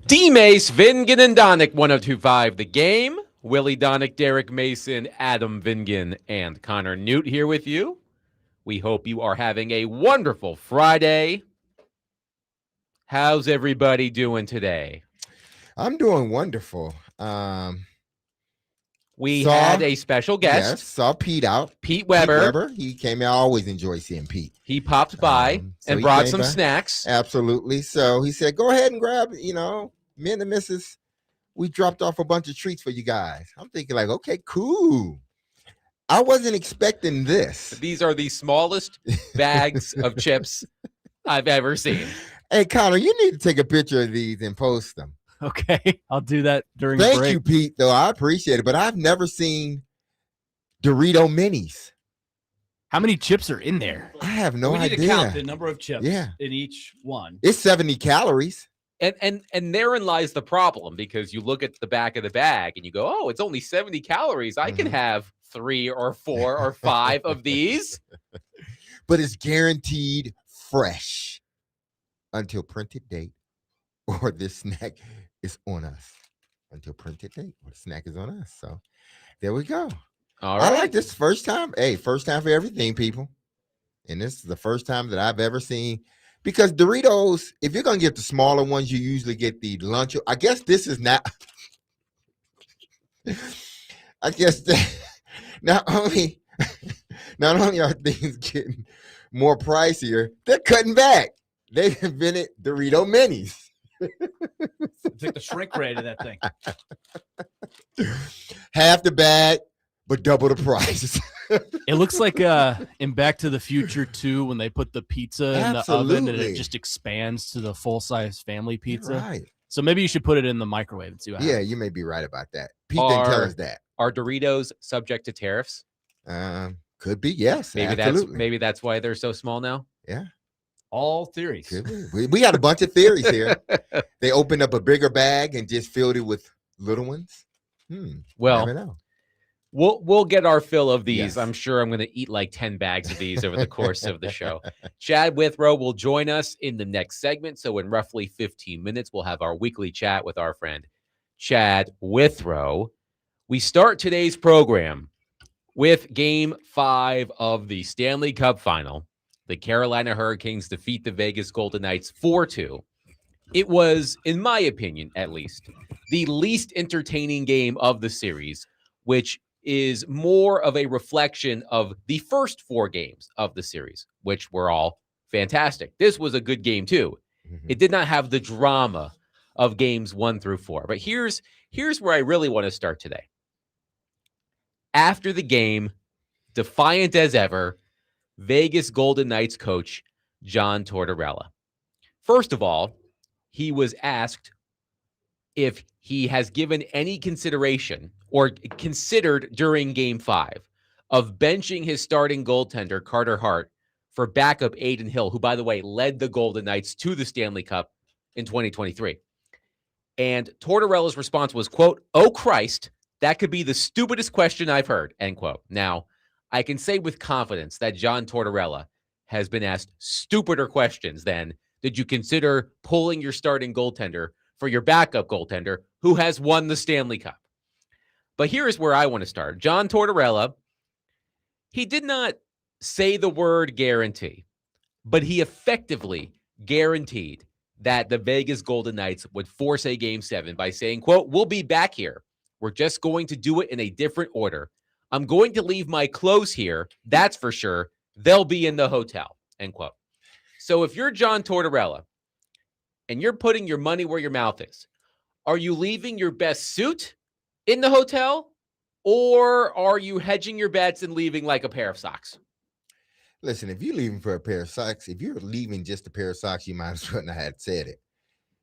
DMase, Vingan, and Donick, 1025 The Game. Willy Donick, Derek Mason, Adam Vingan, and Connor Newt here with you. We hope you are having a wonderful Friday. How's everybody doing today? I'm doing wonderful. We had a special guest. Yes, saw Pete out. Pete Weber. He came out. I always enjoy seeing Pete. He popped by and brought some snacks. Absolutely. So he said, go ahead and grab, me and the missus, we dropped off a bunch of treats for you guys. I'm thinking like, okay, cool. I wasn't expecting this. These are the smallest bags of chips I've ever seen. Hey, Connor, you need to take a picture of these and post them. Okay, I'll do that during break. Thank you, Pete, though. I appreciate it, but I've never seen Dorito Minis. How many chips are in there? I have no idea. We need to count the number of chips in each one. It's 70 calories. And therein lies the problem, because you look at the back of the bag and you go, oh, it's only 70 calories. I can have 3 or 4 or 5 of these. But it's guaranteed fresh until printed date, or this snack is on us. Until printed date, or the snack is on us. So there we go. All right. I like this first time. Hey, first time for everything, people. And this is the first time that I've ever seen. Because Doritos, if you're going to get the smaller ones, you usually get the lunch. I guess this is not. I guess that not only are things getting more pricier, they're cutting back. They've invented Dorito Minis. Took the shrink rate of that thing. Half the bag, but double the price. It looks like in Back to the Future 2 when they put the pizza in the oven and it just expands to the full-size family pizza. Right. So maybe you should put it in the microwave and see what happens. Yeah, you may be right about that. Pete didn't tell us that. Are Doritos subject to tariffs? Could be, yes. Maybe that's why they're so small now. Yeah. All theories. We got a bunch of theories here. They opened up a bigger bag and just filled it with little ones. Well, never know. We'll get our fill of these. Yes. I'm sure I'm going to eat like 10 bags of these over the course of the show. Chad Withrow will join us in the next segment. So in roughly 15 minutes, we'll have our weekly chat with our friend Chad Withrow. We start today's program with Game 5 of the Stanley Cup Final. The Carolina Hurricanes defeat the Vegas Golden Knights 4-2. It was, in my opinion, at least, the least entertaining game of the series, which is more of a reflection of the first 4 games of the series, which were all fantastic. This was a good game, too. It did not have the drama of games 1 through 4. But here's where I really want to start today. After the game, defiant as ever, Vegas Golden Knights coach John Tortorella. First of all, he was asked if he has given any consideration or considered during Game 5 of benching his starting goaltender, Carter Hart, for backup Adin Hill, who, by the way, led the Golden Knights to the Stanley Cup in 2023. And Tortorella's response was, quote, "Oh, Christ, that could be the stupidest question I've heard," end quote. Now, I can say with confidence that John Tortorella has been asked stupider questions than, did you consider pulling your starting goaltender for your backup goaltender who has won the Stanley Cup? But here is where I want to start. John Tortorella, he did not say the word guarantee, but he effectively guaranteed that the Vegas Golden Knights would force a Game 7 by saying, quote, "We'll be back here. We're just going to do it in a different order. I'm going to leave my clothes here. That's for sure. They'll be in the hotel," end quote. So if you're John Tortorella and you're putting your money where your mouth is, are you leaving your best suit in the hotel, or are you hedging your bets and leaving like a pair of socks? Listen, if you're leaving for a pair of socks, if you're leaving just a pair of socks, you might as well not have said it.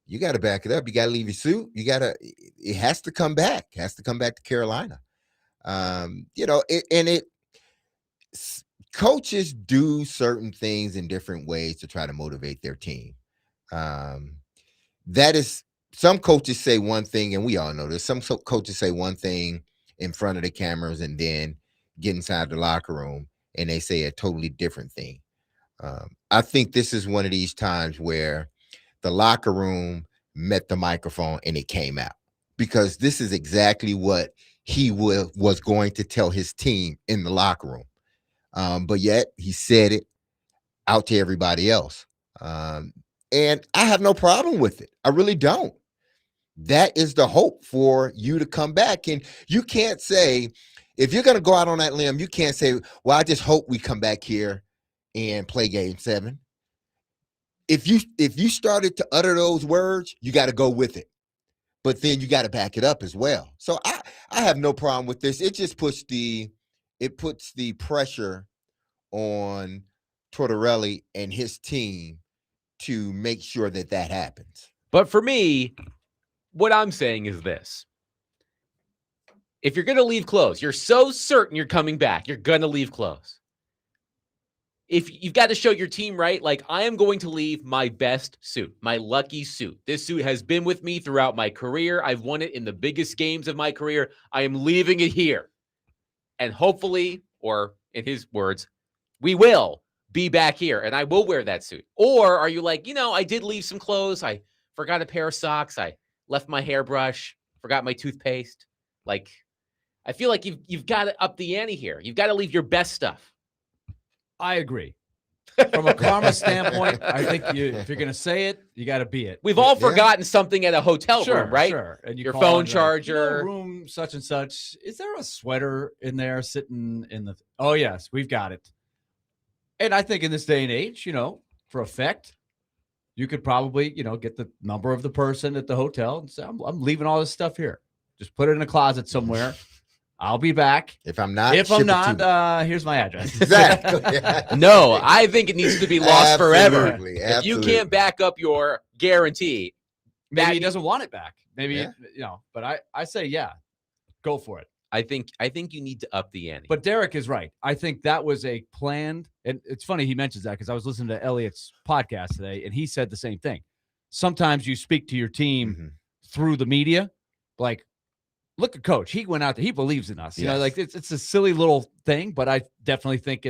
You got to back it up. You got to leave your suit. It has to come back. It has to come back to Carolina. Coaches do certain things in different ways to try to motivate their team. That is, some coaches say one thing, and we all know this. Some coaches say one thing in front of the cameras and then get inside the locker room and they say a totally different thing. I think this is one of these times where the locker room met the microphone and it came out, because this is exactly what he was going to tell his team in the locker room. But yet he said it out to everybody else. And I have no problem with it. I really don't. That is the hope for you to come back. And you can't say, if you're going to go out on that limb, you can't say, well, I just hope we come back here and play game 7. If you started to utter those words, you got to go with it. But then you got to back it up as well. So I have no problem with this. It just puts the pressure on Tortorella and his team to make sure that happens. But for me, what I'm saying is this. If you're going to leave clothes, you're so certain you're coming back, you're going to leave clothes. If you've got to show your team, right? Like, I am going to leave my best suit, my lucky suit. This suit has been with me throughout my career. I've won it in the biggest games of my career. I am leaving it here. And hopefully, or in his words, we will be back here and I will wear that suit. Or are you like, I did leave some clothes. I forgot a pair of socks. I left my hairbrush, forgot my toothpaste. Like, I feel like you've got to up the ante here. You've got to leave your best stuff. I agree. From a karma standpoint, I think if you're going to say it, you got to be it. We've all forgotten something at a hotel room, right? Sure. And your phone charger. Room such and such. Is there a sweater in there sitting in the? Oh, yes, we've got it. And I think in this day and age, for effect, you could probably, get the number of the person at the hotel and say, I'm leaving all this stuff here. Just put it in a closet somewhere. I'll be back. If I'm not, here's my address. Exactly. No, I think it needs to be lost forever. Absolutely. If you can't back up your guarantee, maybe he doesn't want it back. Maybe, but I say, go for it. I think you need to up the ante. But Derek is right. I think that was a planned, and it's funny he mentions that because I was listening to Elliott's podcast today, and he said the same thing. Sometimes you speak to your team through the media, like, look at Coach. He went out there. He believes in us. You know, like it's a silly little thing, but I definitely think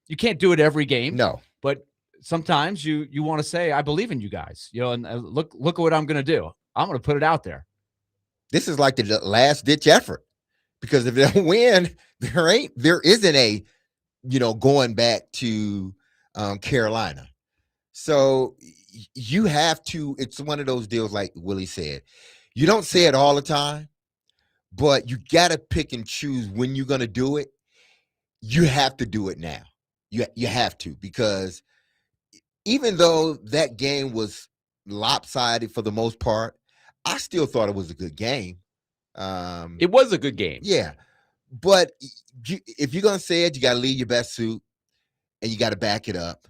you can't do it every game. No. But sometimes you want to say, I believe in you guys. And look at what I'm going to do. I'm going to put it out there. This is like the last ditch effort, because if they don't win, there isn't a, going back to Carolina. So you have to. It's one of those deals, like Willie said. You don't say it all the time. But you got to pick and choose when you're going to do it. You have to do it now. You have to, because even though that game was lopsided for the most part, I still thought it was a good game. It was a good game. Yeah. But if you're going to say it, you got to leave your best suit and you got to back it up.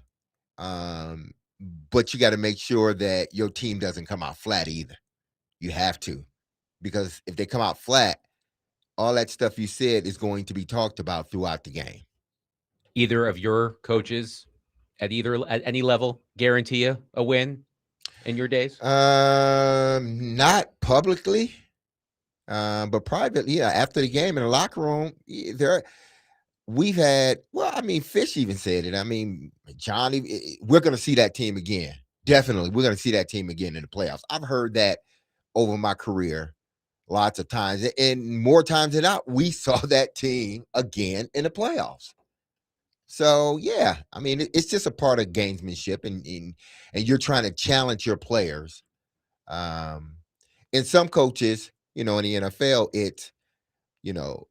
But you got to make sure that your team doesn't come out flat either. You have to. Because if they come out flat, all that stuff you said is going to be talked about throughout the game. Either of your coaches at any level guarantee a win in your days? Not publicly, but privately. Yeah, after the game in the locker room, we've had. Well, I mean, Fish even said it. I mean, Johnny, we're going to see that team again. Definitely, we're going to see that team again in the playoffs. I've heard that over my career. Lots of times, and more times than not, we saw that team again in the playoffs. So, yeah, I mean, it's just a part of gamesmanship, and you're trying to challenge your players. And some coaches, in the NFL, it's,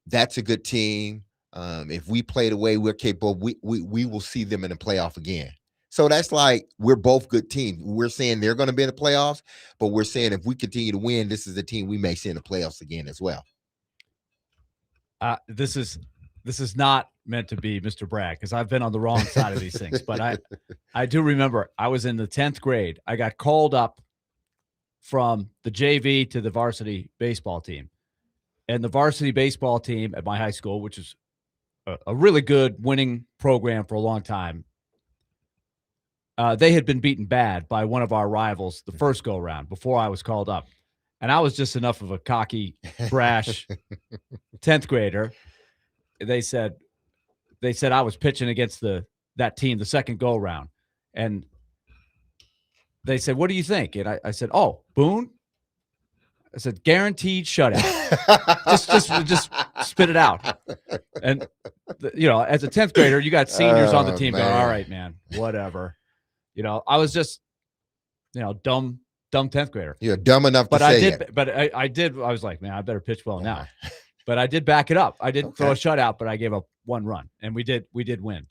that's a good team. If we play the way we're capable, we will see them in the playoff again. So that's like, we're both good teams. We're saying they're going to be in the playoffs, but we're saying if we continue to win, this is a team we may see in the playoffs again as well. This is not meant to be Mr. Bragg, because I've been on the wrong side of these things. But I do remember I was in the 10th grade. I got called up from the JV to the varsity baseball team. And the varsity baseball team at my high school, which is a really good winning program for a long time, they had been beaten bad by one of our rivals the first go around before I was called up. And I was just enough of a cocky, brash 10th grader. They said I was pitching against that team the second go around. And they said, "What do you think?" And I said, "Oh, Boone." I said, "Guaranteed shutout." just spit it out. And as a 10th grader, you got seniors on the team going, "All right, man, whatever." I was just, dumb 10th grader. You're dumb enough to say it. But I did. I was like, man, I better pitch well now. But I did back it up. I did throw a shutout, but I gave up 1 run, and we did win.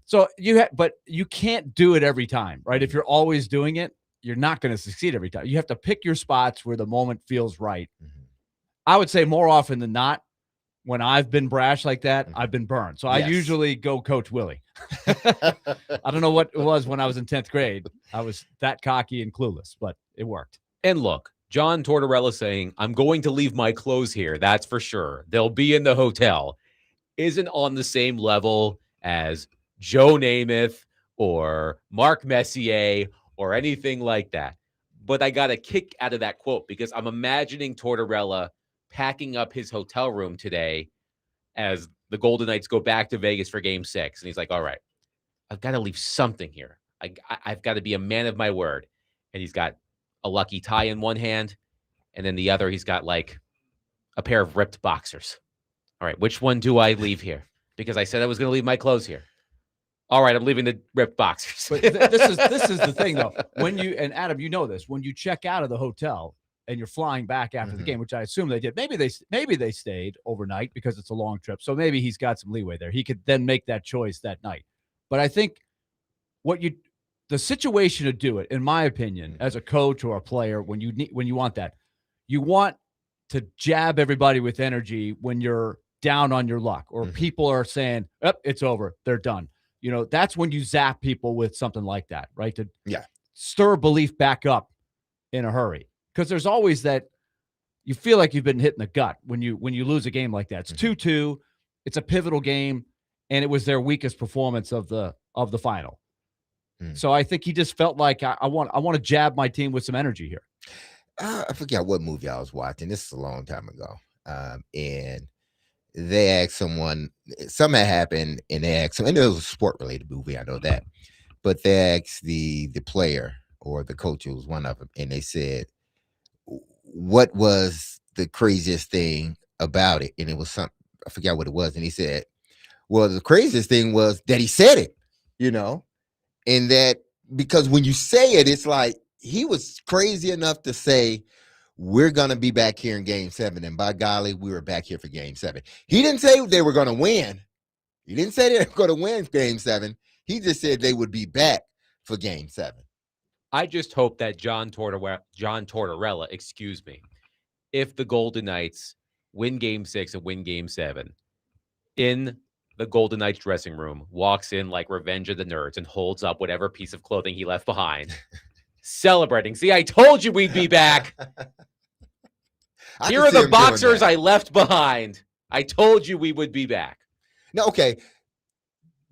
So but you can't do it every time, right? If you're always doing it, you're not going to succeed every time. You have to pick your spots where the moment feels right. I would say more often than not, when I've been brash like that, I've been burned. So I usually go coach Willy. I don't know what it was when I was in 10th grade. I was that cocky and clueless, but it worked. And look, John Tortorella saying, "I'm going to leave my clothes here. That's for sure. They'll be in the hotel," isn't on the same level as Joe Namath or Mark Messier or anything like that. But I got a kick out of that quote because I'm imagining Tortorella packing up his hotel room today as the Golden Knights go back to Vegas for Game 6. And he's like, "All right, I've got to leave something here. I've got to be a man of my word." And he's got a lucky tie in one hand, and then the other, he's got like a pair of ripped boxers. All right, which one do I leave here? Because I said I was going to leave my clothes here. All right, I'm leaving the ripped boxers. But this is the thing, though. When you, and Adam, you know this, when you check out of the hotel and you're flying back after the game, which I assume they did, maybe they stayed overnight because it's a long trip. So maybe he's got some leeway there. He could then make that choice that night. But I think the situation to do it, in my opinion, as a coach or a player, when you want that, you want to jab everybody with energy when you're down on your luck or people are saying, "Oh, it's over, they're done." That's when you zap people with something like that, right? To stir belief back up in a hurry. Because there's always that you feel like you've been hit in the gut when you lose a game like that. It's 2-2. It's a pivotal game, and it was their weakest performance of the final. So I think he just felt like I want to jab my team with some energy here. I forget what movie I was watching. This is a long time ago. And they asked someone, something had happened, and they asked him, and it was a sport-related movie, I know that. But they asked the player or the coach, it was one of them, and they said, "What was the craziest thing about it?" And it was something, I forgot what it was. And he said, "Well, the craziest thing was that he said it, and that because when you say it, it's like he was crazy enough to say, we're going to be back here in Game 7. And by golly, we were back here for Game 7. He didn't say they were going to win. He didn't say they were going to win Game 7. He just said they would be back for Game 7. I just hope that John Tortorella, if the Golden Knights win Game 6 and win Game 7, in the Golden Knights dressing room, walks in like Revenge of the Nerds and holds up whatever piece of clothing he left behind, celebrating. "See, I told you we'd be back. Here are the boxers I left behind. I told you we would be back." Now, okay,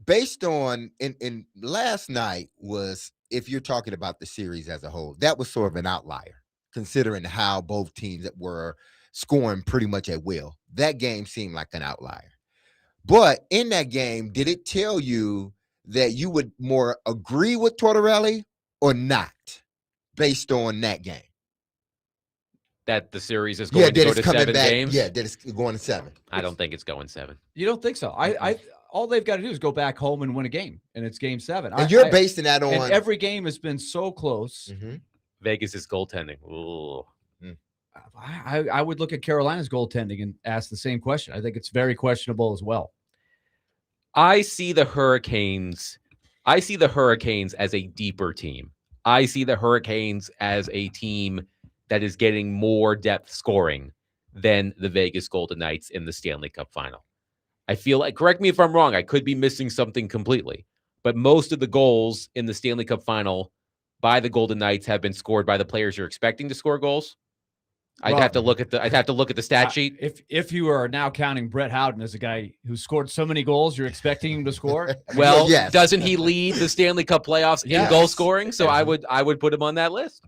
based on, in last night was, if you're talking about the series as a whole, that was sort of an outlier, considering how both teams that were scoring pretty much at will. That game seemed like an outlier. But in that game, did it tell you that you would more agree with Tortorella or not, based on that game? That the series is going to go to 7 games? Yeah, that it's going to 7. I don't think it's going 7. You don't think so? I all they've got to do is go back home and win a game, and it's Game 7. And you're basing that on... And every game has been so close. Vegas is goaltending. Ooh. I would look at Carolina's goaltending and ask the same question. I think it's very questionable as well. I see the Hurricanes as a deeper team. I see the Hurricanes as a team that is getting more depth scoring than the Vegas Golden Knights in the Stanley Cup final. I feel like, correct me if I'm wrong, I could be missing something completely, but most of the goals in the Stanley Cup final by the Golden Knights have been scored by the players you're expecting to score goals. I'd have to look at the stat sheet. If you are now counting Brett Howden as a guy who scored so many goals, you're expecting him to score. Well, yes. Doesn't he lead the Stanley Cup playoffs in goal scoring? So I would put him on that list.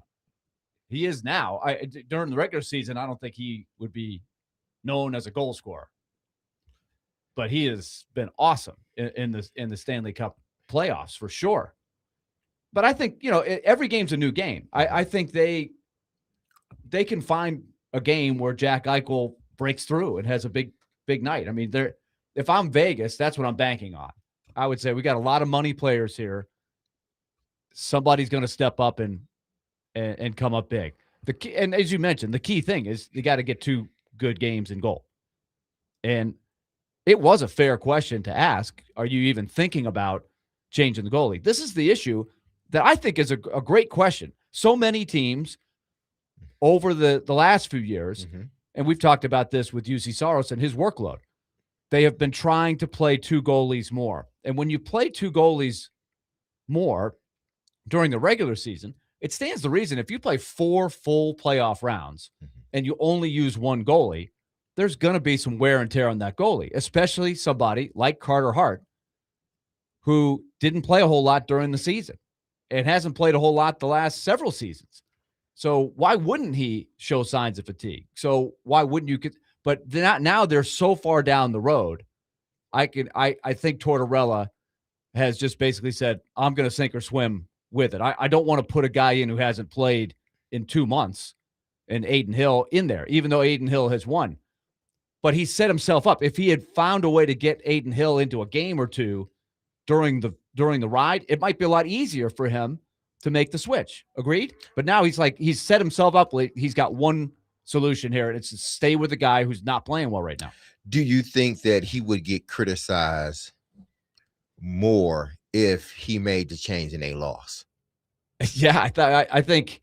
He is now. During the regular season, I don't think he would be known as a goal scorer, but he has been awesome in the Stanley Cup playoffs for sure. But I think, every game's a new game. I think they can find a game where Jack Eichel breaks through and has a big night. I mean, if I'm Vegas, that's what I'm banking on. I would say we got a lot of money players here. Somebody's going to step up and come up big. And as you mentioned, the key thing is you got to get 2 good games in goal. And it was a fair question to ask. Are you even thinking about changing the goalie? This is the issue that I think is a great question. So many teams over the last few years, and we've talked about this with UC Saros and his workload, they have been trying to play 2 goalies more. And when you play 2 goalies more during the regular season, it stands to reason if you play 4 full playoff rounds and you only use 1 goalie, there's going to be some wear and tear on that goalie, especially somebody like Carter Hart, who didn't play a whole lot during the season and hasn't played a whole lot the last several seasons. So why wouldn't he show signs of fatigue? So why wouldn't you? But now they're so far down the road. I think Tortorella has just basically said, I'm going to sink or swim with it. I don't want to put a guy in who hasn't played in 2 months and Aiden Hill in there, even though Aiden Hill has won. But he set himself up. If he had found a way to get Aiden Hill into a game or 2 during the ride, it might be a lot easier for him to make the switch. Agreed? But now he's set himself up. He's got one solution here, and it's to stay with the guy who's not playing well right now. Do you think that he would get criticized more if he made the change and they lost? Yeah, I think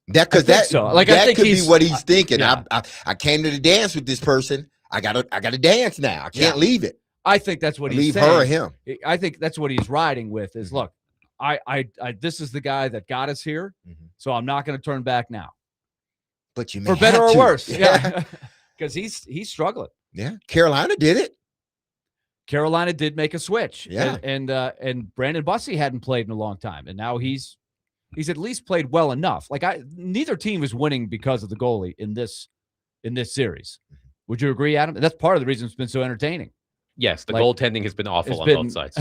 that because that so. I think could be what he's thinking. Yeah. I came to the dance with this person. I gotta dance now. I can't leave it. I think that's what he's leave saying. Her or him. I think that's what he's riding with. Is look, I this is the guy that got us here, so I'm not going to turn back now. But you may for better or worse, yeah, because he's struggling. Yeah, Carolina did it. Carolina did make a switch. Yeah, and Brandon Bussey hadn't played in a long time, and now he's at least played well enough. Neither team is winning because of the goalie in this series. Would you agree, Adam? That's part of the reason it's been so entertaining. Yes, the goaltending has been awful on both sides.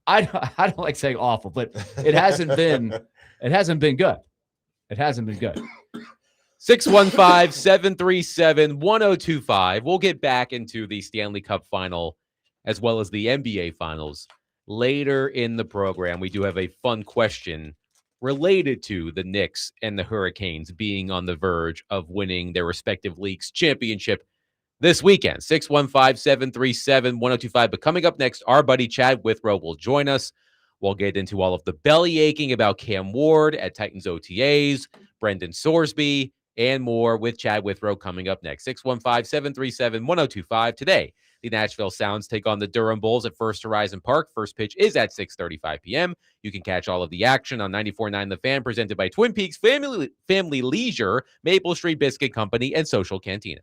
I don't like saying awful, but it hasn't been good. It hasn't been good. 615-737-1025. We'll get back into the Stanley Cup final as well as the NBA finals later in the program. We do have a fun question related to the Knicks and the Hurricanes being on the verge of winning their respective leagues championship this weekend. 615-737-1025. But coming up next, our buddy Chad Withrow will join us. We'll get into all of the belly aching about Cam Ward at Titans OTAs, Brendan Sorsby, and more with Chad Withrow coming up next. 615-737-1025. Today, the Nashville Sounds take on the Durham Bulls at First Horizon Park. First pitch is at 6:35 p.m. You can catch all of the action on 94.9 The Fan, presented by Twin Peaks Family Leisure, Maple Street Biscuit Company, and Social Cantina.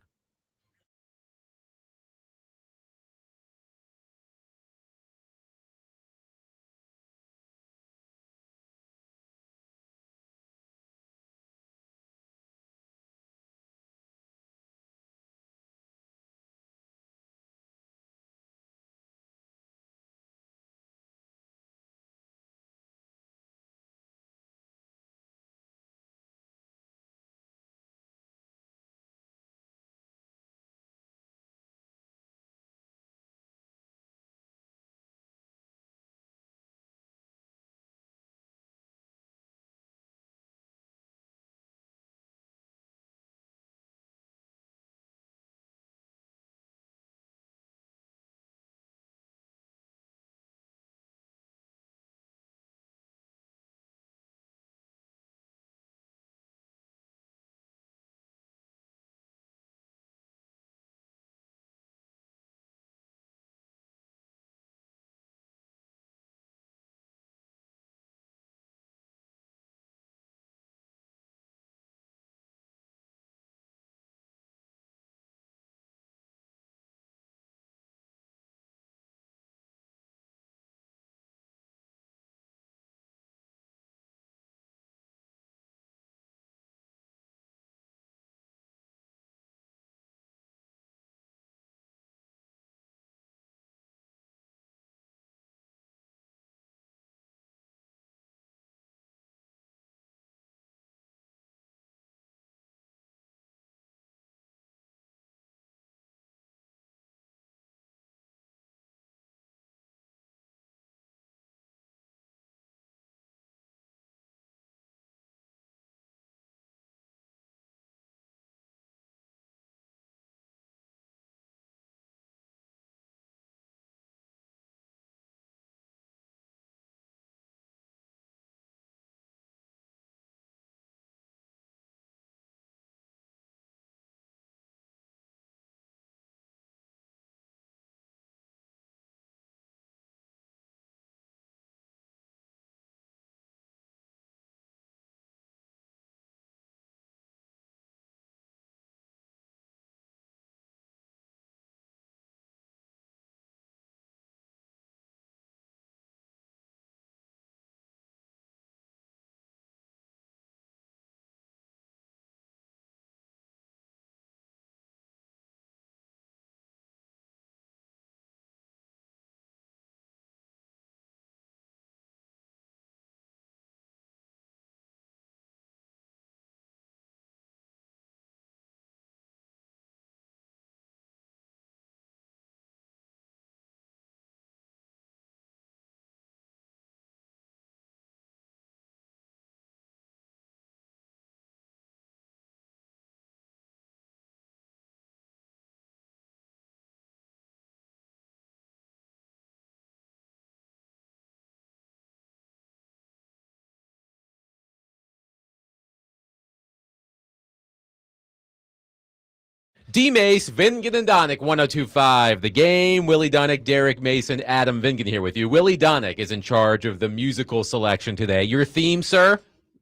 DMase, Vingan and Donick, 102.5. The Game. Willie Donick, Derek Mason, Adam Vingan here with you. Willie Donick is in charge of the musical selection today. Your theme, sir?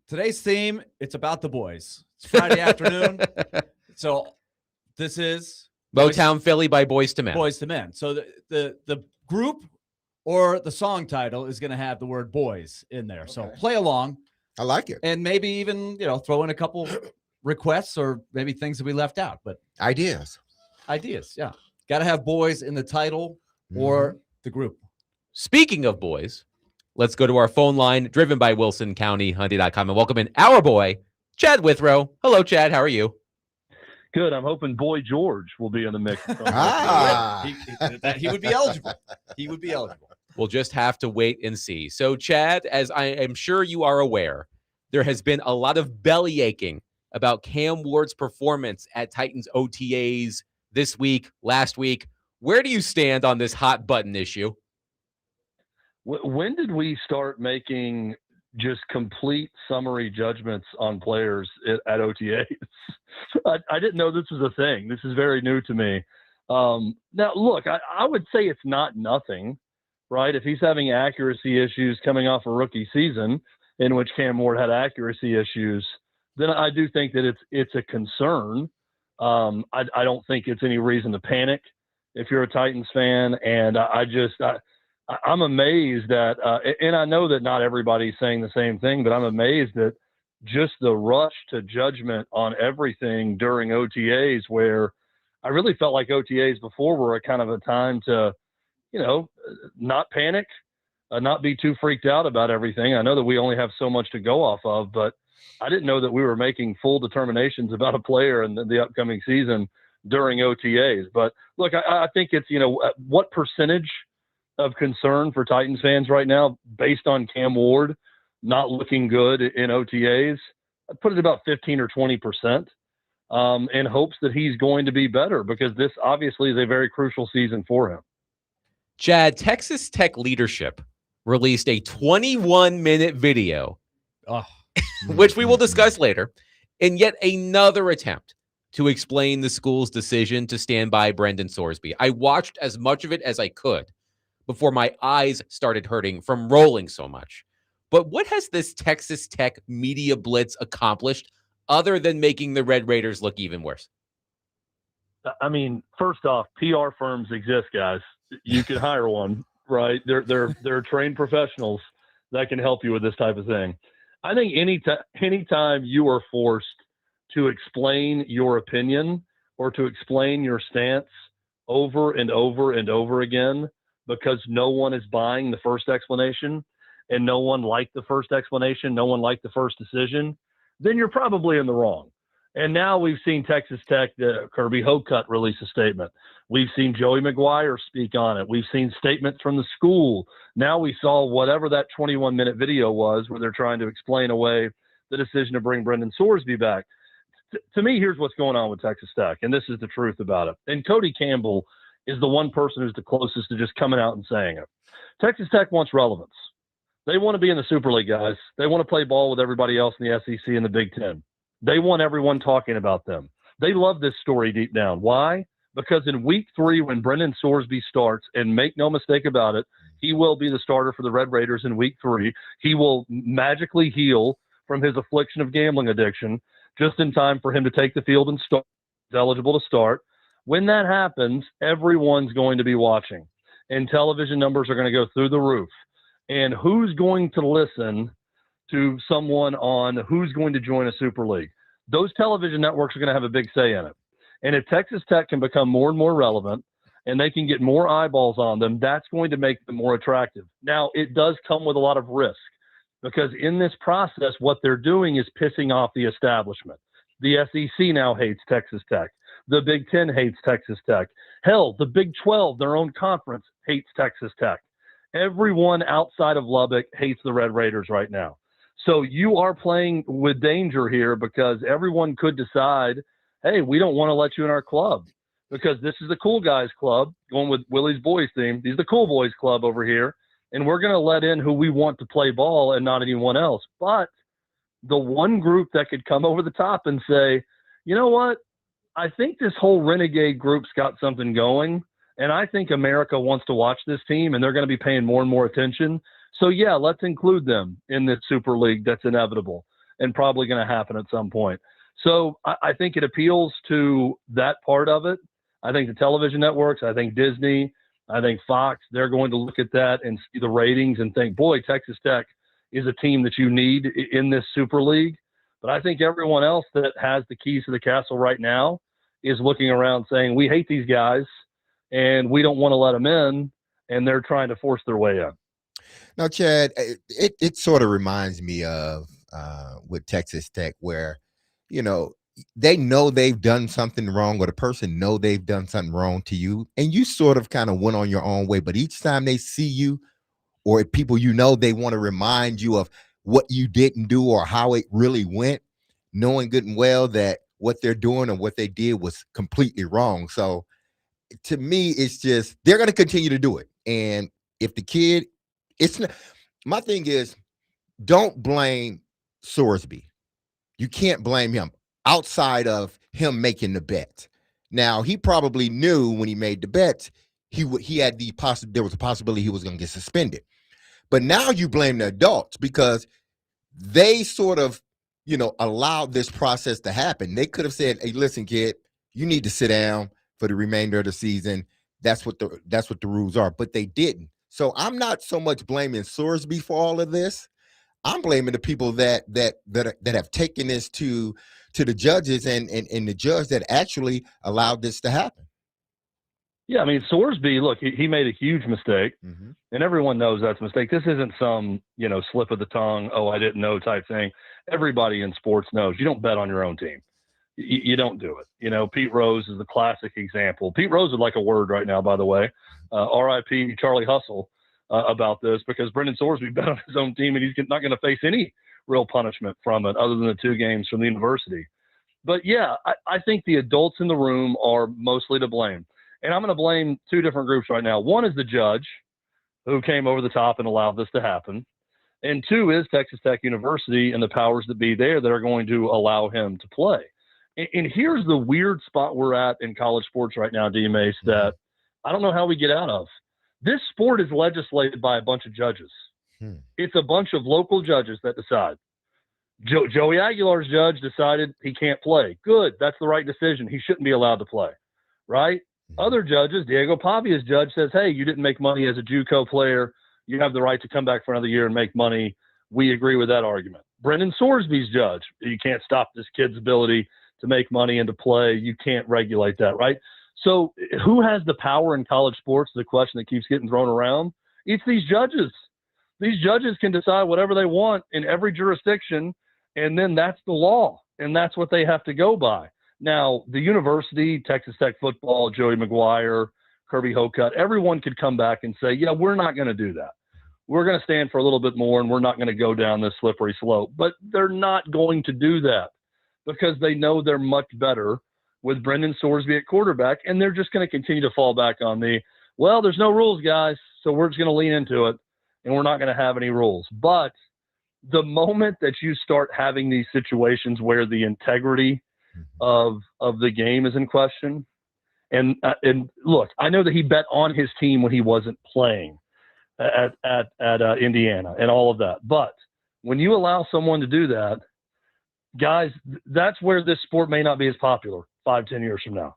Today's theme, it's about the boys. It's Friday afternoon. So this is Motown Philly by Boys to Men. Boys to Men. So the group or the song title is going to have the word boys in there. Okay. So play along. I like it. And maybe even, throw in a couple requests or maybe things that we left out. But ideas, yeah. Got to have boys in the title or the group. Speaking of boys, let's go to our phone line, driven by WilsonCountyHunting.com, and welcome in our boy, Chad Withrow. Hello, Chad. How are you? Good. I'm hoping Boy George will be in the mix. He would be eligible. He would be eligible. We'll just have to wait and see. So, Chad, as I am sure you are aware, there has been a lot of belly aching about Cam Ward's performance at Titans OTAs this week, last week. Where do you stand on this hot button issue? When did we start making just complete summary judgments on players at OTAs? I didn't know this was a thing. This is very new to me. Now, look, I would say it's not nothing, right? If he's having accuracy issues coming off a rookie season in which Cam Ward had accuracy issues, then I do think that it's a concern. I don't think it's any reason to panic if you're a Titans fan. And I'm amazed that, and I know that not everybody's saying the same thing, but I'm amazed that just the rush to judgment on everything during OTAs, where I really felt like OTAs before were a kind of a time to, not panic, not be too freaked out about everything. I know that we only have so much to go off of, but I didn't know that we were making full determinations about a player in the upcoming season during OTAs. But look, I think it's, what percentage of concern for Titans fans right now based on Cam Ward not looking good in OTAs, I'd put it about 15 or 20%, in hopes that he's going to be better, because this obviously is a very crucial season for him. Chad, Texas Tech leadership released a 21-minute video, which we will discuss later, in yet another attempt to explain the school's decision to stand by Brendan Sorsby. I watched as much of it as I could before my eyes started hurting from rolling so much. But what has this Texas Tech media blitz accomplished other than making the Red Raiders look even worse? I mean, first off, PR firms exist, guys. You can hire one, right? They're trained professionals that can help you with this type of thing. I think anytime you are forced to explain your opinion or to explain your stance over and over and over again, because no one is buying the first explanation and no one liked the first explanation, no one liked the first decision, then you're probably in the wrong. And now we've seen Texas Tech, Kirby Hocutt release a statement. We've seen Joey McGuire speak on it. We've seen statements from the school. Now we saw whatever that 21-minute video was where they're trying to explain away the decision to bring Brendan Sorsby back. To me, here's what's going on with Texas Tech, and this is the truth about it. And Cody Campbell is the one person who's the closest to just coming out and saying it. Texas Tech wants relevance. They want to be in the Super League, guys. They want to play ball with everybody else in the SEC and the Big Ten. They want everyone talking about them. They love this story deep down. Why? Because in week 3, when Brendan Sorsby starts, and make no mistake about it, he will be the starter for the Red Raiders in week 3. He will magically heal from his affliction of gambling addiction just in time for him to take the field and start. He's eligible to start. When that happens, everyone's going to be watching, and television numbers are going to go through the roof. And who's going to listen to someone on who's going to join a Super League? Those television networks are going to have a big say in it. And if Texas Tech can become more and more relevant and they can get more eyeballs on them, that's going to make them more attractive. Now, it does come with a lot of risk, because in this process, what they're doing is pissing off the establishment. The SEC now hates Texas Tech. The Big Ten hates Texas Tech. Hell, the Big 12, their own conference, hates Texas Tech. Everyone outside of Lubbock hates the Red Raiders right now. So you are playing with danger here, because everyone could decide, hey, we don't want to let you in our club because this is the cool guys club, going with Willy's boys theme. These are the cool boys club over here, and we're going to let in who we want to play ball and not anyone else. But the one group that could come over the top and say, you know what, I think this whole renegade group's got something going, and I think America wants to watch this team, and they're going to be paying more and more attention. So, yeah, let's include them in this Super League that's inevitable and probably going to happen at some point. So I think it appeals to that part of it. I think the television networks, I think Disney, I think Fox, they're going to look at that and see the ratings and think, boy, Texas Tech is a team that you need in this Super League. But I think everyone else that has the keys to the castle right now is looking around saying, we hate these guys and we don't want to let them in, and they're trying to force their way in. Now, Chad, it sort of reminds me of with Texas Tech where, you know they've done something wrong, or the person know they've done something wrong to you, and you sort of kind of went on your own way. But each time they see you or people, they want to remind you of what you didn't do or how it really went, knowing good and well that what they're doing or what they did was completely wrong. So to me, it's just they're going to continue to do it. And if the kid, it's not, my thing is, don't blame Sorsby. You can't blame him outside of him making the bet. Now, he probably knew when he made the bet, he had there was a possibility he was going to get suspended. But now you blame the adults because they sort of, allowed this process to happen. They could have said, hey, listen, kid, you need to sit down for the remainder of the season. That's what the rules are. But they didn't. So I'm not so much blaming Sorsby for all of this. I'm blaming the people that have taken this to the judges and the judge that actually allowed this to happen. Yeah, I mean, Sorsby, look, he made a huge mistake, and everyone knows that's a mistake. This isn't some, slip of the tongue, oh, I didn't know type thing. Everybody in sports knows you don't bet on your own team. You don't do it. Pete Rose is the classic example. Pete Rose would like a word right now, by the way, RIP Charlie Hustle, about this, because Brendan Sorsby bet on his own team, and he's not going to face any real punishment from it other than the 2 games from the university. But, yeah, I think the adults in the room are mostly to blame. And I'm going to blame 2 different groups right now. One is the judge who came over the top and allowed this to happen. And 2 is Texas Tech University and the powers that be there that are going to allow him to play. And here's the weird spot we're at in college sports right now, DMase, that I don't know how we get out of. This sport is legislated by a bunch of judges. It's a bunch of local judges that decide. Joey Aguilar's judge decided he can't play. Good. That's the right decision. He shouldn't be allowed to play, right? Other judges, Diego Pavia's judge says, hey, you didn't make money as a JUCO player. You have the right to come back for another year and make money. We agree with that argument. Brendan Sorsby's judge, you can't stop this kid's ability to make money and to play. You can't regulate that, right? So who has the power in college sports? The question that keeps getting thrown around. It's these judges. These judges can decide whatever they want in every jurisdiction, and then that's the law, and that's what they have to go by. Now, the university, Texas Tech football, Joey McGuire, Kirby Hocutt, everyone could come back and say, yeah, we're not going to do that. We're going to stand for a little bit more, and we're not going to go down this slippery slope. But they're not going to do that because they know they're much better with Brendan Sorsby at quarterback, and they're just going to continue to fall back on there's no rules, guys, so we're just going to lean into it, and we're not going to have any rules. But the moment that you start having these situations where the integrity of the game is in question, and look, I know that he bet on his team when he wasn't playing at Indiana and all of that, but when you allow someone to do that, guys, that's where this sport may not be as popular 5-10 years from now.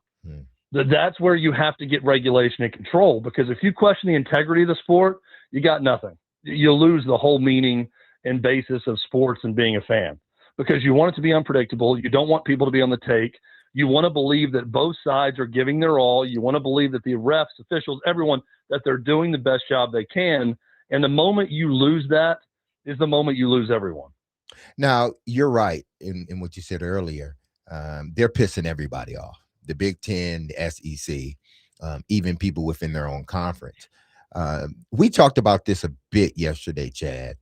That's where you have to get regulation and control, because if you question the integrity of the sport, you got nothing. You lose the whole meaning and basis of sports and being a fan, because you want it to be unpredictable. You don't want people to be on the take. You want to believe that both sides are giving their all. You want to believe that the refs, officials, everyone, that they're doing the best job they can. And the moment you lose that is the moment you lose everyone. Now, you're right in what you said earlier. They're pissing everybody off. The Big Ten, the SEC, even people within their own conference. We talked about this a bit yesterday, Chad,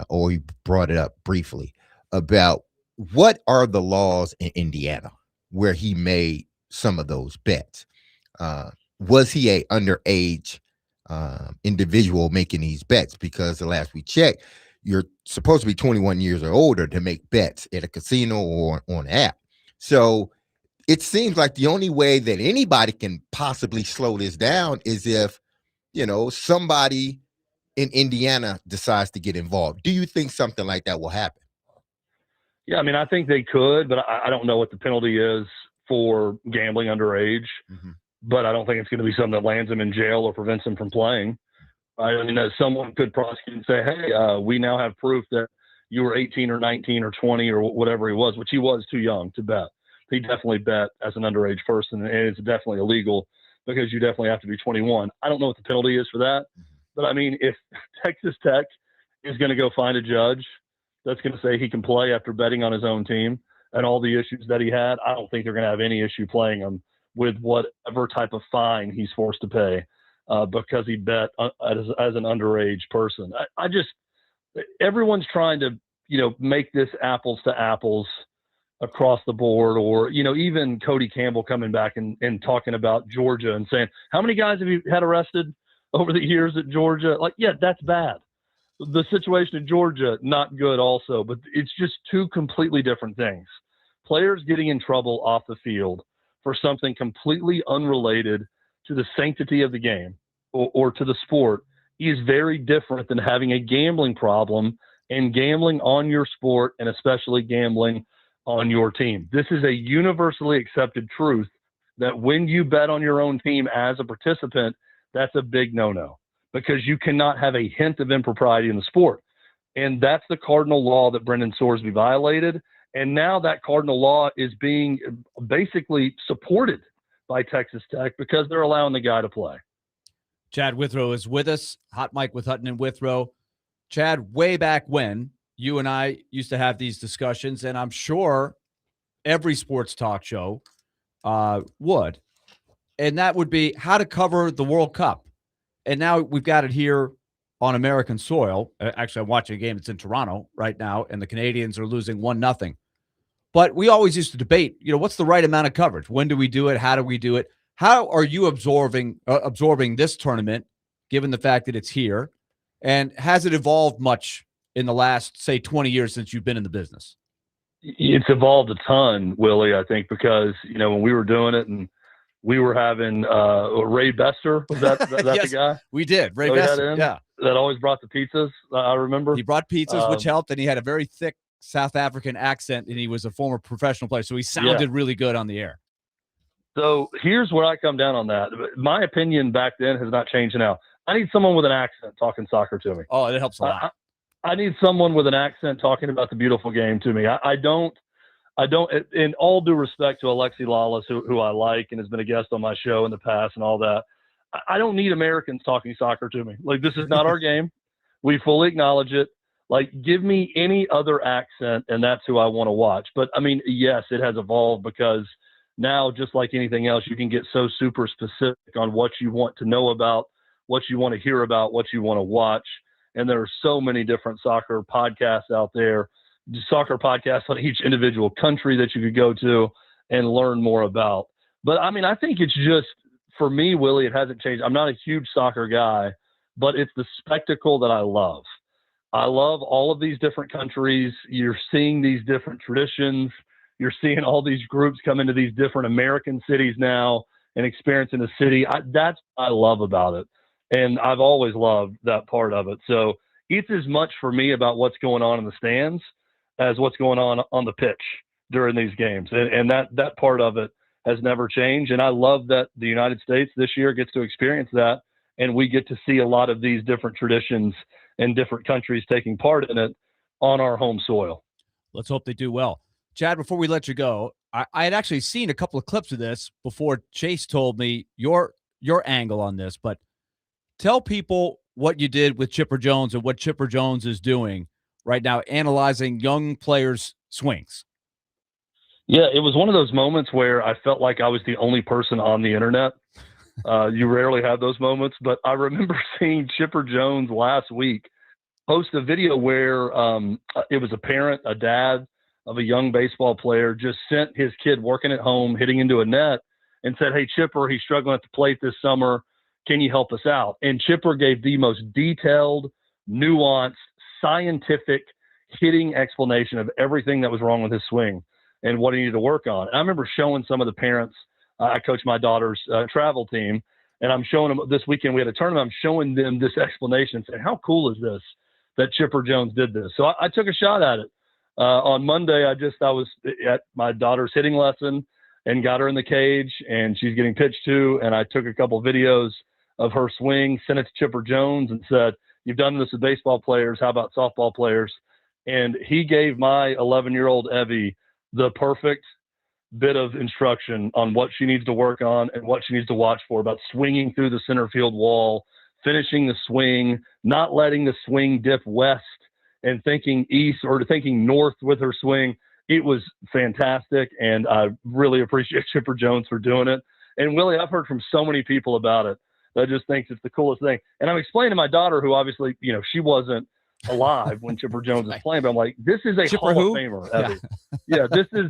or we brought it up briefly about what are the laws in Indiana where he made some of those bets. Was he a underage individual making these bets? Because the last we checked, you're supposed to be 21 years or older to make bets at a casino or on an app. So it seems like the only way that anybody can possibly slow this down is if, somebody in Indiana decides to get involved. Do you think something like that will happen? Yeah, I mean, I think they could, but I don't know what the penalty is for gambling underage. Mm-hmm. But I don't think it's going to be something that lands him in jail or prevents him from playing. I mean, someone could prosecute and say, hey, we now have proof that you were 18 or 19 or 20 or whatever he was, which he was too young to bet. He definitely bet as an underage person, and it's definitely illegal because you definitely have to be 21. I don't know what the penalty is for that. But, I mean, if Texas Tech is going to go find a judge that's going to say he can play after betting on his own team and all the issues that he had, I don't think they're going to have any issue playing him with whatever type of fine he's forced to pay because he bet as an underage person. I just – everyone's trying to, make this apples to apples across the board, or, even Cody Campbell coming back and talking about Georgia and saying, how many guys have you had arrested over the years at Georgia? Like, yeah, that's bad. The situation in Georgia, not good also, but it's just two completely different things. Players getting in trouble off the field for something completely unrelated to the sanctity of the game or to the sport is very different than having a gambling problem and gambling on your sport, and especially gambling on your team. This is a universally accepted truth that when you bet on your own team as a participant, that's a big no-no because you cannot have a hint of impropriety in the sport. And that's the cardinal law that Brendan Sorsby violated. And now that cardinal law is being basically supported by Texas Tech because they're allowing the guy to play. Chad Withrow is with us. Hot Mic with Hutton and Withrow. Chad, way back when, you and I used to have these discussions, and I'm sure every sports talk show would. And that would be how to cover the World Cup. And now we've got it here on American soil. Actually, I'm watching a game that's in Toronto right now, and the Canadians are losing 1-0. But we always used to debate, what's the right amount of coverage? When do we do it? How do we do it? How are you absorbing this tournament, given the fact that it's here? And has it evolved much in the last, say, 20 years since you've been in the business? It's evolved a ton, Willie, I think, because, when we were doing it and we were having Ray Bester, was that yes, the guy? We did. Ray Bester, yeah. That always brought the pizzas, I remember. He brought pizzas, which helped, and he had a very thick South African accent, and he was a former professional player, so he sounded really good on the air. So here's where I come down on that. My opinion back then has not changed now. I need someone with an accent talking soccer to me. Oh, it helps a lot. I need someone with an accent talking about the beautiful game to me. I don't, in all due respect to Alexi Lawless, who I like and has been a guest on my show in the past and all that, I don't need Americans talking soccer to me. Like, this is not our game. We fully acknowledge it. Like, give me any other accent, and that's who I want to watch. But, I mean, yes, it has evolved because now, just like anything else, you can get so super specific on what you want to know about, what you want to hear about, what you want to watch. And there are so many different soccer podcasts out there, soccer podcasts on each individual country that you could go to and learn more about. But, I mean, I think it's just, for me, Willie, it hasn't changed. I'm not a huge soccer guy, but it's the spectacle that I love. I love all of these different countries. You're seeing these different traditions. You're seeing all these groups come into these different American cities now and experiencing the city. That's what I love about it. And I've always loved that part of it. So it's as much for me about what's going on in the stands as what's going on the pitch during these games. And that part of it has never changed. And I love that the United States this year gets to experience that. And we get to see a lot of these different traditions and different countries taking part in it on our home soil. Let's hope they do well. Chad, before we let you go, I had actually seen a couple of clips of this before Chase told me your angle on this, but tell people what you did with Chipper Jones and what Chipper Jones is doing right now, analyzing young players' swings. Yeah, it was one of those moments where I felt like I was the only person on the internet. You rarely have those moments, but I remember seeing Chipper Jones last week post a video where it was a dad of a young baseball player just sent his kid working at home, hitting into a net, and said, "Hey, Chipper, he's struggling at the plate this summer. Can you help us out?" And Chipper gave the most detailed, nuanced, scientific hitting explanation of everything that was wrong with his swing. and what he needed to work on. And I remember showing some of the parents. I coach my daughter's travel team, and I'm showing them this weekend. We had a tournament. I'm showing them this explanation, saying, "How cool is this that Chipper Jones did this?" So I took a shot at it. On Monday, I was at my daughter's hitting lesson and got her in the cage, and she's getting pitched to. And I took a couple videos of her swing, sent it to Chipper Jones, and said, "You've done this with baseball players. How about softball players?" And he gave my 11-year-old Evie the perfect bit of instruction on what she needs to work on and what she needs to watch for about swinging through the center field wall, finishing the swing, not letting the swing dip west and thinking east or thinking north with her swing. It was fantastic, and I really appreciate Chipper Jones for doing it. And Willie, I've heard from so many people about it that just thinks it's the coolest thing. And I'm explaining to my daughter, who obviously, she wasn't alive when Chipper Jones was playing, but I'm like, this is a Chipper Hall who? of Famer. Evie. Yeah, this is.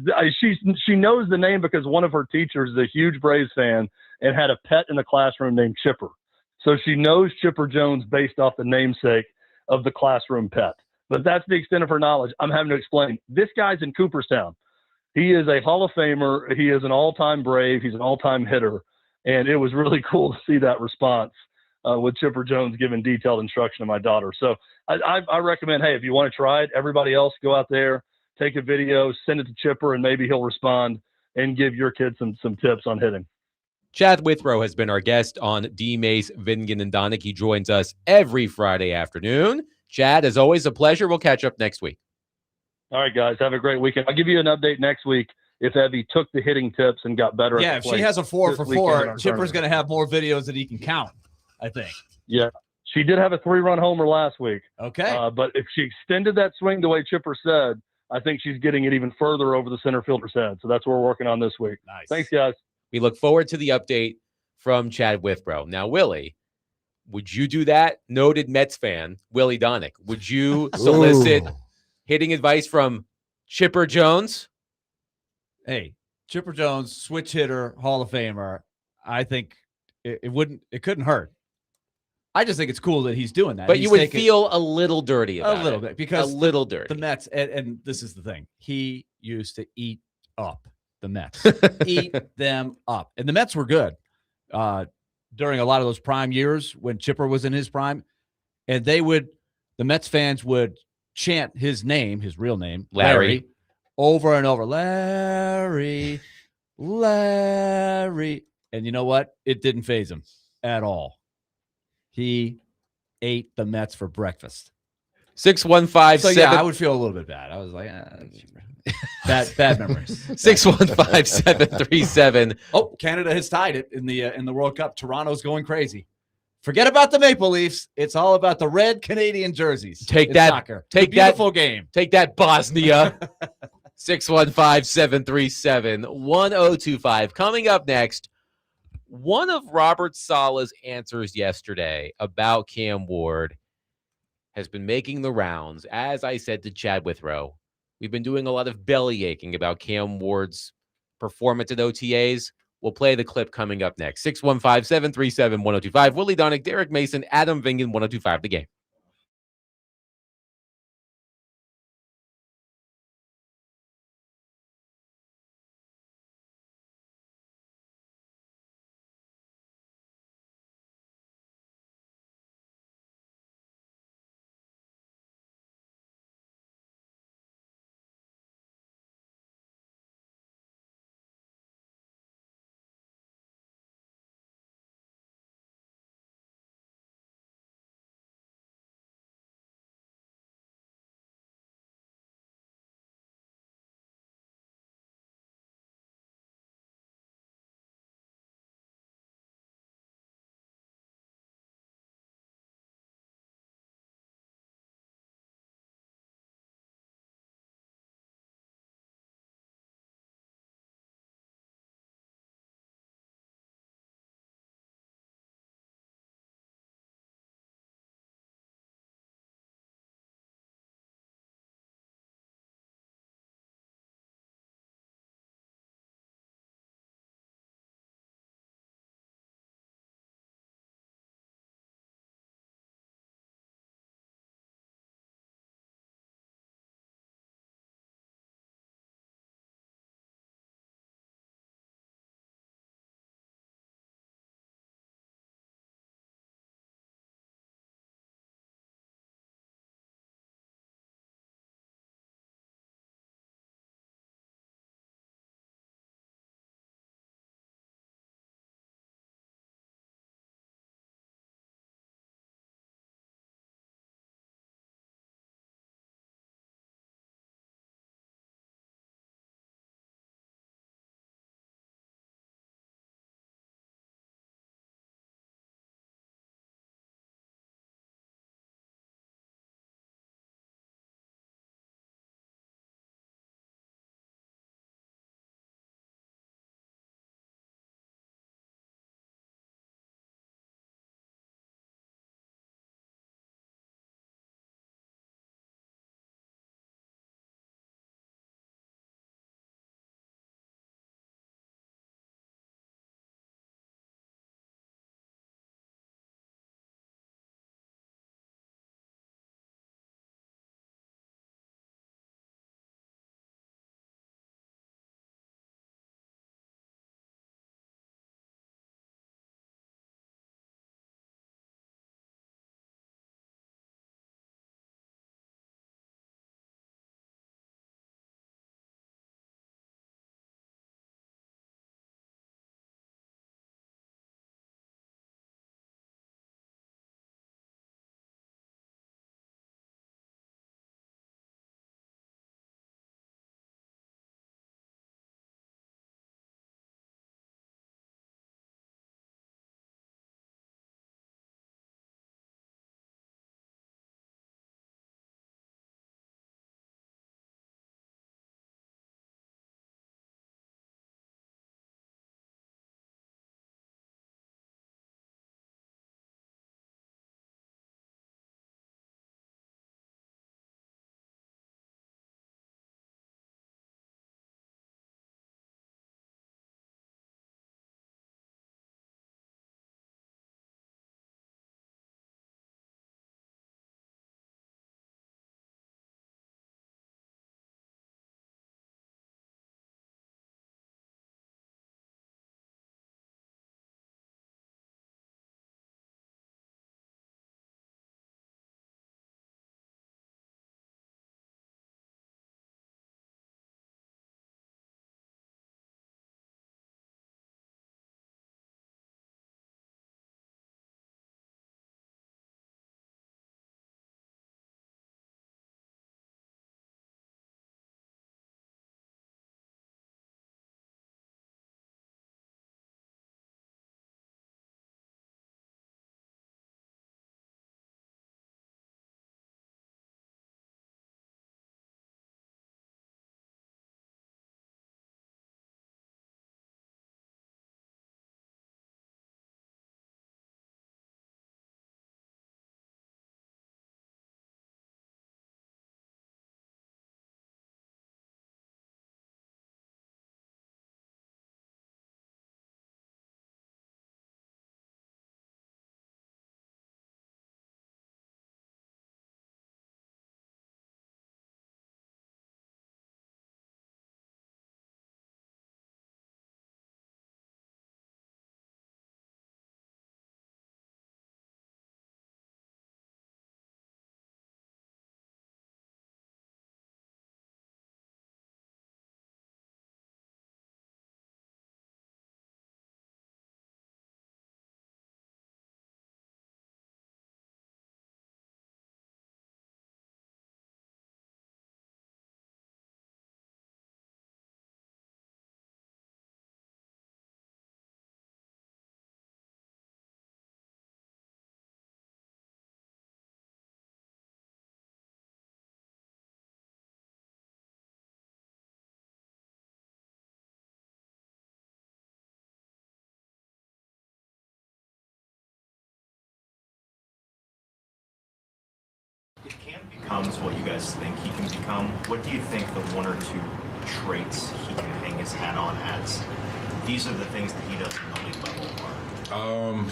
She knows the name because one of her teachers is a huge Braves fan and had a pet in the classroom named Chipper. So she knows Chipper Jones based off the namesake of the classroom pet. But that's the extent of her knowledge. I'm having to explain. This guy's in Cooperstown. He is a Hall of Famer. He is an all-time Brave. He's an all-time hitter. And it was really cool to see that response with Chipper Jones giving detailed instruction to my daughter. So I recommend, hey, if you want to try it, everybody else go out there, take a video, send it to Chipper, and maybe he'll respond and give your kids some tips on hitting. Chad Withrow has been our guest on DMase, Vingan, and Donick. He joins us every Friday afternoon. Chad, as always, a pleasure. We'll catch up next week. All right, guys. Have a great weekend. I'll give you an update next week if Evie took the hitting tips and got better. Yeah, at if the she plate has a 4 this for weekend in 4, our Chipper's tournament. going to have more videos that he can count, I think. Yeah. She did have a 3-run homer last week. Okay. But if she extended that swing the way Chipper said, I think she's getting it even further over the center fielder's head. So that's what we're working on this week. Nice. Thanks, guys. We look forward to the update from Chad Withrow. Now, Willie, would you do that? Noted Mets fan, Willie Donick. Would you solicit Ooh. hitting advice from Chipper Jones? Hey, Chipper Jones, switch hitter, Hall of Famer. I think it couldn't hurt. I just think it's cool that he's doing that. But He's you would taking feel a little dirty about a little it. bit because a little dirty. the Mets, and this is the thing, he used to eat up the Mets, eat them up, and the Mets were good during a lot of those prime years when Chipper was in his prime, and the Mets fans would chant his name, his real name, Larry, over and over, Larry, and you know what? It didn't faze him at all. He ate the Mets for breakfast. 615 So yeah, I would feel a little bit bad. I was like, bad memories. 615-737. Oh, Canada has tied it in the World Cup. Toronto's going crazy. Forget about the Maple Leafs. It's all about the red Canadian jerseys. Take in that. Soccer. Take It's a beautiful game. Take that, Bosnia. 615-737-1025. Coming up next, one of Robert Sala's answers yesterday about Cam Ward has been making the rounds. As I said to Chad Withrow, we've been doing a lot of belly aching about Cam Ward's performance at OTAs. We'll play the clip coming up next. 615-737-1025. Willy Donick, Derek Mason, Adam Vingan, 1025 The Game. becomes what you guys think he can become, what do you think the one or two traits he can hang his hat on as? These are the things that he does on the elite level are.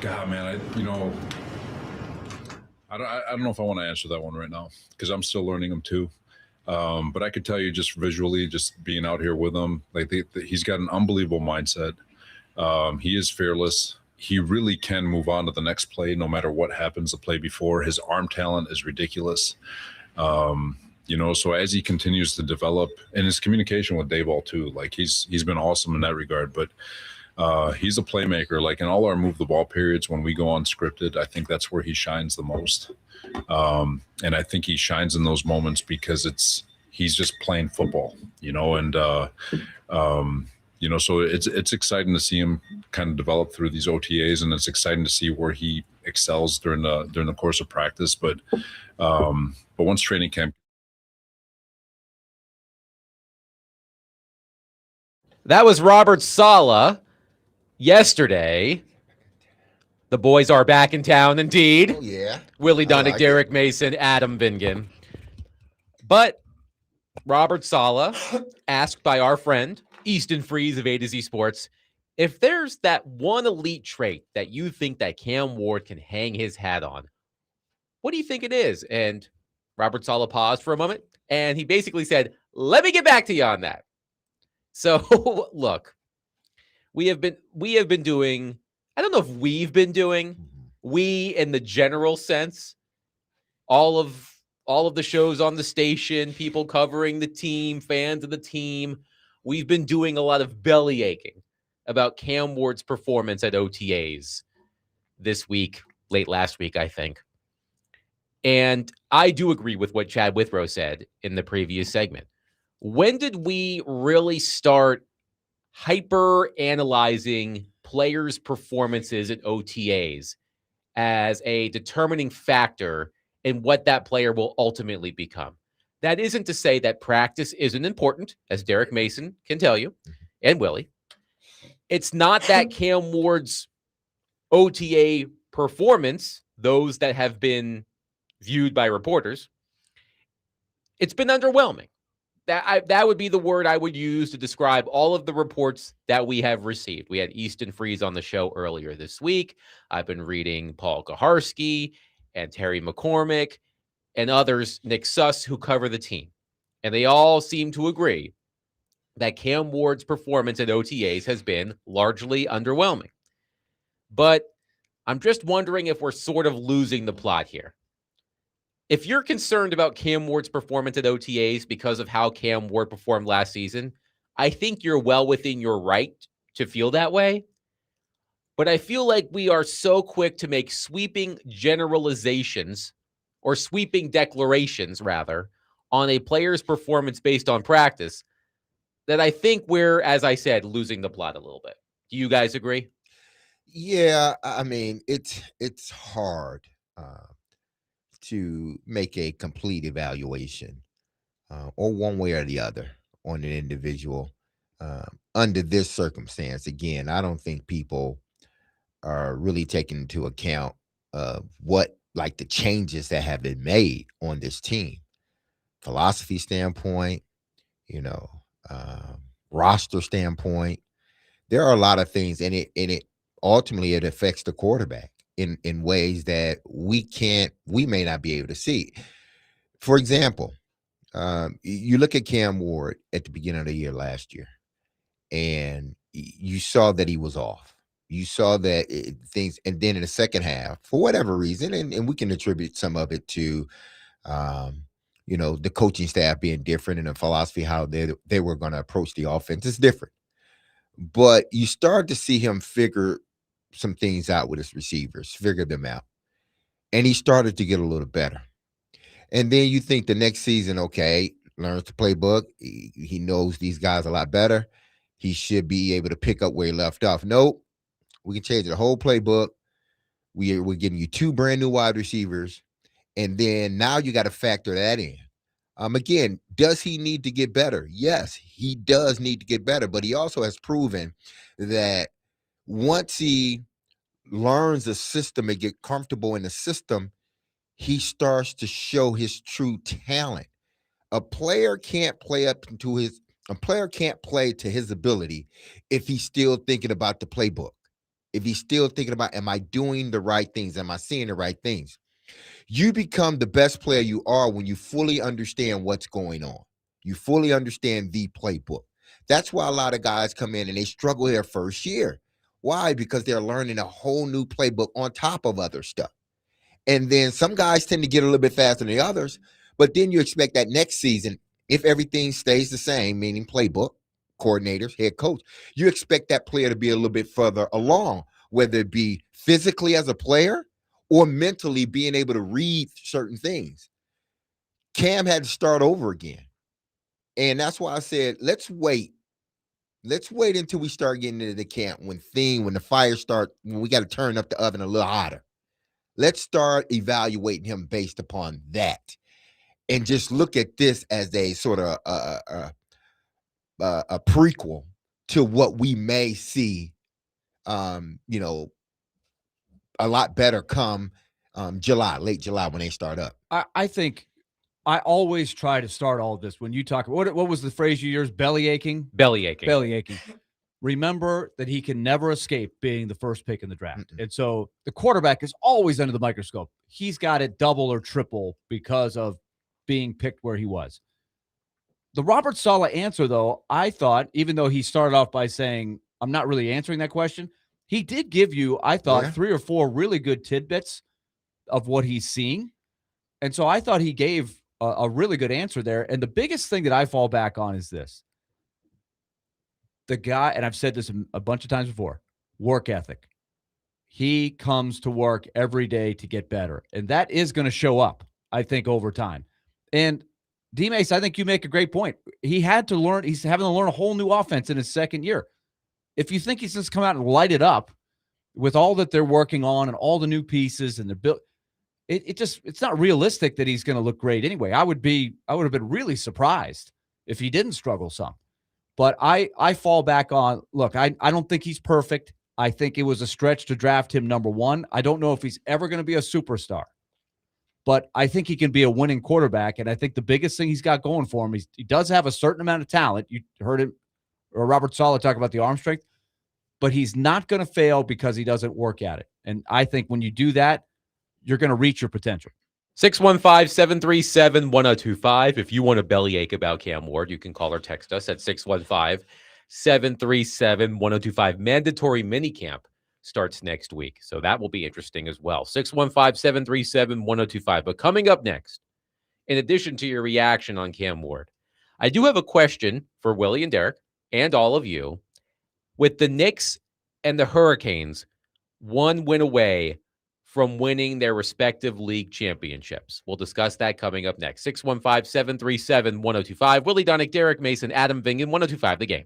God, man, I don't know if I want to answer that one right now because I'm still learning him too. But I could tell you just visually, just being out here with him, like he's got an unbelievable mindset. He is fearless. He really can move on to the next play no matter what happens the play before. His arm talent is ridiculous. So as he continues to develop, and his communication with Dayball too, like he's been awesome in that regard. But he's a playmaker. Like in all our move the ball periods when we go unscripted, I think that's where he shines the most. And I think he shines in those moments because he's just playing football, so it's exciting to see him kind of develop through these OTAs, and it's exciting to see where he excels during the course of practice. But once training camp. That was Robert Saleh yesterday. The boys are back in town, indeed. Oh, yeah. Willy Dunnick, like Derek Mason, Adam Vingan. But Robert Saleh, asked by our friend, Easton Freeze of A to Z Sports, if there's that one elite trait that you think that Cam Ward can hang his hat on, what do you think it is? And Robert Saleh paused for a moment, and he basically said, let me get back to you on that. So, look, we have been doing, I don't know if we've been doing, we in the general sense, all of the shows on the station, people covering the team, fans of the team, we've been doing a lot of belly aching about Cam Ward's performance at OTAs this week, late last week, I think. And I do agree with what Chad Withrow said in the previous segment. When did we really start hyper analyzing players' performances at OTAs as a determining factor in what that player will ultimately become? That isn't to say that practice isn't important, as Derek Mason can tell you, and Willy. It's not that Cam Ward's OTA performance, those that have been viewed by reporters, it's been underwhelming. That would be the word I would use to describe all of the reports that we have received. We had Easton Freeze on the show earlier this week. I've been reading Paul Kaharski and Terry McCormick and others, Nick Suss, who cover the team. And they all seem to agree that Cam Ward's performance at OTAs has been largely underwhelming. But I'm just wondering if we're sort of losing the plot here. If you're concerned about Cam Ward's performance at OTAs because of how Cam Ward performed last season, I think you're well within your right to feel that way. But I feel like we are so quick to make sweeping generalizations or sweeping declarations, rather, on a player's performance based on practice that I think we're, as I said, losing the plot a little bit. Do you guys agree? Yeah, I mean, it's hard to make a complete evaluation or one way or the other on an individual under this circumstance. Again, I don't think people are really taking into account what, like, the changes that have been made on this team, philosophy standpoint, roster standpoint. There are a lot of things, and it ultimately it affects the quarterback in ways that we may not be able to see. For example, you look at Cam Ward at the beginning of the year last year, and you saw that he was off. You saw that things, and then in the second half, for whatever reason, and we can attribute some of it to, the coaching staff being different and the philosophy, how they were going to approach the offense is different. But you start to see him figure some things out with his receivers, figure them out. And he started to get a little better. And then you think the next season, okay, learns the playbook. He knows these guys a lot better. He should be able to pick up where he left off. Nope. We can change the whole playbook. We're giving you 2 brand new wide receivers. And then now you got to factor that in. Again, does he need to get better? Yes, he does need to get better. But he also has proven that once he learns the system and get comfortable in the system, he starts to show his true talent. A player can't play to his ability if he's still thinking about the playbook. If he's still thinking about, am I doing the right things? Am I seeing the right things? You become the best player you are when you fully understand what's going on. You fully understand the playbook. That's why a lot of guys come in and they struggle their first year. Why? Because they're learning a whole new playbook on top of other stuff. And then some guys tend to get a little bit faster than the others. But then you expect that next season, if everything stays the same, meaning playbook, coordinators, head coach, you expect that player to be a little bit further along, whether it be physically as a player or mentally being able to read certain things. Cam had to start over again. And that's why I said, let's wait. Let's wait until we start getting into the camp when the fire starts, when we got to turn up the oven a little hotter. Let's start evaluating him based upon that. And just look at this as a sort of a prequel to what we may see, a lot better come late July when they start up. I think I always try to start all of this when you talk. What was the phrase you used? Belly aching? Belly aching. Belly aching. Remember that he can never escape being the first pick in the draft. And so the quarterback is always under the microscope. He's got it double or triple because of being picked where he was. The Robert Saleh answer, though, I thought, even though he started off by saying, I'm not really answering that question, he did give you, I thought, 3 or 4 really good tidbits of what he's seeing. And so I thought he gave a really good answer there. And the biggest thing that I fall back on is this. The guy, and I've said this a bunch of times before, work ethic. He comes to work every day to get better. And that is going to show up, I think, over time. And DMase, I think you make a great point. He's having to learn a whole new offense in his second year. If you think he's just come out and light it up with all that they're working on and all the new pieces and they're built, it's not realistic that he's going to look great anyway. I would have been really surprised if he didn't struggle some. But I fall back on, look, I don't think he's perfect. I think it was a stretch to draft him number 1. I don't know if he's ever going to be a superstar. But I think he can be a winning quarterback, and I think the biggest thing he's got going for him, he does have a certain amount of talent. You heard him, or Robert Saleh talk about the arm strength, but he's not going to fail because he doesn't work at it. And I think when you do that, you're going to reach your potential. 615-737-1025. If you want a bellyache about Cam Ward, you can call or text us at 615-737-1025. Mandatory minicamp starts next week, so that will be interesting as well. 615-737-1025. But coming up next, in addition to your reaction on Cam Ward, I do have a question for Willie and Derek and all of you. With the Knicks and the Hurricanes 1 win away from winning their respective league championships. We'll discuss that coming up next. 615-737-1025. Willie Donick, Derek Mason, Adam Vingan, 1025 The Game.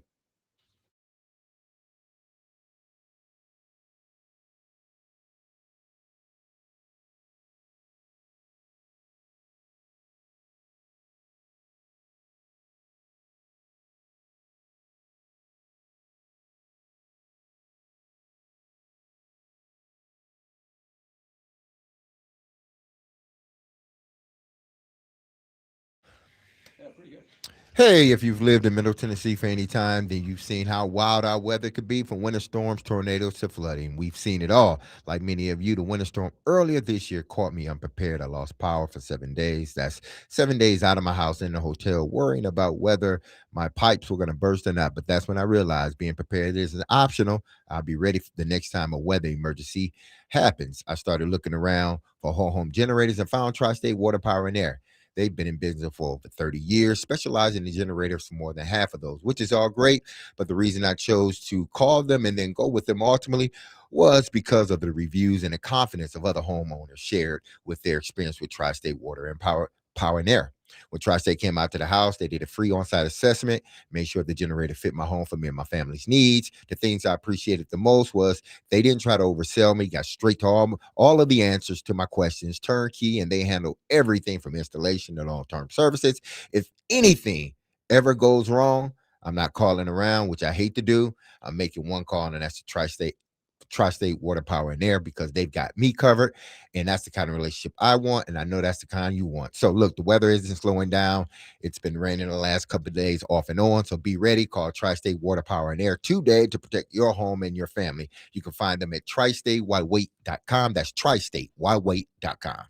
Hey, if you've lived in Middle Tennessee for any time, then you've seen how wild our weather could be, from winter storms, tornadoes, to flooding. We've seen it all. Like many of you, the winter storm earlier this year caught me unprepared. I lost power for 7 days. That's 7 days out of my house in the hotel, worrying about whether my pipes were going to burst or not. But that's when I realized being prepared isn't optional. I'll be ready for the next time a weather emergency happens. I started looking around for whole home generators and found Tri-State Water, Power, and Air. They've been in business for over 30 years, specializing in generators for more than half of those, which is all great. But the reason I chose to call them and then go with them ultimately was because of the reviews and the confidence of other homeowners shared with their experience with Tri-State Water and Power and Air. When Tri-State came out to the house, they did a free on-site assessment, made sure the generator fit my home for me and my family's needs. The things I appreciated the most was they didn't try to oversell me, got straight to all of the answers to my questions, turnkey, and they handle everything from installation to long-term services. If anything ever goes wrong, I'm not calling around, which I hate to do. I'm making one call, and that's the Tri-State Water, Power, and Air, because they've got me covered, and that's the kind of relationship I want, and I know that's the kind you want. So look, the weather isn't slowing down. It's been raining the last couple of days off and on, so be ready. Call Tri-State Water, Power, and Air today to protect your home and your family. You can find them at tristatewhywait.com. That's tristatewhywait.com.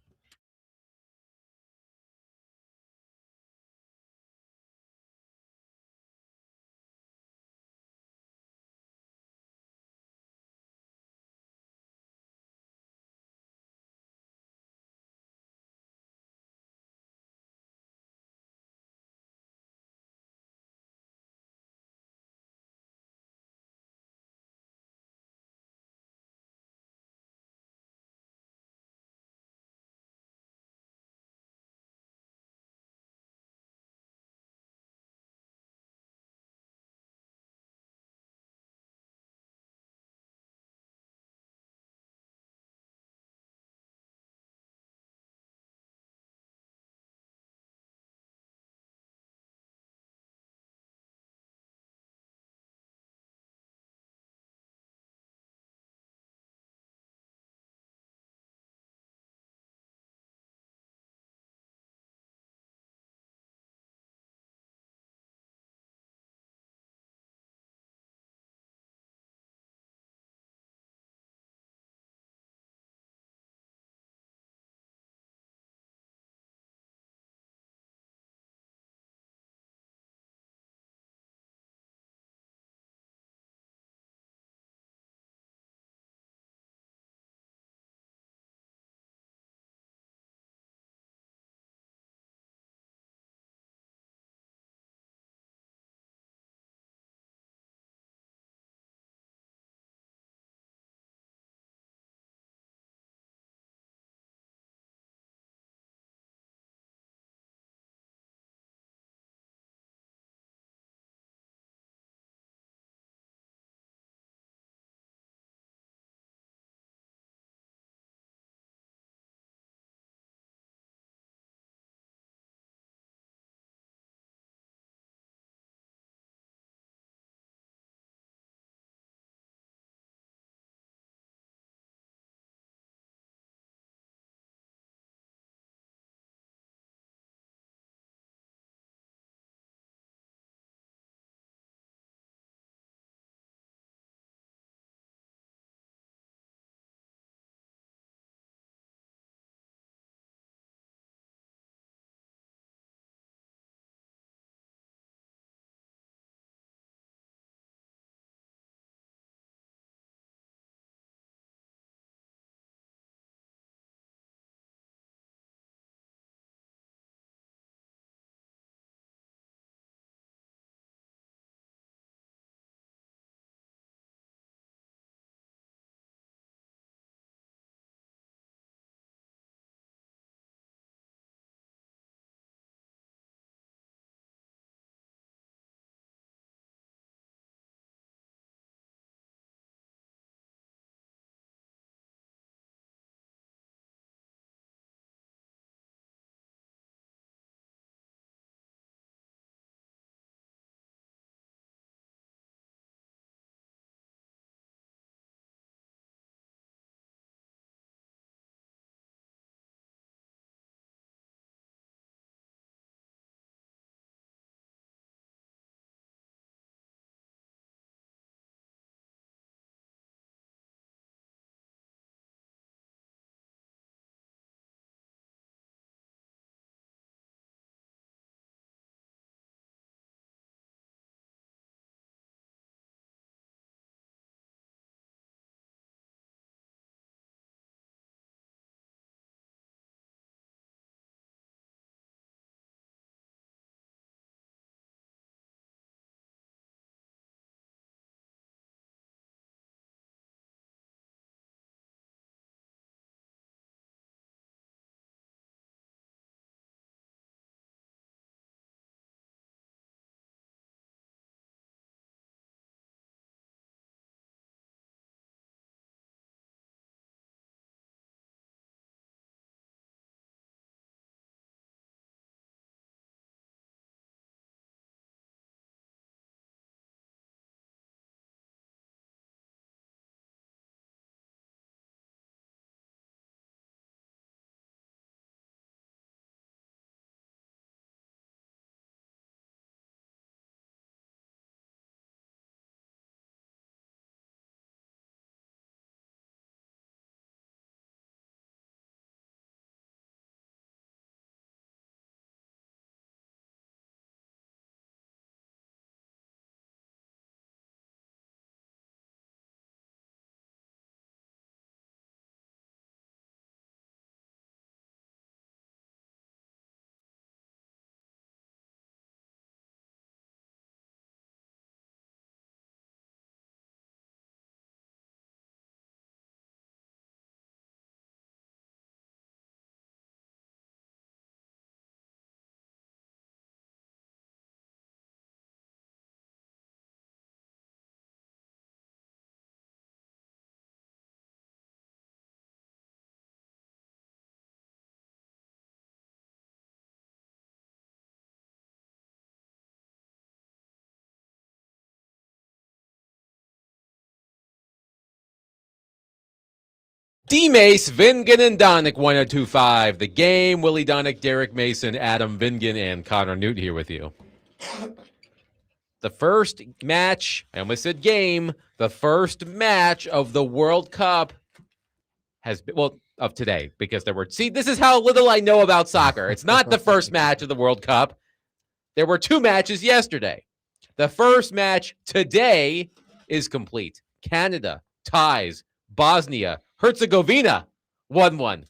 DMase, Vingan, and Donick, 1025. The game, Willie Donick, Derek Mason, Adam Vingan, and Connor Newt here with you. The first match, I almost said game, the first match of the World Cup has been, well, of today, because there were, see, this is how little I know about soccer. It's not the first match of the World Cup. There were 2 matches yesterday. The first match today is complete. Canada ties Bosnia Herzegovina 1-1.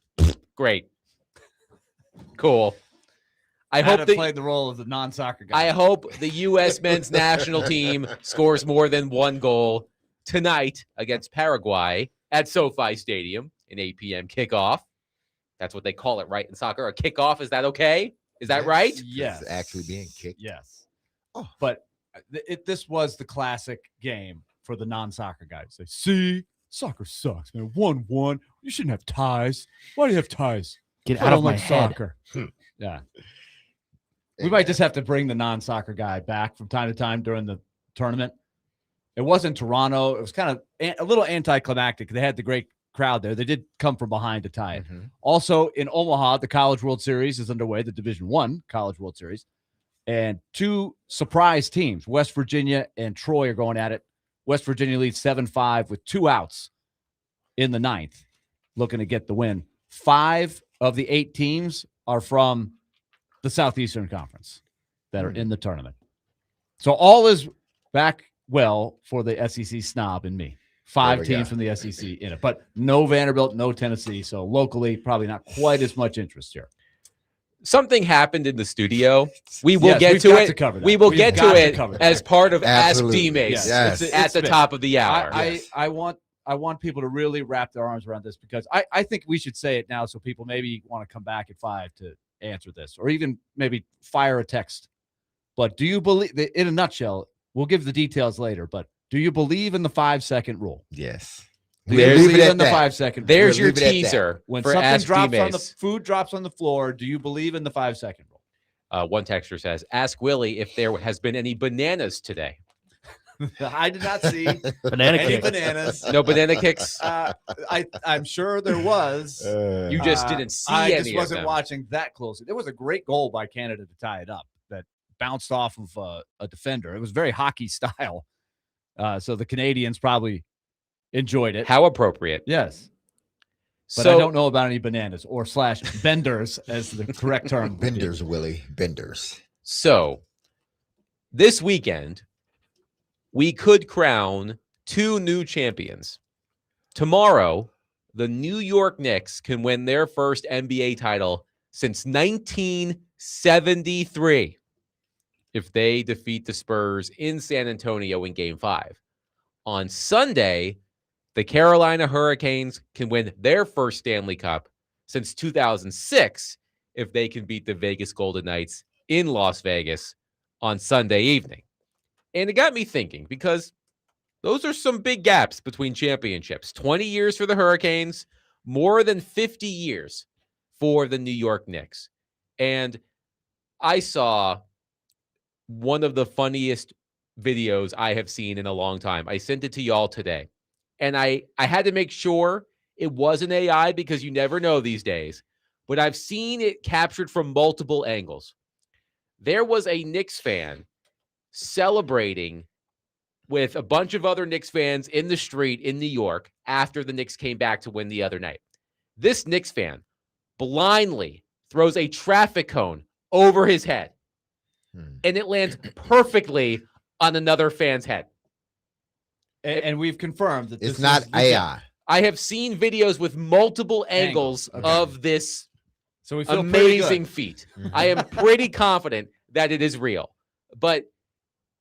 Great. Cool. I hope they played the role of the non-soccer guy. I hope the U.S. men's national team scores more than 1 goal tonight against Paraguay at SoFi Stadium, an 8 p.m. kickoff. That's what they call it, right, in soccer? A kickoff. Is that okay? Is that right? Yes. It's actually being kicked. Yes. Oh. But this was the classic game for the non-soccer guys. They see soccer sucks, man. 1-1. You shouldn't have ties. Why do you have ties? Get I out don't of my like head. soccer. Yeah. We might just have to bring the non-soccer guy back from time to time during the tournament. It was in Toronto. It was kind of a little anticlimactic. They had the great crowd there. They did come from behind to tie it. Mhm. Also in Omaha, the College World Series is underway, the Division I College World Series. And 2 surprise teams, West Virginia and Troy, are going at it. West Virginia leads 7-5 with 2 outs in the 9th, looking to get the win. 5 of the 8 teams are from the Southeastern Conference that are in the tournament. So all is back well for the SEC snob and me. 5 teams from the SEC in it, but no Vanderbilt, no Tennessee. So locally, probably not quite as much interest here. Something happened in the studio. We will Yes, get we've to got it. to cover that. We will We've get got to to it cover that. as part of Absolutely. Ask DMase Yes. at the top of the hour. I want people to really wrap their arms around this, because I think we should say it now so people maybe want to come back at 5 to answer this, or even maybe fire a text. But do you believe, in a nutshell, we'll give the details later, but do you believe in the 5-second rule? Yes. Do you There's- believe Leave it in the at that. 5-second rule? There's We'll your leave it at that. teaser When for something Ask drops on the DMase. food drops on the floor, do you believe in the 5-second rule? One texter says, ask Willie if there has been any bananas today. I did not see Banana any kick. bananas. No banana kicks? I'm sure there was. You just didn't see I any just of wasn't them. watching that closely. There was a great goal by Canada to tie it up that bounced off of a defender. It was very hockey style. So the Canadians probably enjoyed it. How appropriate. Yes. But So I don't know about any bananas or / benders as the correct term. Benders, Willie. Benders. So this weekend, we could crown 2 new champions. Tomorrow, the New York Knicks can win their first NBA title since 1973 if they defeat the Spurs in San Antonio in Game 5. On Sunday, the Carolina Hurricanes can win their first Stanley Cup since 2006 if they can beat the Vegas Golden Knights in Las Vegas on Sunday evening. And it got me thinking, because those are some big gaps between championships. 20 years for the Hurricanes, more than 50 years for the New York Knicks. And I saw one of the funniest videos I have seen in a long time. I sent it to y'all today. And I had to make sure it wasn't AI, because you never know these days. But I've seen it captured from multiple angles. There was a Knicks fan celebrating with a bunch of other Knicks fans in the street in New York after the Knicks came back to win the other night. This Knicks fan blindly throws a traffic cone over his head, and it lands perfectly on another fan's head. And we've confirmed that It's this not is AI. I have seen videos with multiple angles Okay. of this So we feel pretty good. amazing feat. I am pretty confident that it is real. But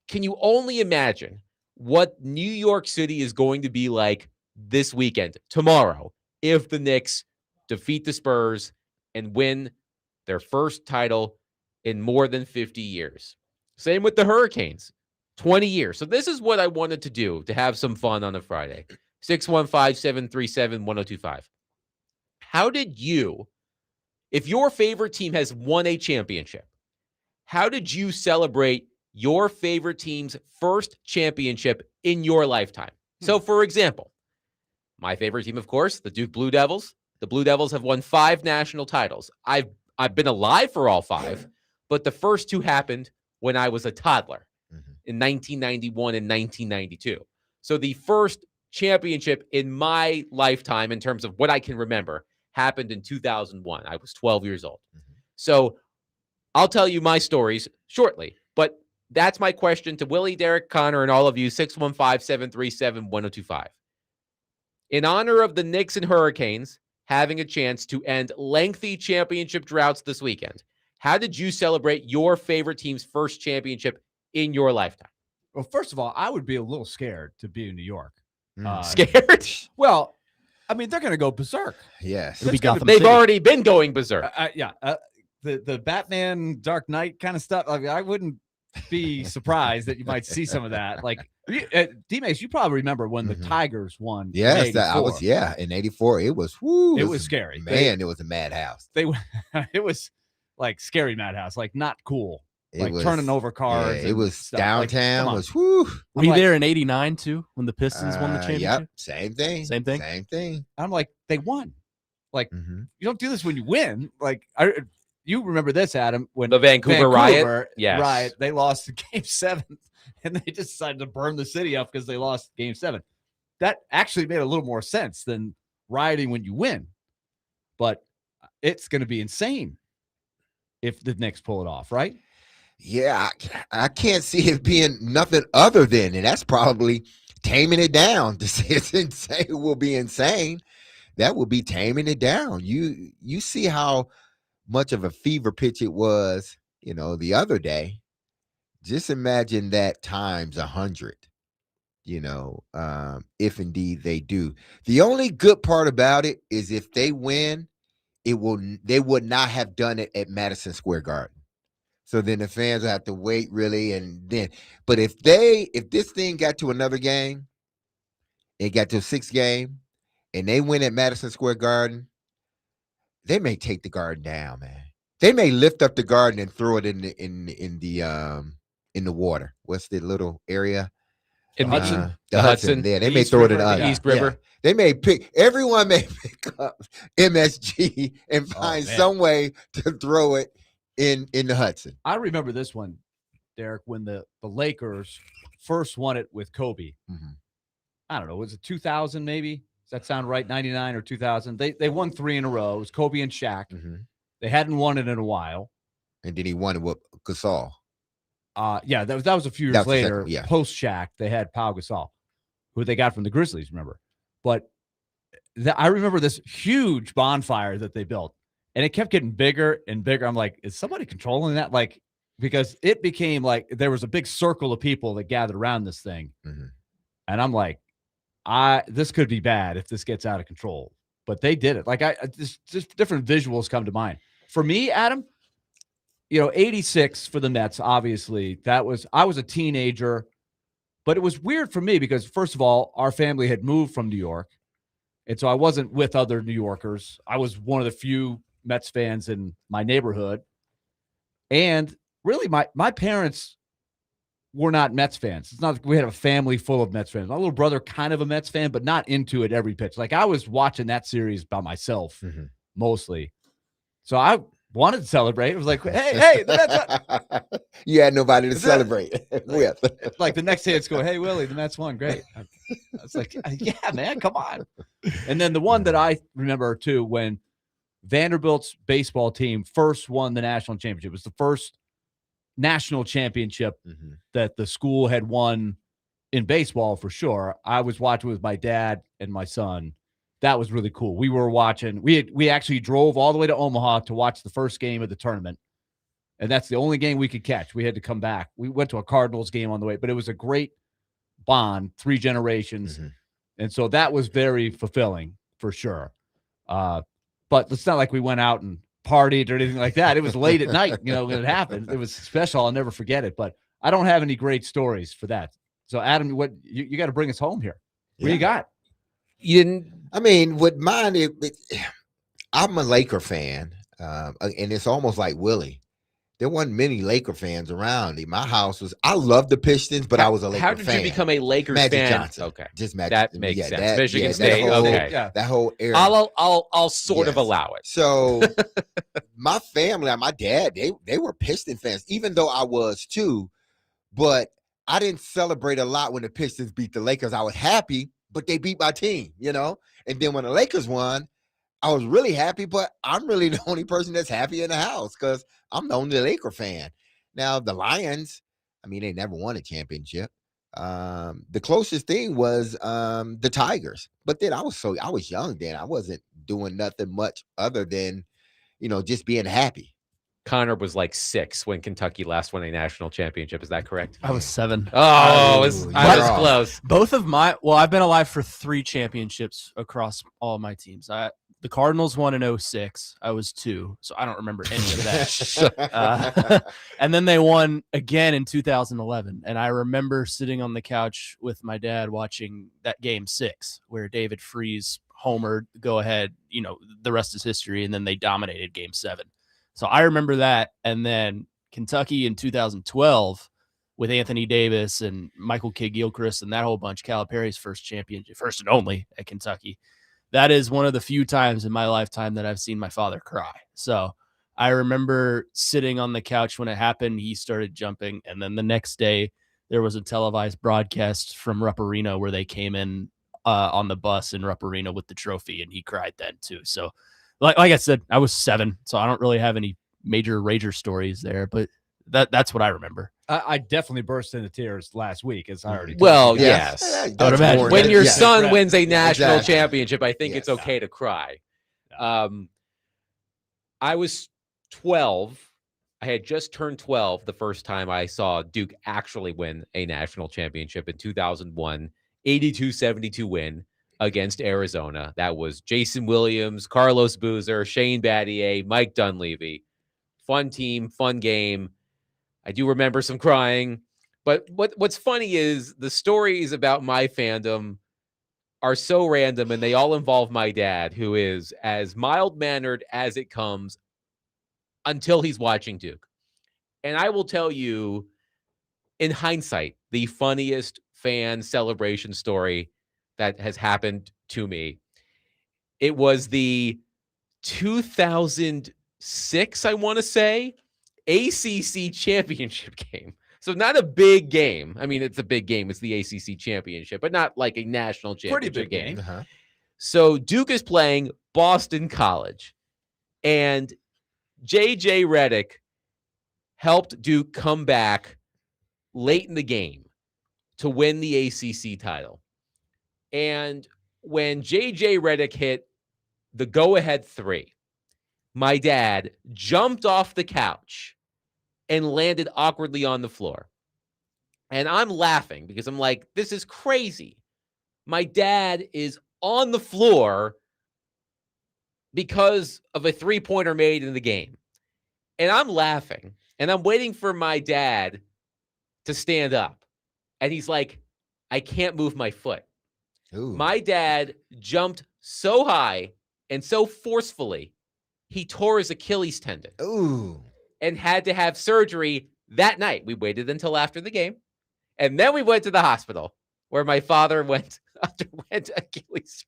can you only imagine what New York City is going to be like this weekend, tomorrow, if the Knicks defeat the Spurs and win their first title in more than 50 years? Same with the Hurricanes, 20 years. So this is what I wanted to do to have some fun on a Friday. 615-737-1025. How did you, if your favorite team has won a championship, how did you celebrate your favorite team's first championship in your lifetime? So, for example, my favorite team, of course, the Duke Blue Devils. The Blue Devils have won 5 national titles. I've been alive for all 5, but the first 2 happened when I was a toddler in 1991 and 1992. So the first championship in my lifetime, in terms of what I can remember, happened in 2001. I was 12 years old. So I'll tell you my stories shortly, but that's my question to Willie, Derek, Connor, and all of you, 615-737-1025. In honor of the Knicks and Hurricanes having a chance to end lengthy championship droughts this weekend, how did you celebrate your favorite team's first championship in your lifetime? Well, first of all, I would be a little scared to be in New York. Scared? Well, I mean, they're going to go berserk. Yes. It'll be Gotham They've City. already been going berserk. The Batman Dark Knight kind of stuff. I mean, I wouldn't be surprised that you might see some of that. Like, DMase, you probably remember when the Tigers won. Yes, in that I was. Yeah, in '84, it was. Whoo, it was scary. Man, it was a madhouse. It was like scary madhouse, like not cool. It Like was, turning over cars. it was stuff. Like, downtown. come on. Was whoo. Were you there in '89 too when the Pistons won the championship? Yep, same thing. Same thing? Same thing. I'm like, they won. Like, Mhm. you don't do this when you win. Like, you remember this, Adam, when The Vancouver riot? Yes. Riot, they lost in Game 7, and they just decided to burn the city up because they lost Game 7. That actually made a little more sense than rioting when you win. But it's going to be insane if the Knicks pull it off, right? Yeah, I can't see it being nothing other than, and that's probably taming it down. To say it's insane will be insane. That would be taming it down. You see how much of a fever pitch it was, the other day. Just imagine that times 100. If indeed they do. The only good part about it is if they win, they would not have done it at Madison Square Garden. So then the fans have to wait really, but if this thing got to another game, it got to a 6th game, and they win at Madison Square Garden, they may take the Garden down, man. They may lift up the Garden and throw it in the water. What's the little area? In Hudson? The Hudson. Yeah, they may throw it in the East River. They may everyone may pick up MSG and find some way to throw it in the Hudson. I remember this one, Derek, when the Lakers first won it with Kobe. I don't know, was it 2000 maybe? Does that sound right? 99 or 2000? They won 3 in a row. It was Kobe and Shaq. They hadn't won it in a while. And then he won it with Gasol. Yeah, that was a few years later. Post Shaq, they had Pau Gasol, who they got from the Grizzlies, remember? But I remember this huge bonfire that they built, and it kept getting bigger and bigger. I'm like, is somebody controlling that? Like, because it became like there was a big circle of people that gathered around this thing, and I'm like, this could be bad if this gets out of control. But they did it. Like, just different visuals come to mind. For me, Adam, 86 for the Mets, obviously, I was a teenager, but it was weird for me because, first of all, our family had moved from New York, and so I wasn't with other New Yorkers. I was one of the few Mets fans in my neighborhood, and really, my parents were not Mets fans. It's not like we had a family full of Mets fans. My little brother, kind of a Mets fan, but not into it every pitch. Like, I was watching that series by myself, mostly. So I wanted to celebrate. It was like, hey, the Mets. You had nobody to celebrate with. Like the next day, it's going, hey, Willie, the Mets won. Great. I was like, yeah, man, come on. And then the one that I remember, too, when Vanderbilt's baseball team first won the national championship. It was the first national championship that the school had won in baseball, for sure. I was watching with my dad and my son. That was really cool. We were watching. We actually drove all the way to Omaha to watch the first game of the tournament, and that's the only game we could catch. We had to come back. We went to a Cardinals game on the way, but it was a great bond, 3 generations, and so that was very fulfilling for sure. But it's not like we went out and partied or anything like that. It was late at night, when it happened. It was special. I'll never forget it. But I don't have any great stories for that. So, Adam, what you got to bring us home here? What do you got? You didn't. I mean, with mine, I'm a Laker fan, and it's almost like Willie. there wasn't many Laker fans around. My house was. I loved the Pistons, but I was a Laker How did fan. you become a Lakers Magic fan? Johnson. Okay, Just Magic. that makes sense. That, Michigan that State. whole, Okay, that whole era. I'll sort of Yes. allow it. So my family, my dad, they were Piston fans, even though I was too. But I didn't celebrate a lot when the Pistons beat the Lakers. I was happy, but they beat my team, you know. And then when the Lakers won, I was really happy, but I'm really the only person that's happy in the house because I'm the only Laker fan. Now, the Lions, I mean, they never won a championship. The closest thing was the Tigers. But then I was young then. I wasn't doing nothing much other than, just being happy. Connor was like 6 when Kentucky last won a national championship. Is that correct? I was 7. Oh, I was close. Both of I've been alive for 3 championships across all of my teams. The Cardinals won in 06. I was 2, so I don't remember any of that. And then they won again in 2011. And I remember sitting on the couch with my dad watching that game 6, where David Freese homered, go ahead, the rest is history. And then they dominated game 7. So I remember that. And then Kentucky in 2012 with Anthony Davis and Michael Kidd-Gilchrist and that whole bunch, Calipari's first championship, first and only at Kentucky. That is one of the few times in my lifetime that I've seen my father cry. So I remember sitting on the couch when it happened. He started jumping. And then the next day, there was a televised broadcast from Rupp Arena where they came in on the bus in Rupp Arena with the trophy, and he cried then too. So like I said, I was 7, so I don't really have any major rager stories there, but that's what I remember. I definitely burst into tears last week, as I already told Well, you. yes. I would imagine. When your Yes. son Right. wins a national Exactly. championship, I think Yes. it's okay to cry. I was 12. I had just turned 12 the first time I saw Duke actually win a national championship in 2001, 82-72 win against Arizona. That was Jason Williams, Carlos Boozer, Shane Battier, Mike Dunleavy. Fun team, fun game. I do remember some crying. But what's funny is the stories about my fandom are so random, and they all involve my dad, who is as mild-mannered as it comes until he's watching Duke. And I will tell you, in hindsight, the funniest fan celebration story that has happened to me. It was the 2006, I want to say, ACC championship game. So not a big game. I mean, it's a big game. It's the ACC championship, but not like a national championship Pretty big game. game. Uh-huh. So Duke is playing Boston College, and J.J. Redick helped Duke come back late in the game to win the ACC title. And when J.J. Redick hit the go-ahead 3, my dad jumped off the couch and landed awkwardly on the floor. And I'm laughing because I'm like, this is crazy. My dad is on the floor because of a 3-pointer made in the game. And I'm laughing, and I'm waiting for my dad to stand up. And he's like, I can't move my foot. Ooh. My dad jumped so high and so forcefully, he tore his Achilles tendon Ooh. and had to have surgery that night. We waited until after the game, and then we went to the hospital where my father underwent Achilles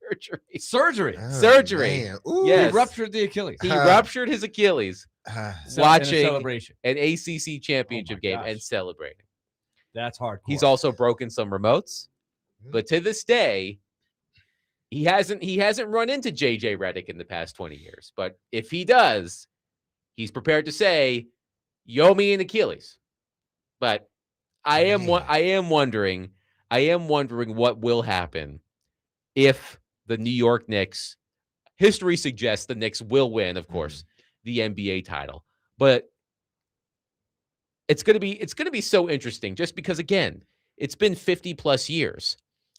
surgery. Oh, Surgery. man. Ooh. Yes. He ruptured the Achilles. He ruptured his Achilles Ah, In a watching celebration. an ACC championship game gosh. and celebrating. That's hardcore. He's also broken some remotes, but to this day, he hasn't run into JJ Redick in the past 20 years. But if he does, he's prepared to say, "Yo, me and Achilles." But I am wondering what will happen if the New York Knicks. History suggests the Knicks will win, of course, the NBA title. But it's gonna be so interesting just because, again, it's been 50 plus years.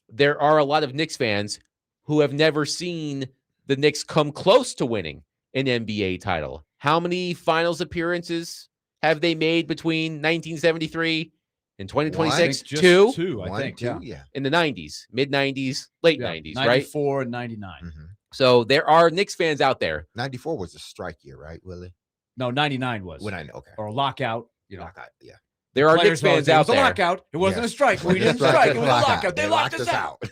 There are a lot of Knicks fans who have never seen the Knicks come close to winning an NBA title. How many finals appearances have they made between 1973 and 2026? Just Two two, I one, think. two, Yeah. in the 90s, mid 90s, late Yeah, 90s, right? 94 and 99. Mhm. So there are Knicks fans out there. 94 was a strike year, right, Willie? No, 99 was. When I know, okay. Or a lockout. Lockout, yeah. There are Knicks Players always fans say, it out was a there. lockout. It wasn't Yes. a strike. We didn't Strike, strike. It was a lockout. lockout. They locked us out.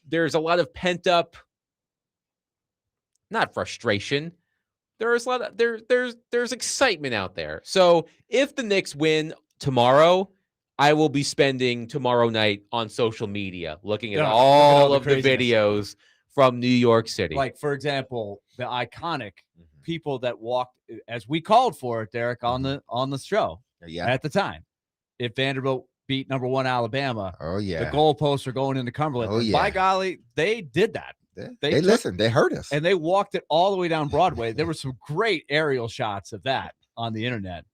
There's a lot of pent up, not frustration. There's a lot of there's excitement out there. So if the Knicks win tomorrow, I will be spending tomorrow night on social media looking at Yeah, all the of the craziness. videos from New York City. Like, for example, the iconic Mhm. people that walked, as we called for it, Derek, on the show Yeah. at the time. If Vanderbilt beat number 1 Alabama, Oh, yeah. the goalposts are going into Cumberland. Oh, And yeah. by golly, they did that. They took- listened. They heard us. And they walked it all the way down Broadway. There were some great aerial shots of that on the internet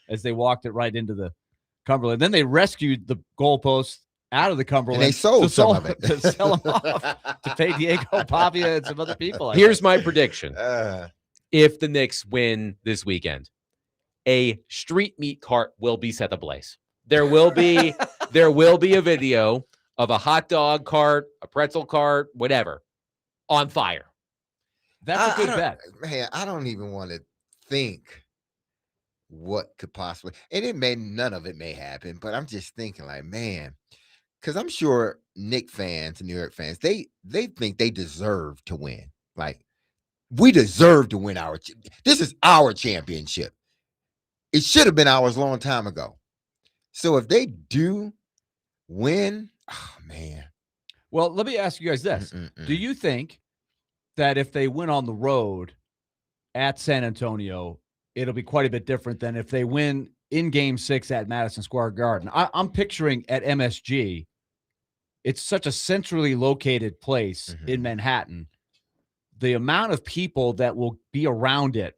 as they walked it right into the Cumberland. Then they rescued the goalposts out of the Cumberland. And they sold some of it. to sell them off to pay Diego Pavia and some other people. Here's my prediction. Uh, If the Knicks win this weekend, a street meat cart will be set ablaze. There will be a video of a hot dog cart, a pretzel cart, whatever, on fire. That's a good I bet. Man, I don't even want to think what could possibly, and none of it may happen, but I'm just thinking like, man, because I'm sure Knicks fans and New York fans, they think they deserve to win. Like, we deserve to win this is our championship. It should have been ours a long time ago. So if they do win, oh man. Well, let me ask you guys this. Do you think that if they win on the road at San Antonio, it'll be quite a bit different than if they win in Game 6 at Madison Square Garden? I'm picturing at MSG, it's such a centrally located place in Manhattan. The amount of people that will be around it,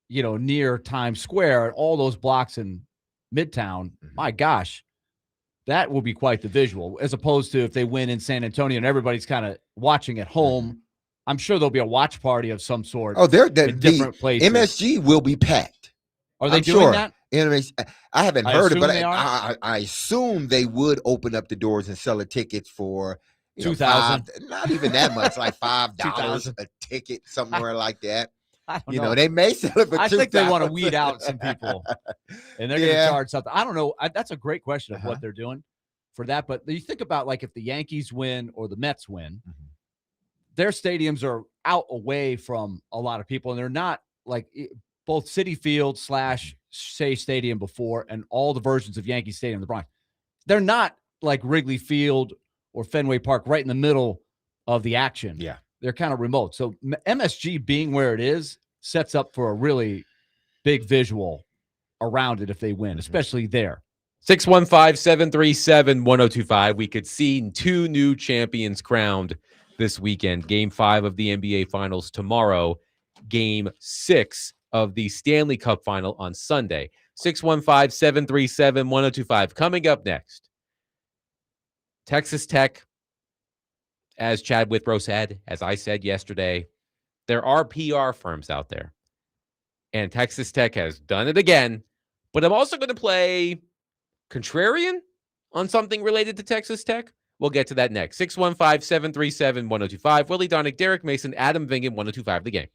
near Times Square and all those blocks in Midtown, my gosh, that will be quite the visual, as opposed to if they win in San Antonio and everybody's kind of watching at home. I'm sure there'll be a watch party of some sort. Oh, in different places. MSG will be packed. Are they I'm doing sure. that? I haven't I heard it, assume but they are. I assume they would open up the doors and sell a ticket for $2,000. Not even that much, like $5 $2,000. a ticket, somewhere like that. I don't know. They may sell it for I think they want to $2,000. weed out some people, and they're going to Yeah. charge something. I don't know. That's a great question of what they're doing for that. But you think about, like, if the Yankees win or the Mets win, their stadiums are out away from a lot of people, and they're not like both Citi Field / Shea Stadium before and all the versions of Yankee Stadium in the Bronx. They're not like Wrigley Field or Fenway Park right in the middle of the action. Yeah. They're kind of remote. So MSG being where it is sets up for a really big visual around it if they win, especially there. 615-737-1025. We could see 2 new champions crowned this weekend. Game 5 of the NBA Finals tomorrow. Game 6 of the Stanley Cup Final on Sunday. 615-737-1025. Coming up next, Texas Tech, as Chad Withrow said, as I said yesterday, there are PR firms out there. And Texas Tech has done it again. But I'm also going to play contrarian on something related to Texas Tech. We'll get to that next. 615-737-1025. Willy Donick, Derek Mason, Adam Vingan, 1025 The Game.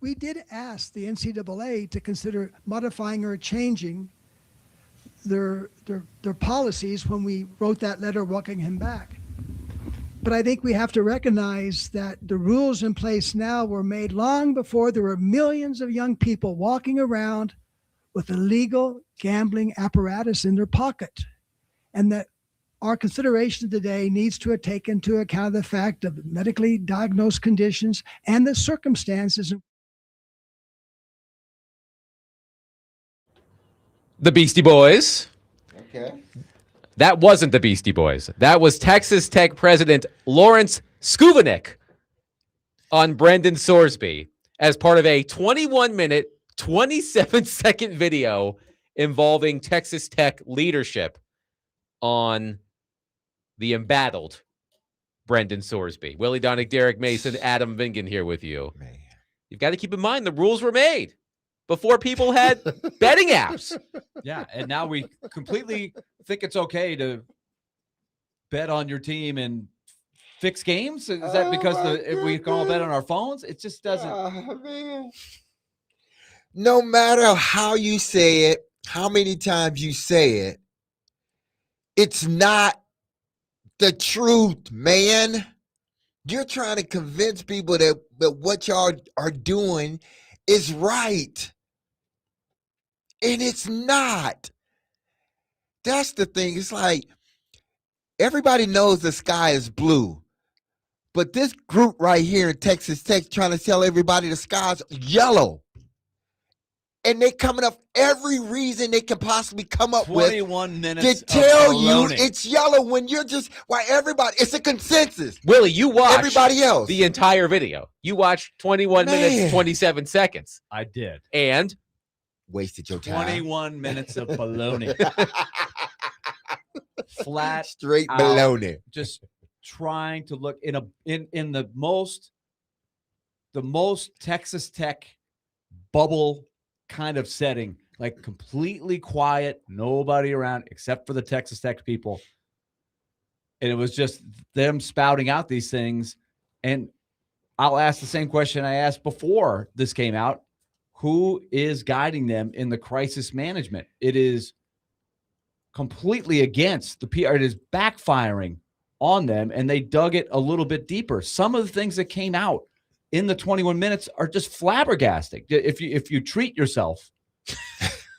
we did ask the NCAA to consider modifying or changing their policies when we wrote that letter welcoming him back. But I think we have to recognize that the rules in place now were made long before there were millions of young people walking around with illegal gambling apparatus in their pocket. And that our consideration today needs to take into account the fact of medically diagnosed conditions and the circumstances. The Beastie Boys. Okay. That wasn't the Beastie Boys. That was Texas Tech president Lawrence Skuvanik on Brendan Sorsby as part of a 21-minute, 27-second video involving Texas Tech leadership on the embattled Brendan Sorsby. Willy Donick, Derek Mason, Adam Vingan here with you. Man. You've got to keep in mind the rules were made before people had betting apps. Yeah, and now we completely think it's okay to bet on your team and fix games. Is that because if we can all bet on our phones? It just doesn't. Man. No matter how you say it, how many times you say it, it's not the truth, man. You're trying to convince people that what y'all are doing is right. And it's not. That's the thing. It's like everybody knows the sky is blue. But this group right here in Texas Tech trying to tell everybody the sky's yellow. And they're coming up every reason they can possibly come up with 21 minutes to tell you baloney. it's yellow when you're just, why everybody, it's a consensus. Willie, you watched Everybody else. the entire video. You watched 21 minutes, Man. 27 seconds. I did. And Wasted your time. 21 minutes of baloney. Flat Straight out. baloney. Just trying to look in the most Texas Tech bubble kind of setting, like completely quiet, nobody around except for the Texas Tech people. And it was just them spouting out these things. And I'll ask the same question I asked before this came out. Who is guiding them in the crisis management? It is completely against the PR. It is backfiring on them, and they dug it a little bit deeper. Some of the things that came out in the 21 minutes are just flabbergasting. If you treat yourself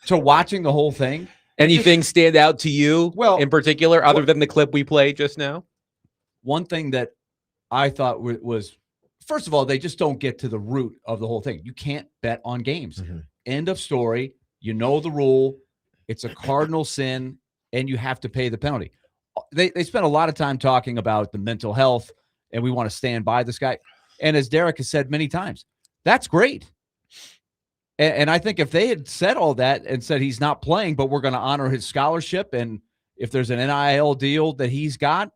to watching the whole thing. anything stand out to you in particular, other than the clip we played just now? One thing that I thought was, first of all, they just don't get to the root of the whole thing. You can't bet on games. Mm-hmm. End of story. You know the rule. It's a cardinal sin, and you have to pay the penalty. They spent a lot of time talking about the mental health, and we want to stand by this guy. And as Derek has said many times, that's great. And I think if they had said all that and said he's not playing, but we're going to honor his scholarship, and if there's an NIL deal that he's got,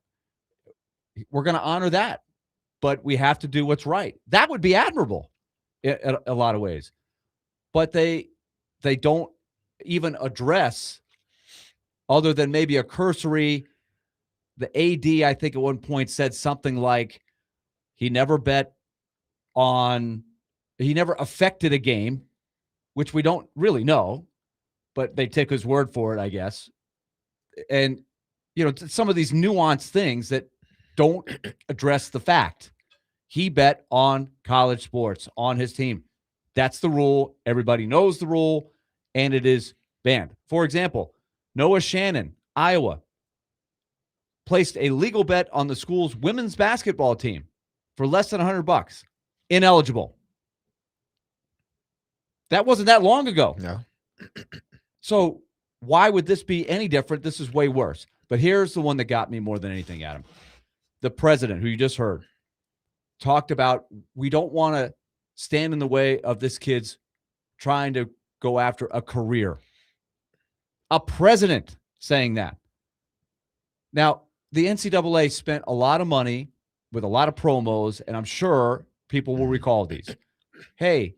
we're going to honor that. But we have to do what's right. That would be admirable in a lot of ways. But they don't even address, other than maybe a cursory, the AD, I think at one point said something like he never affected a game, which we don't really know, but they take his word for it, I guess. And, some of these nuanced things that don't address the fact. He bet on college sports, on his team. That's the rule. Everybody knows the rule, and it is banned. For example, Noah Shannon, Iowa, placed a legal bet on the school's women's basketball team for less than $100. Ineligible. That wasn't that long ago. No. So why would this be any different? This is way worse. But here's the one that got me more than anything, Adam. The president, who you just heard, talked about we don't want to stand in the way of this kid's trying to go after a career. A president saying that. Now, the NCAA spent a lot of money with a lot of promos, and I'm sure people will recall these. Hey,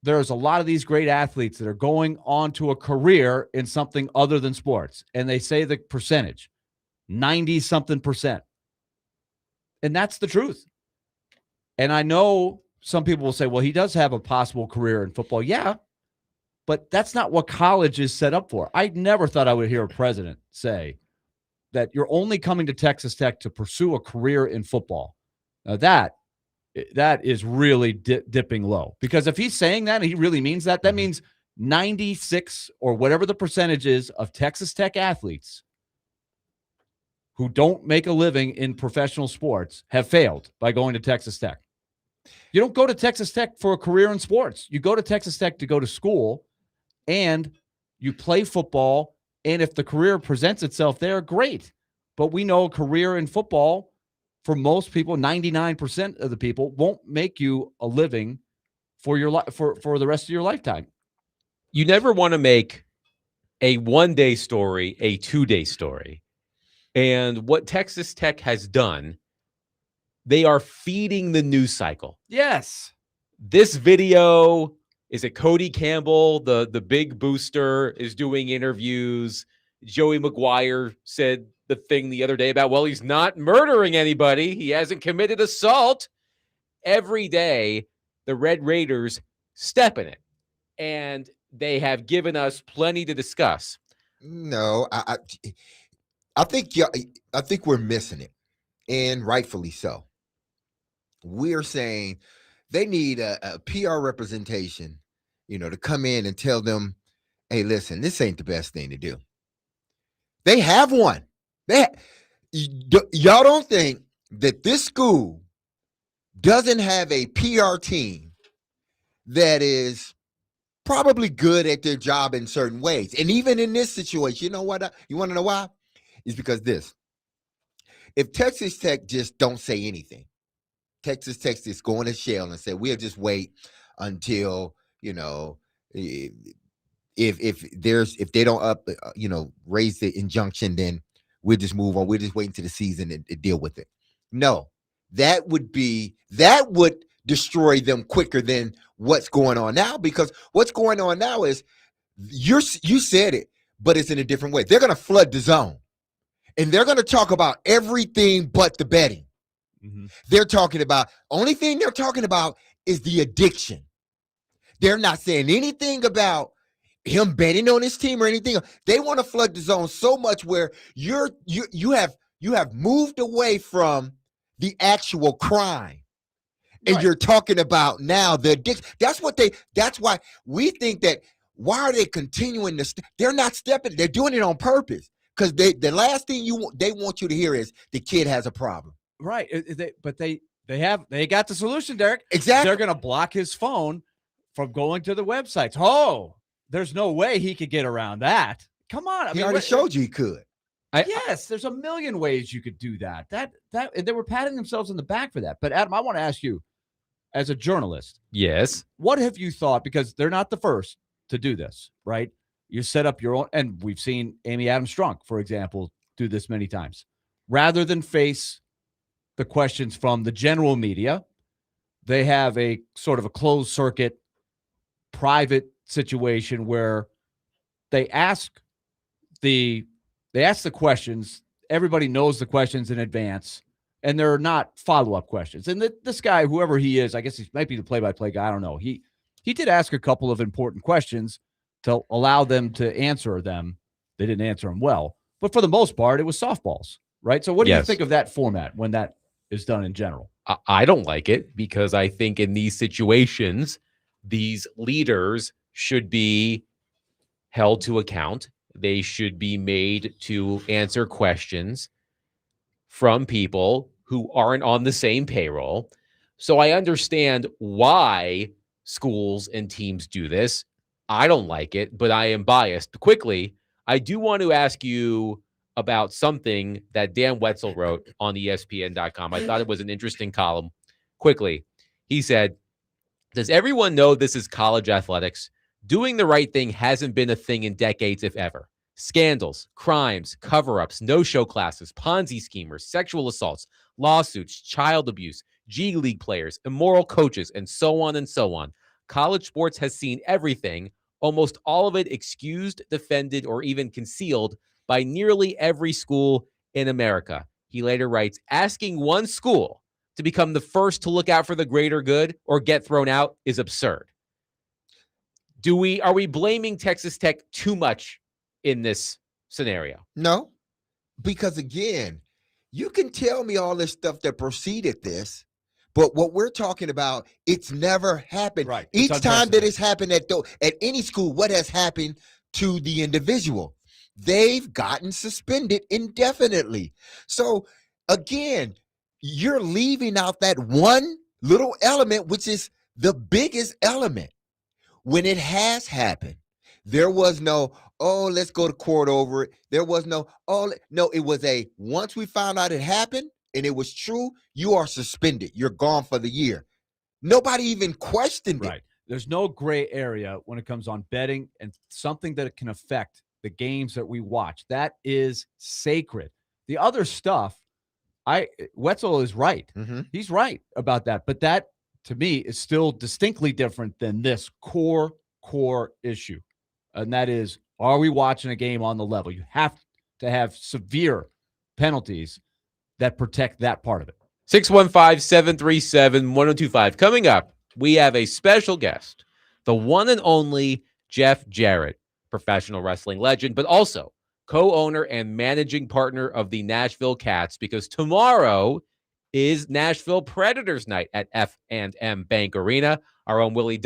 there's a lot of these great athletes that are going on to a career in something other than sports. And they say the percentage, 90-something%. And that's the truth. And I know some people will say, well, he does have a possible career in football. Yeah, but that's not what college is set up for. I never thought I would hear a president say that you're only coming to Texas Tech to pursue a career in football. Now that is really dipping low, because if he's saying that and he really means that, that means 96 or whatever the percentage is of Texas Tech athletes who don't make a living in professional sports have failed by going to Texas Tech. You don't go to Texas Tech for a career in sports. You go to Texas Tech to go to school and you play football. And if the career presents itself there, great. But we know a career in football, for most people, 99% of the people, won't make you a living for your for the rest of your lifetime. You never want to make a one-day story a two-day story. And what Texas Tech has done, they are feeding the news cycle. Yes. This video, is it Cody Campbell, the big booster, is doing interviews. Joey McGuire said the thing the other day about, well, he's not murdering anybody. He hasn't committed assault. Every day, the Red Raiders step in it. And they have given us plenty to discuss. No, I think we're missing it, and rightfully so. We're saying they need a PR representation, to come in and tell them, hey, listen, this ain't the best thing to do. They have one. Y'all don't think that this school doesn't have a PR team that is probably good at their job in certain ways. And even in this situation, you know what? You want to know why? It's because if Texas Tech just don't say anything, Texas Tech just go in a shell and say, we'll just wait until, if they don't raise the injunction, then we'll just move on. We'll just wait until the season and deal with it. No, that would destroy them quicker than what's going on now, because what's going on now is you said it, but it's in a different way. They're going to flood the zone, and they're going to talk about everything but the betting. Mm-hmm. Only thing they're talking about is the addiction. They're not saying anything about him betting on his team or anything. They want to flood the zone so much where you have moved away from the actual crime. And You're talking about now the addiction. That's why we think that, why are they continuing to they're not stepping, they're doing it on purpose. Because the last thing they want you to hear is the kid has a problem. Right. But they got the solution, Derek. Exactly. They're going to block his phone from going to the websites. Oh, there's no way he could get around that. Come on. He already showed you he could. Yes, there's a million ways you could do that. They were patting themselves in the back for that. But Adam, I want to ask you, as a journalist, yes, what have you thought? Because they're not the first to do this, right? You set up your own, and we've seen Amy Adams Strunk, for example, do this many times. Rather than face the questions from the general media, they have a sort of a closed circuit, private situation where they ask the questions. Everybody knows the questions in advance, and they're not follow-up questions. And this guy, whoever he is, I guess he might be the play-by-play guy. I don't know. He did ask a couple of important questions to allow them to answer them. They didn't answer them well, but for the most part, it was softballs, right? So what do you think of that format when that is done in general? I don't like it, because I think in these situations, these leaders should be held to account. They should be made to answer questions from people who aren't on the same payroll. So I understand why schools and teams do this. I don't like it, but I am biased. Quickly, I do want to ask you about something that Dan Wetzel wrote on ESPN.com. I thought it was an interesting column. Quickly, he said, does everyone know this is college athletics? Doing the right thing hasn't been a thing in decades, if ever. Scandals, crimes, cover-ups, no-show classes, Ponzi schemers, sexual assaults, lawsuits, child abuse, G League players, immoral coaches, and so on and so on. College sports has seen everything, almost all of it excused, defended, or even concealed by nearly every school in America. He later writes, asking one school to become the first to look out for the greater good or get thrown out is absurd. Are we blaming Texas Tech too much in this scenario? No, because again, you can tell me all this stuff that preceded this, but what we're talking about, it's never happened. Right. It's Each time that unprecedented. it's happened at any school, what has happened to the individual? They've gotten suspended indefinitely. So again, you're leaving out that one little element, which is the biggest element. When it has happened, there was no, oh, let's go to court over it. There was no, no, it was once we found out it happened and it was true, you are suspended. You're gone for the year. Nobody even questioned Right. it. There's no gray area when it comes on betting and something that can affect the games that we watch. That is sacred. The other stuff, Wetzel is right. Mhm. He's right about that. But that, to me, is still distinctly different than this core issue. And that is, are we watching a game on the level? You have to have severe penalties that protect that part of it. 615-737-1025. Coming up, we have a special guest, the one and only Jeff Jarrett, professional wrestling legend, but also co-owner and managing partner of the Nashville Cats, because tomorrow is Nashville Predators night at F&M Bank Arena. Our own Willy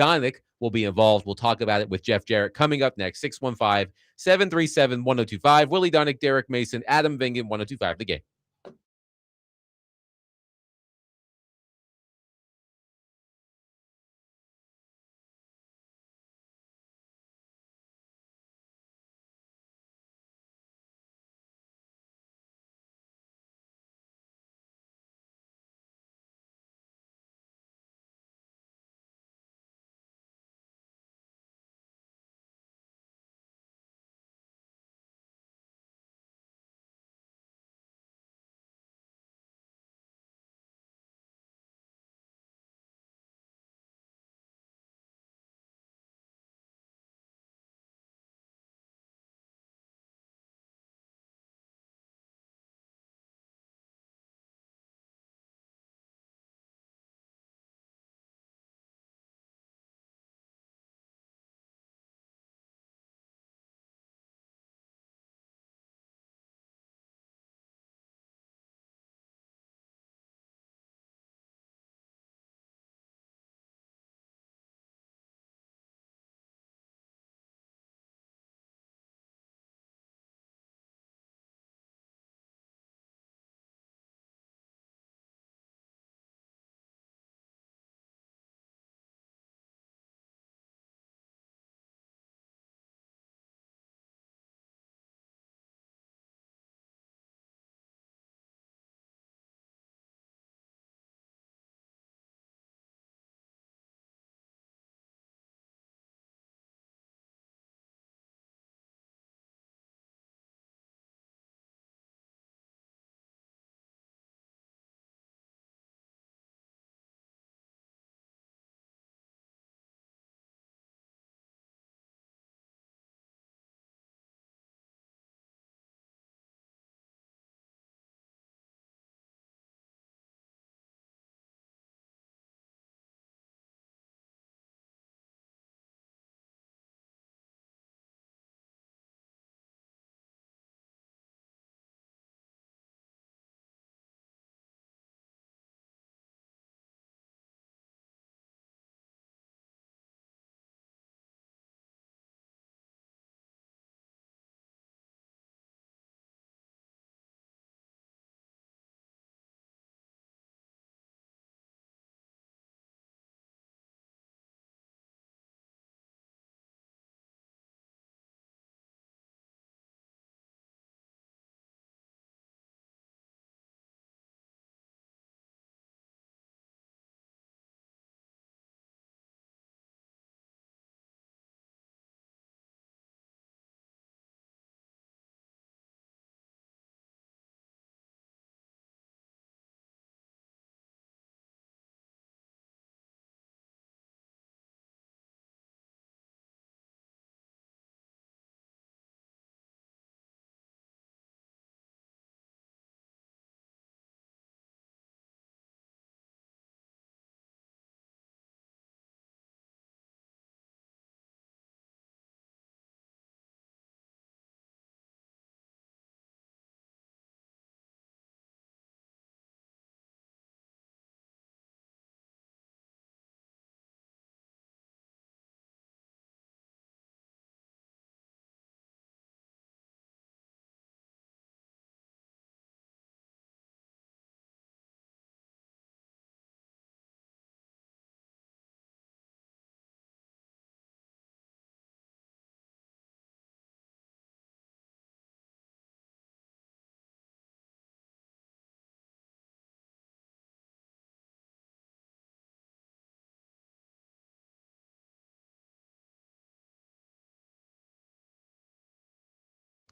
will be involved. We'll talk about it with Jeff Jarrett coming up next. 615-737-1025. Willy Donick, Derek Mason, Adam Vingan, 1025 The Game.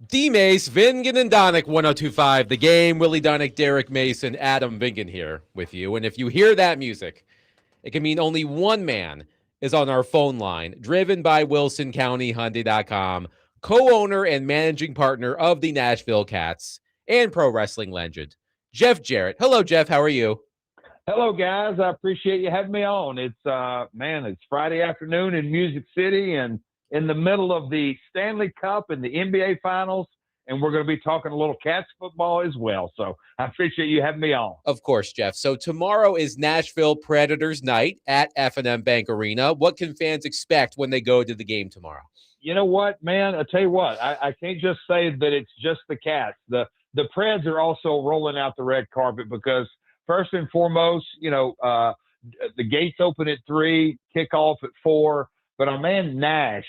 DMase, Vingen, and Donick, 102.5 The Game. Willie Donick, Derek Mason, Adam Vingen here with you. And if you hear that music, it can mean only one man is on our phone line, driven by WilsonCountyHyundai.com, co-owner and managing partner of the Nashville Cats and pro wrestling legend, Jeff Jarrett. Hello, Jeff. How are you? Hello, guys. I appreciate you having me on. It's it's Friday afternoon in Music City and in the middle of the Stanley Cup and the NBA Finals, and we're going to be talking a little Cats football as well. So I appreciate you having me on. Of course, Jeff. So tomorrow is Nashville Predators night at F&M Bank Arena. What can fans expect when they go to the game tomorrow? You know what, man? I tell you what, I can't just say that it's just the Cats. The Preds are also rolling out the red carpet because first and foremost, the gates open at 3, kickoff at 4. But our man Nash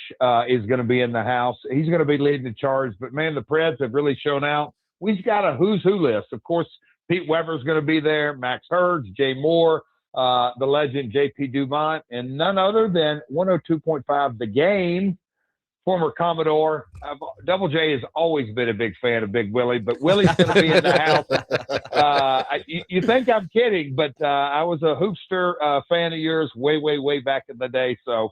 is going to be in the house. He's going to be leading the charge. But, man, the Preds have really shown out. We've got a who's who list. Of course, Pete Weber's going to be there, Max Hurds, Jay Moore, the legend J.P. Dumont, and none other than 102.5 The Game, former Commodore. Double J has always been a big fan of Big Willie, but Willie's going to be in the house. You think I'm kidding, but I was a Hoopster fan of yours way, way, way back in the day. So,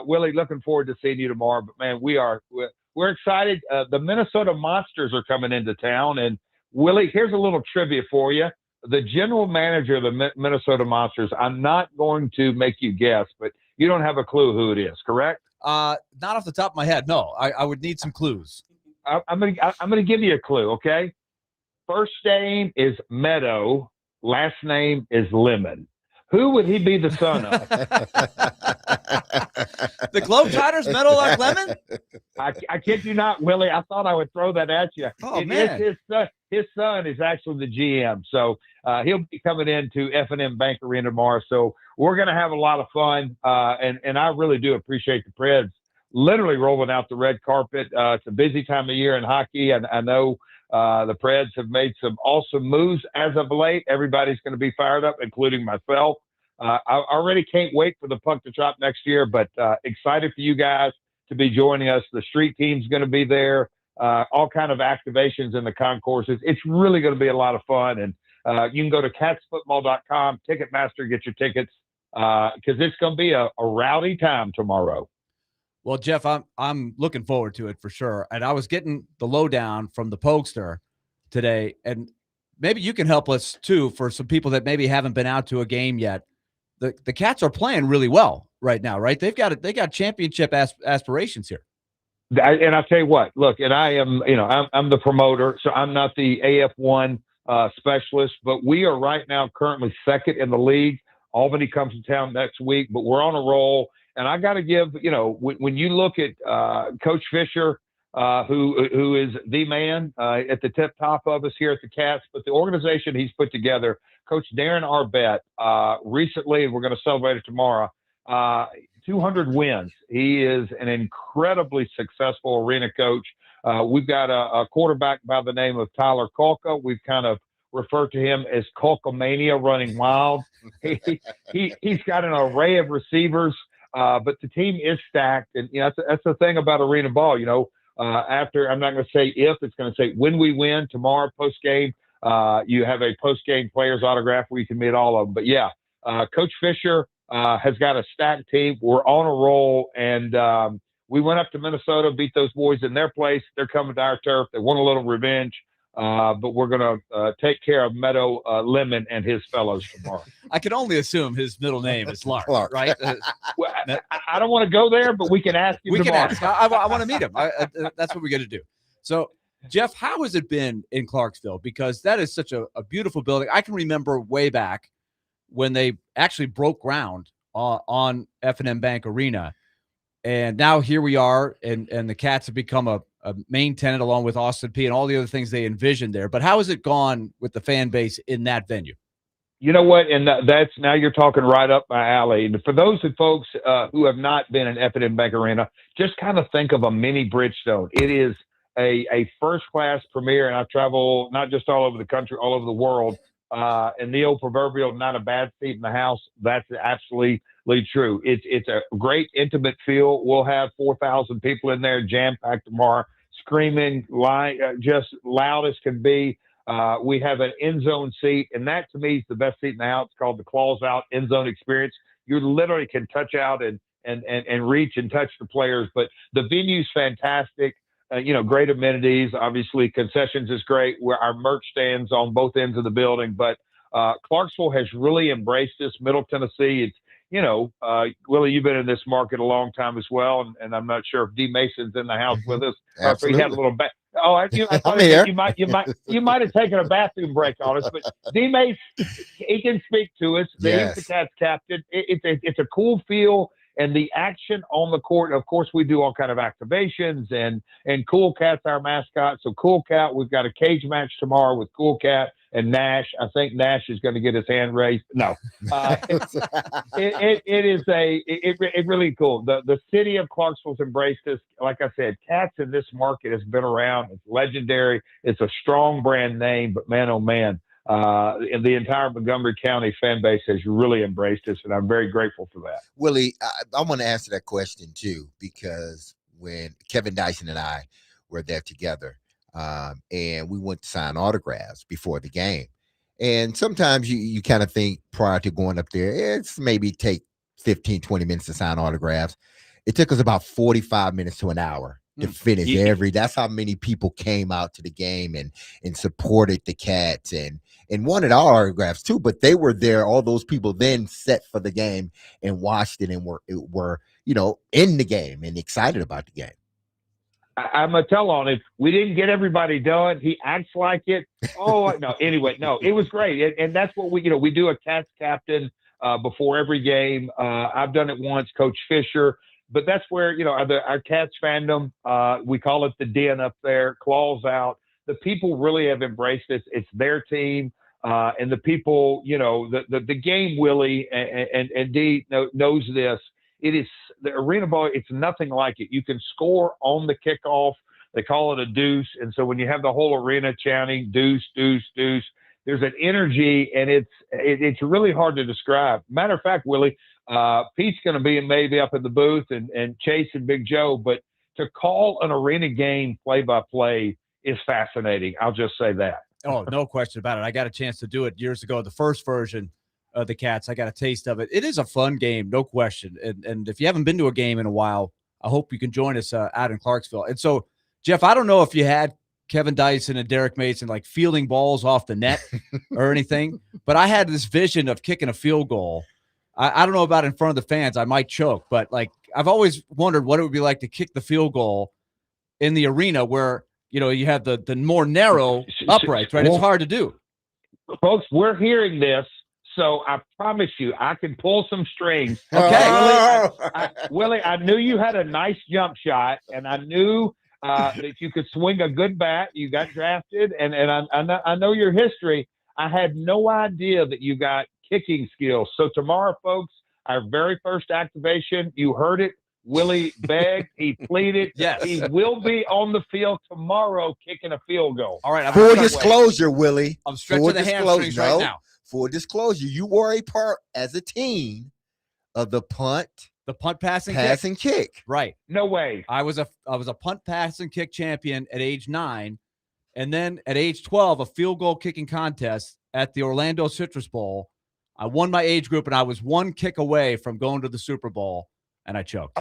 Willie, looking forward to seeing you tomorrow. But, man, we're excited. The Minnesota Monsters are coming into town. And, Willie, here's a little trivia for you. The general manager of the Minnesota Monsters, I'm not going to make you guess, but you don't have a clue who it is, correct? Not off the top of my head. No, I would need some clues. I'm gonna give you a clue, okay? First name is Meadow. Last name is Lemon. Who would he be the son of? The Globetrotters, Meadowlark Lemon? I kid you not, Willie. I thought I would throw that at you. Oh, man. His son is actually the GM. So he'll be coming into F&M Bank Arena tomorrow. So we're going to have a lot of fun. And I really do appreciate the Preds literally rolling out the red carpet. It's a busy time of year in hockey. And I know the Preds have made some awesome moves as of late. Everybody's going to be fired up, including myself. I already can't wait for the puck to drop next year, but excited for you guys to be joining us. The street team's going to be there. All kind of activations in the concourses. It's really going to be a lot of fun. And you can go to catsfootball.com, Ticketmaster, get your tickets because it's going to be a rowdy time tomorrow. Well, Jeff, I'm looking forward to it for sure. And I was getting the lowdown from the Pokester today, and maybe you can help us too for some people that maybe haven't been out to a game yet. The Cats are playing really well right now, right? They got championship aspirations here. And I'll tell you what, look, and I am, I'm the promoter, so I'm not the AF1 specialist, but we are right now currently second in the league. Albany comes to town next week, but we're on a roll. And I got to give, when you look at Coach Fisher, who is the man at the tip top of us here at the Cats, but the organization he's put together, Coach Darren Arbett, recently, and we're going to celebrate it tomorrow, 200 wins. He is an incredibly successful arena coach. We've got a quarterback by the name of Tyler Kolka. We've kind of referred to him as Kolkamania running wild. He's got an array of receivers. But the team is stacked, and that's the thing about arena ball. After I'm not going to say if, it's going to say when we win tomorrow post game. You have a post game player's autograph where you can meet all of them. But yeah, Coach Fisher has got a stacked team. We're on a roll, and we went up to Minnesota, beat those boys in their place. They're coming to our turf. They want a little revenge. But we're going to take care of Meadow Lemon and his fellows tomorrow. I can only assume his middle name is Lark, right? Well, I don't want to go there, but we can ask him tomorrow. Can ask. I want to meet him. That's what we got to do. So, Jeff, how has it been in Clarksville? Because that is such a beautiful building. I can remember way back when they actually broke ground on F&M Bank Arena. And now here we are, and the Cats have become a main tenant along with Austin P and all the other things they envisioned there. But how has it gone with the fan base in that venue? You know what? And that's now you're talking right up my alley. And for those folks who have not been in F&M Bank Arena, just kind of think of a mini Bridgestone. It is a first-class premier, and I travel not just all over the country, all over the world. And the old proverbial not a bad seat in the house, that's absolutely true. It's a great intimate feel. We'll have 4,000 people in there jam-packed tomorrow. screaming, just loud as can be. We have an end zone seat, and that to me is the best seat in the house. It's called the Claws Out End Zone Experience. You literally can touch out and reach and touch the players. But the venue's fantastic. Great amenities. Obviously, concessions is great. Where our merch stands on both ends of the building. But Clarksville has really embraced this. Middle Tennessee, it's Willie, you've been in this market a long time as well, and I'm not sure if DMase's in the house with us. Or if he had a little back. Oh, I thought I'm here. You might have taken a bathroom break on us, but DMase, he can speak to us. Yes. He's the Cats captain. It's a cool feel, and the action on the court. Of course, we do all kind of activations, and Cool Cat's our mascot. So Cool Cat, we've got a cage match tomorrow with Cool Cat and Nash. I think Nash is going to get his hand raised. No, it really cool. The city of Clarksville's embraced us. Like I said, Cats in this market has been around. It's legendary. It's a strong brand name, but man, oh man, the entire Montgomery County fan base has really embraced us, and I'm very grateful for that. Willie, I want to answer that question too, because when Kevin Dyson and I were there together, and we went to sign autographs before the game. And sometimes you kind of think prior to going up there, it's maybe take 15, 20 minutes to sign autographs. It took us about 45 minutes to an hour to finish that's how many people came out to the game and supported the Cats and wanted our autographs too. But they were there. All those people then set for the game and watched it and were in the game and excited about the game. I'm going to tell on it. We didn't get everybody done. He acts like it. Oh, no. Anyway, no, it was great. And that's what we do a Cats captain before every game. I've done it once, Coach Fisher. But that's where, our Cats fandom, we call it the den up there, Claws Out. The people really have embraced this. It's their team. And the people, the game, Willie, and Dee knows this. It is the arena ball. It's nothing like it. You can score on the kickoff. They call it a deuce. And so when you have the whole arena chanting deuce, deuce, deuce, there's an energy, and it's really hard to describe. Matter of fact, Willie, Pete's going to be maybe up in the booth and Chase and Big Joe, but to call an arena game play-by-play is fascinating. I'll just say that. Oh, no question about it. I got a chance to do it years ago, the first version of the Cats. I got a taste of it. It is a fun game, no question. And if you haven't been to a game in a while, I hope you can join us out in Clarksville. And so, Jeff, I don't know if you had Kevin Dyson and Derek Mason like fielding balls off the net or anything, but I had this vision of kicking a field goal. I don't know about in front of the fans. I might choke, but like I've always wondered what it would be like to kick the field goal in the arena where, you have the more narrow uprights, right? It's hard to do. Folks, we're hearing this. So I promise you, I can pull some strings. Okay, Willie, I knew you had a nice jump shot, and I knew that you could swing a good bat. You got drafted, and I know your history. I had no idea that you got kicking skills. So tomorrow, folks, our very first activation, you heard it. Willie begged, he pleaded. Yes. He will be on the field tomorrow kicking a field goal. All right. Full disclosure, Willie. I'm stretching the hamstrings right now. Full disclosure, you were a part as a team of the punt passing kick. Right. No way. I was a punt pass and kick champion at age 9, and then at age 12, a field goal kicking contest at the Orlando Citrus Bowl. I won my age group, and I was one kick away from going to the Super Bowl, and I choked.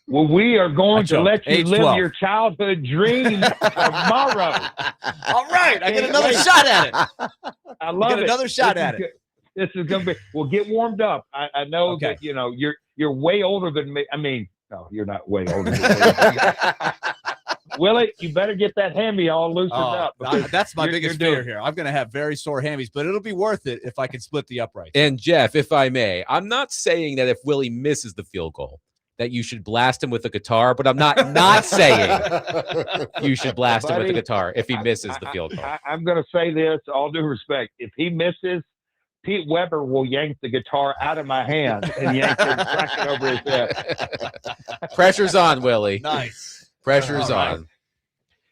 Well, we are going to let you age live 12. your childhood dream tomorrow. All right, I get another shot at it. I love it. Another shot at it. This is going to be. Well, get warmed up. I know that you're way older than me. I mean, no, you're not way older than me. Willie, you better get that hammy all loosened up. That's my biggest fear here. I'm going to have very sore hammies, but it'll be worth it if I can split the uprights. And Jeff, if I may, I'm not saying that if Willie misses the field goal, that you should blast him with a guitar, but I'm not saying you should blast him with a guitar if he misses the field goal. I'm going to say this, all due respect. If he misses, Pete Weber will yank the guitar out of my hand and yank it and crack it over his head. Pressure's on, Willie. Nice. Pressure's on.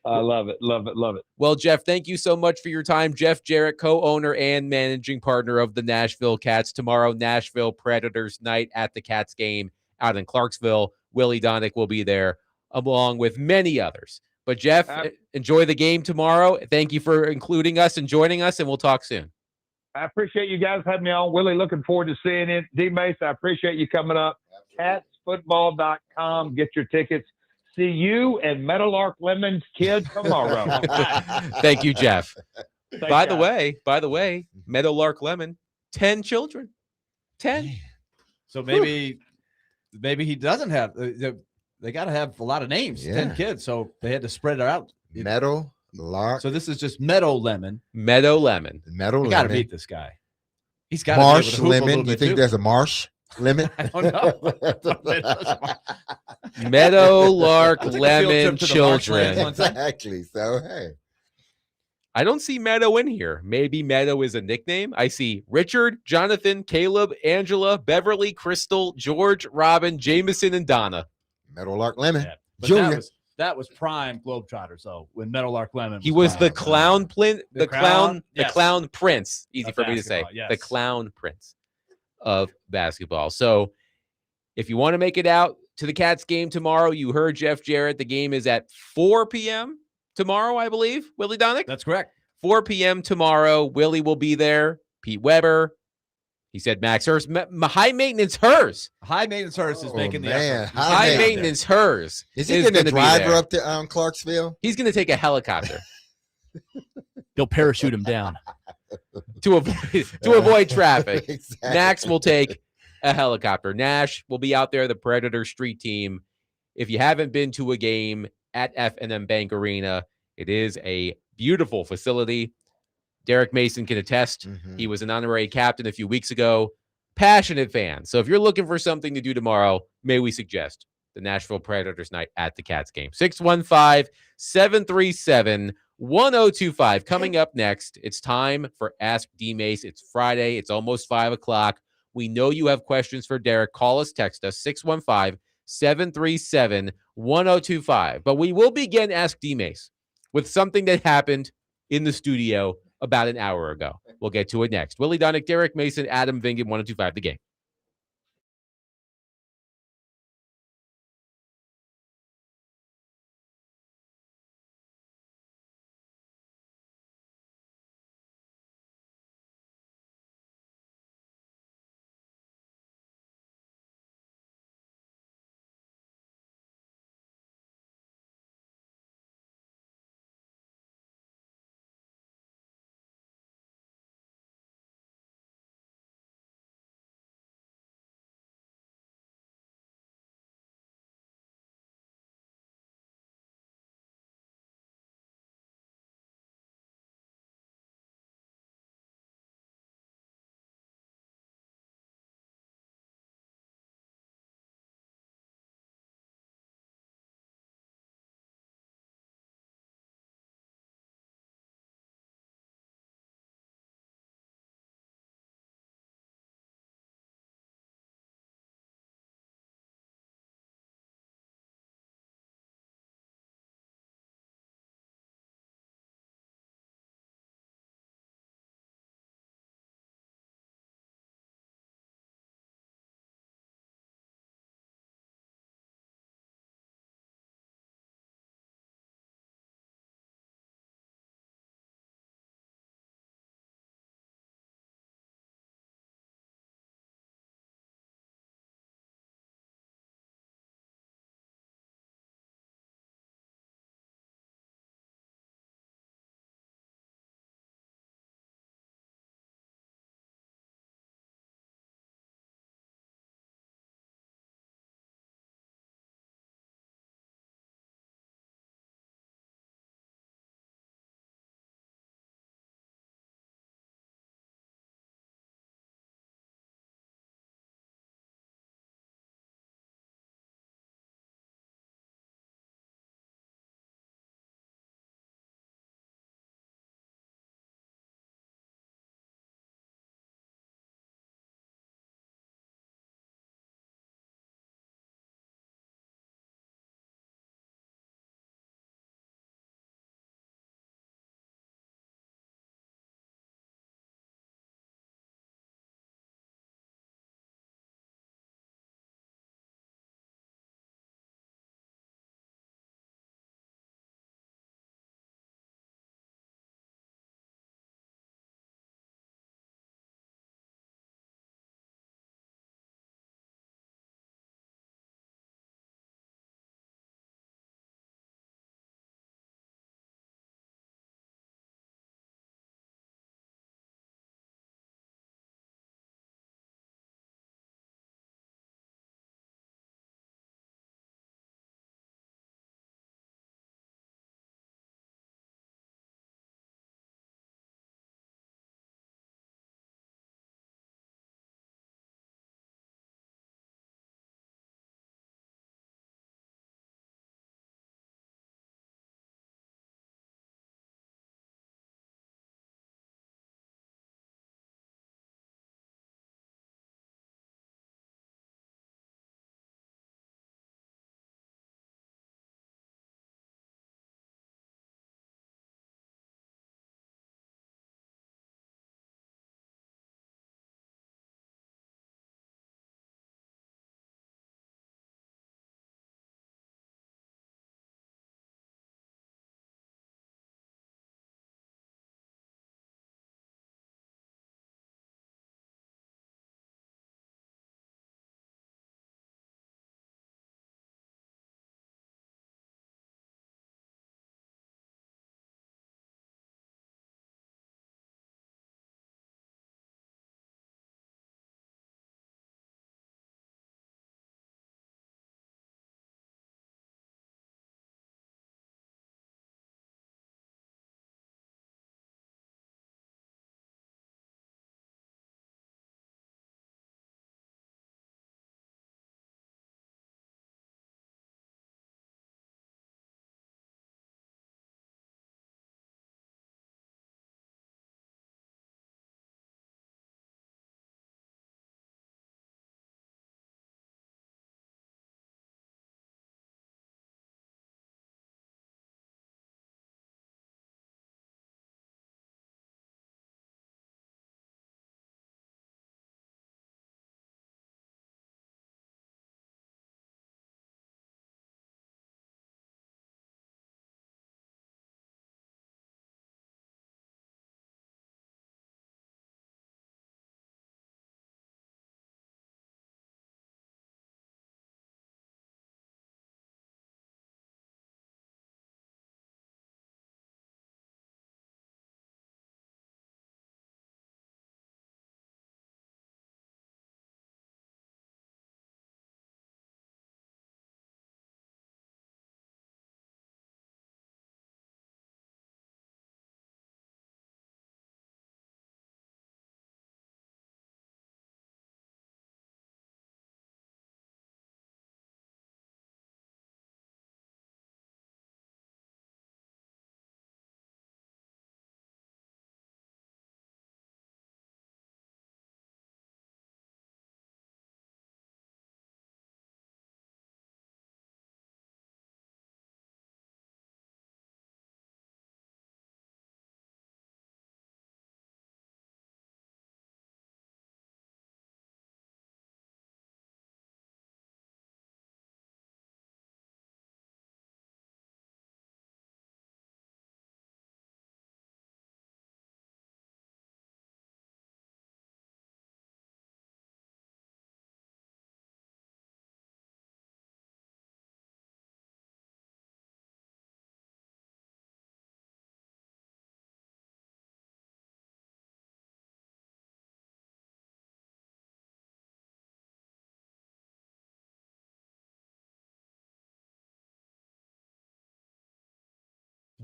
I love it, love it, love it. Well, Jeff, thank you so much for your time. Jeff Jarrett, co-owner and managing partner of the Nashville Cats. Tomorrow, Nashville Predators night at the Cats game out in Clarksville. Willie Donick will be there, along with many others. But Jeff, Ab- enjoy the game tomorrow. Thank you for including us and joining us, and we'll talk soon. I appreciate you guys having me on. Willie, looking forward to seeing it. DMase, I appreciate you coming up. Catsfootball.com. Get your tickets. See you and Meadowlark Lemons kids tomorrow. Thank you, Jeff. Thanks, By the guys. way, Meadowlark Lemon, 10 children. 10. So maybe he doesn't have. They got to have a lot of names. Yeah. 10 kids, so they had to spread it out. Metal Lark. So this is just Meadow Lemon. Meadow Lemon. Metal I got to lemon. beat this guy. He's got to Marsh be able to hoop a lemon. little You bit think too. there's a marsh lemon? I don't know. Meadowlark I'll take a field Lemon trip to the marshlands children. one time. Exactly. So hey, I don't see Meadow in here. Maybe Meadow is a nickname. I see Richard, Jonathan, Caleb, Angela, Beverly, Crystal, George, Robin, Jameson, and Donna. Metal Lark lemon. Yeah, but Junior. that was prime Globetrotters. So when Meadowlark Lemon, He was the Wow. clown The clown, the yes. clown prince. Easy Of for me to say. basketball, yes. The clown prince of basketball. So if you want to make it out to the Cats game tomorrow, you heard Jeff Jarrett. The game is at 4 p.m. tomorrow, I believe. Willie Donick? That's correct. 4 p.m. tomorrow. Willie will be there. Pete Weber. He said Max Hurst. High maintenance Hurst. High maintenance Hurst is Oh, making the man. effort. High High maintenance Hurst. Is he getting gonna a be driver there. up to Clarksville? He's going to take a helicopter He'll parachute him down. to avoid traffic. Exactly. Max will take a helicopter. Nash will be out there, the Predator Street Team. If you haven't been to a game at F&M Bank Arena, it is a beautiful facility. Derek Mason can attest. Mhm. He was an honorary captain a few weeks ago. Passionate fan. So if you're looking for something to do tomorrow, may we suggest the Nashville Predators night at the Cats game. 615-737-1025. Coming up next, it's time for Ask DMase. It's Friday. It's almost 5 o'clock. We know you have questions for Derek. Call us, text us, 615-737-1025. But we will begin Ask DMase with something that happened in the studio about an hour ago. We'll get to it next. Willie Donick, Derek Mason, Adam Vingan, 1025 The Game.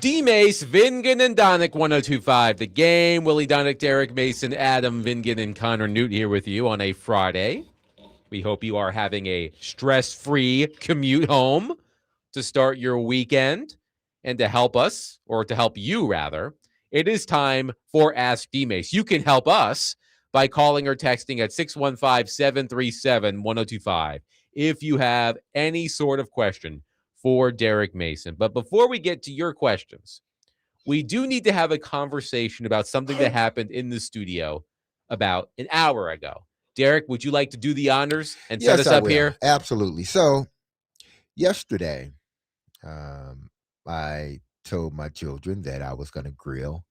DMase, Vingan, and Donick, 1025 The Game. Willie Donick, Derek Mason, Adam Vingan, and Connor Newt here with you on a Friday. We hope you are having a stress-free commute home to start your weekend. And to help us, or to help you rather, it is time for Ask DMase. You can help us by calling or texting at 615-737-1025 if you have any sort of question for Derek Mason. But before we get to your questions, we do need to have a conversation about something that happened in the studio about an hour ago. Derek, would you like to do the honors and set us up here? Absolutely. So yesterday, I told my children that I was going to grill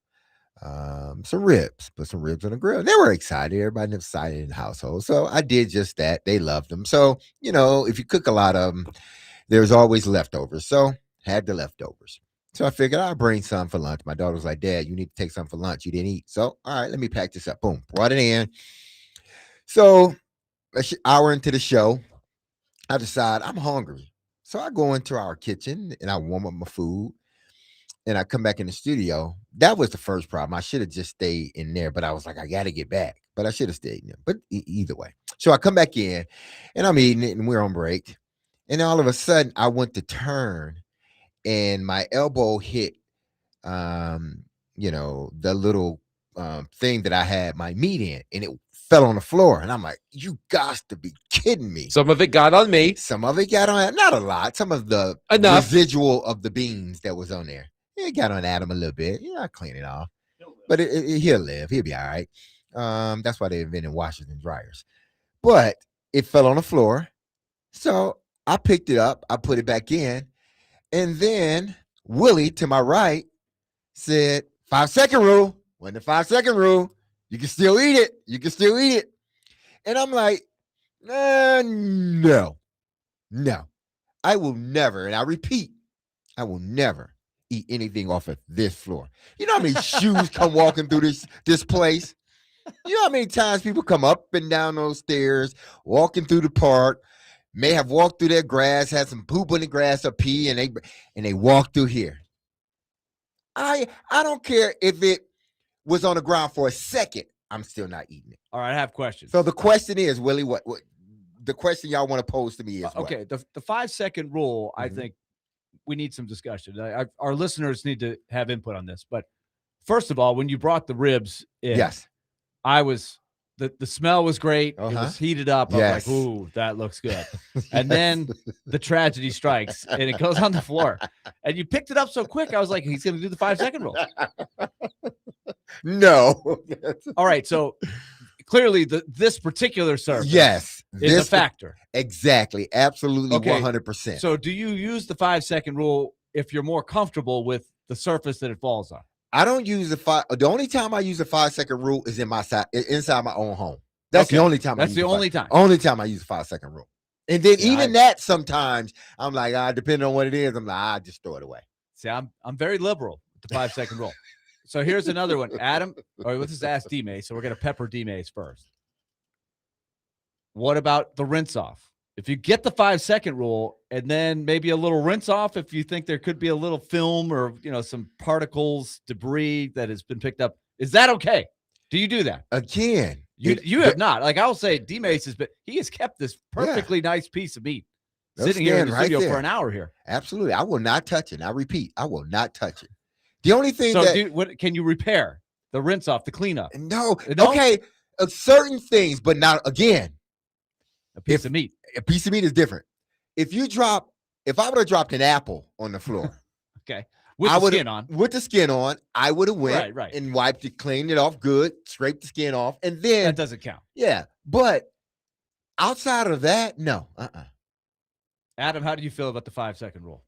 some ribs, put some ribs on the grill. They were excited. Everybody was excited in the household. So I did just that. They loved them. So, if you cook a lot of them, there's always leftovers. So had the leftovers. So I figured I'll bring some for lunch. My daughter was like, Dad, you need to take some for lunch. You didn't eat. So, all right, let me pack this up. Boom, brought it in. So an hour into the show, I decide I'm hungry. So I go into our kitchen and I warm up my food. And I come back in the studio. That was the first problem. I should have just stayed in there, but I was like, I got to get back. But I should have stayed in there. But either way. So I come back in and I'm eating it and we're on break. And all of a sudden I went to turn and my elbow hit, the little thing that I had my meat in, and it fell on the floor. And I'm like, you got to be kidding me. Some of it got on me. Some of it got on, not a lot. Some of the residual of the beans that was on there. It got on Adam a little bit. I clean it off. But he'll live. He'll be all right. That's why they invented washers and dryers. But it fell on the floor. So I picked it up. I put it back in. And then Willie, to my right, said, 5-second rule. When the 5-second rule, you can still eat it. You can still eat it. And I'm like, no. I will never, and I repeat, I will never eat anything off of this floor. You know how many shoes come walking through this place? You know how many times people come up and down those stairs, walking through the park, may have walked through their grass, had some poop on the grass or pee, and they walk through here. I don't care if it was on the ground for a second, I'm still not eating it. All right, I have questions. So the question is, Willie, what the question y'all want to pose to me is okay, the 5-second rule, I think we need some discussion. Our listeners need to have input on this. But first of all, when you brought the ribs in, yes, I was the smell was great. It was heated up. I was like, ooh, that looks good. And then the tragedy strikes and it goes on the floor. And you picked it up so quick. I was like, he's going to do the 5-second rule. No. All right. So clearly this particular surface is a factor. Exactly. Absolutely. Okay. 100%. So do you use the 5-second rule if you're more comfortable with the surface that it falls on? I don't use the only time I use the 5-second rule is inside my own home. That's the only time. Only time I use the 5-second rule. And then that sometimes I'm like, depending on what it is, I'm like, I just throw it away. See, I'm very liberal with the 5-second rule. So here's another one. Adam, all right, let's just ask DMase. So we're going to pepper DMase first. What about the rinse off? If you get the 5-second rule and then maybe a little rinse off, if you think there could be a little film or, some particles, debris that has been picked up, is that okay? Do you do that? Again, you have not. Like I'll say DMase he has kept this perfectly nice piece of meat sitting here in the studio for an hour here. Absolutely. I will not touch it. I repeat, I will not touch it. The only thing can you repair the rinse off, the cleanup? No. Okay. Certain things, but not again. A piece of meat. A piece of meat is different. If I would have dropped an apple on the floor, okay, with the skin on, I would have went and wiped it, cleaned it off good, scraped the skin off, and then that doesn't count. Yeah, but outside of that, no. Adam, how do you feel about the 5-second rule?